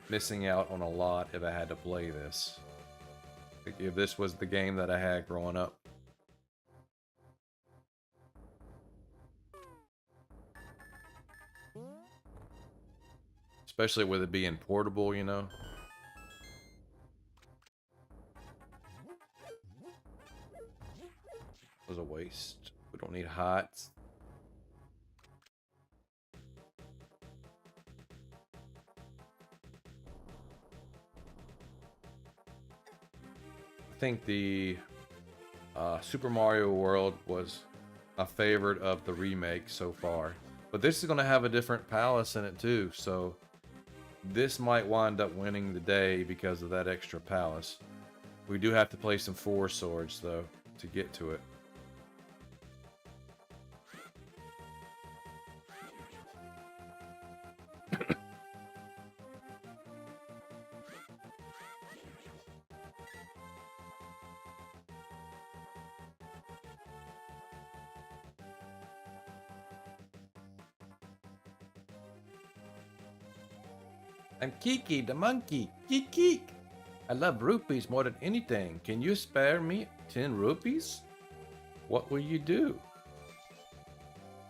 missing out on a lot if I had to play this. Like if this was the game that I had growing up. Especially with it being portable, you know. It was a waste. We don't need hots. I think the Super Mario World was a favorite of the remake so far. But this is going to have a different palace in it too, so this might wind up winning the day because of that extra palace. We do have to play some Four Swords though to get to it. I'm Kiki the monkey. Kiki! I love rupees more than anything. Can you spare me 10 rupees? What will you do?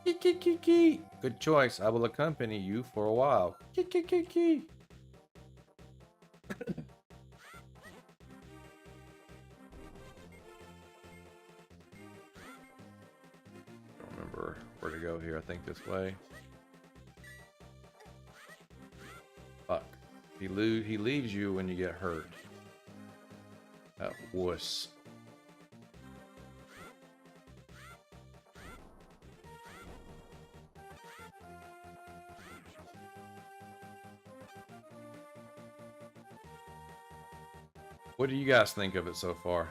Kiki Kiki! Good choice. I will accompany you for a while. Kiki Kiki! Don't remember where to go here. I think this way. Fuck. He leaves you when you get hurt. That wuss. What do you guys think of it so far?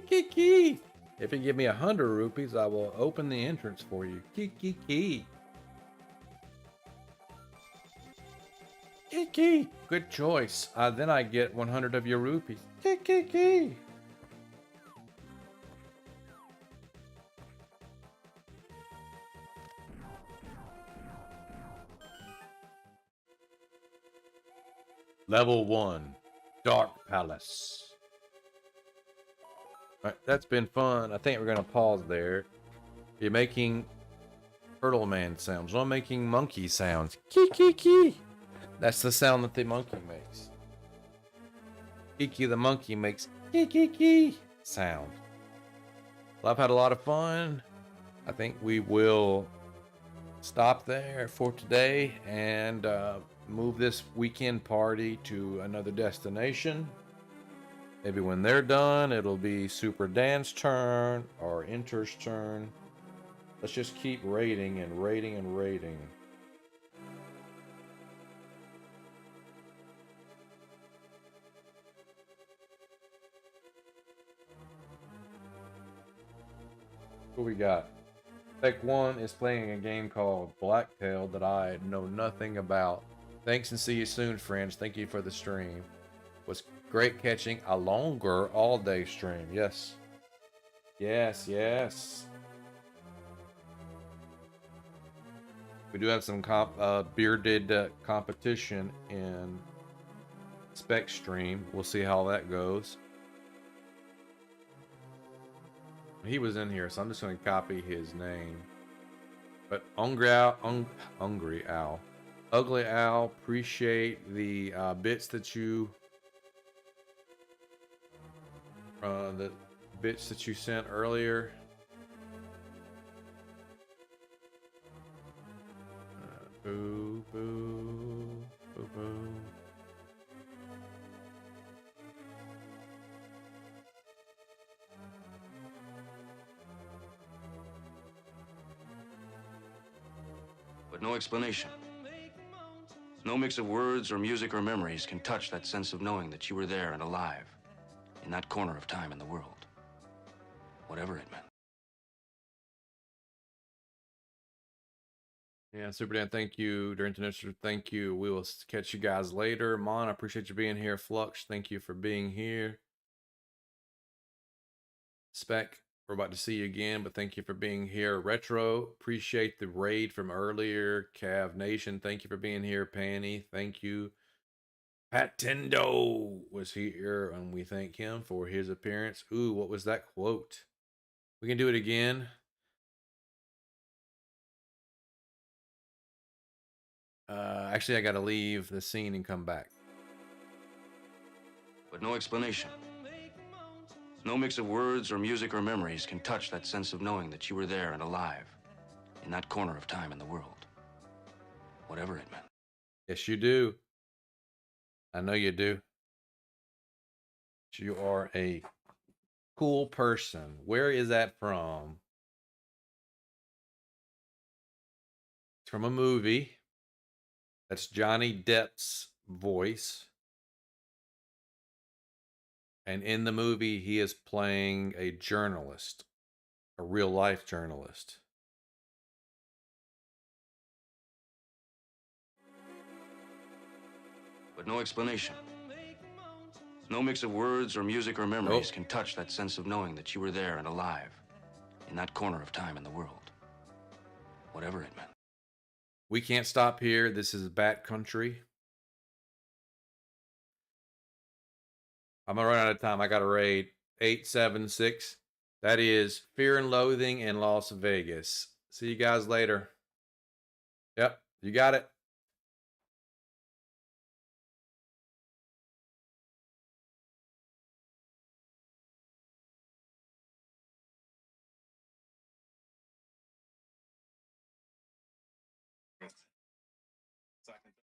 Kiki! If you give me 100 rupees, I will open the entrance for you. Kiki! Kiki! Good choice. Then I get 100 of your rupees. Kiki! Level 1. Dark Palace. Alright, that's been fun. I think we're going to pause there. You're making Turtle Man sounds. Well, I'm making monkey sounds. Kiki! That's the sound that the monkey makes. Kiki the monkey makes Kiki sound. Well, I've had a lot of fun. I think we will stop there for today and move this weekend party to another destination. Maybe when they're done, it'll be Super Dan's turn or Inter's turn. Let's just keep raiding and raiding and raiding. What we got? Tech 1 is playing a game called Blacktail that I know nothing about. Thanks and see you soon, friends. Thank you for the stream. Was great catching a longer all-day stream. Yes. Yes, yes. We do have some bearded competition in Spec stream. We'll see how that goes. He was in here, so I'm just going to copy his name. But Ugly Owl, appreciate the bits that you sent earlier. Boo, boo, boo, boo. But no explanation. No mix of words or music or memories can touch that sense of knowing that you were there and alive, in that corner of time in the world. Whatever it meant. Yeah, Super Dan, thank you. During International, thank you. We will catch you guys later. Mon, I appreciate you being here. Flux, thank you for being here. Spec, we're about to see you again, but thank you for being here. Retro, appreciate the raid from earlier. Cav Nation, thank you for being here. Panny, thank you. Patendo was here, and we thank him for his appearance. Ooh, what was that quote? We can do it again. Actually, I got to leave the scene and come back. But no explanation. No mix of words or music or memories can touch that sense of knowing that you were there and alive, in that corner of time in the world. Whatever it meant. Yes, you do. I know you do. You are a cool person. Where is that from? It's from a movie. That's Johnny Depp's voice. And in the movie, he is playing a journalist, a real life journalist. But no explanation. No mix of words or music or memories can touch that sense of knowing that you were there and alive, in that corner of time in the world. Whatever it meant. We can't stop here. This is Bat Country. I'm gonna run out of time. I got to raid 876. That is Fear and Loathing in Las Vegas. See you guys later. Yep, you got it. Second.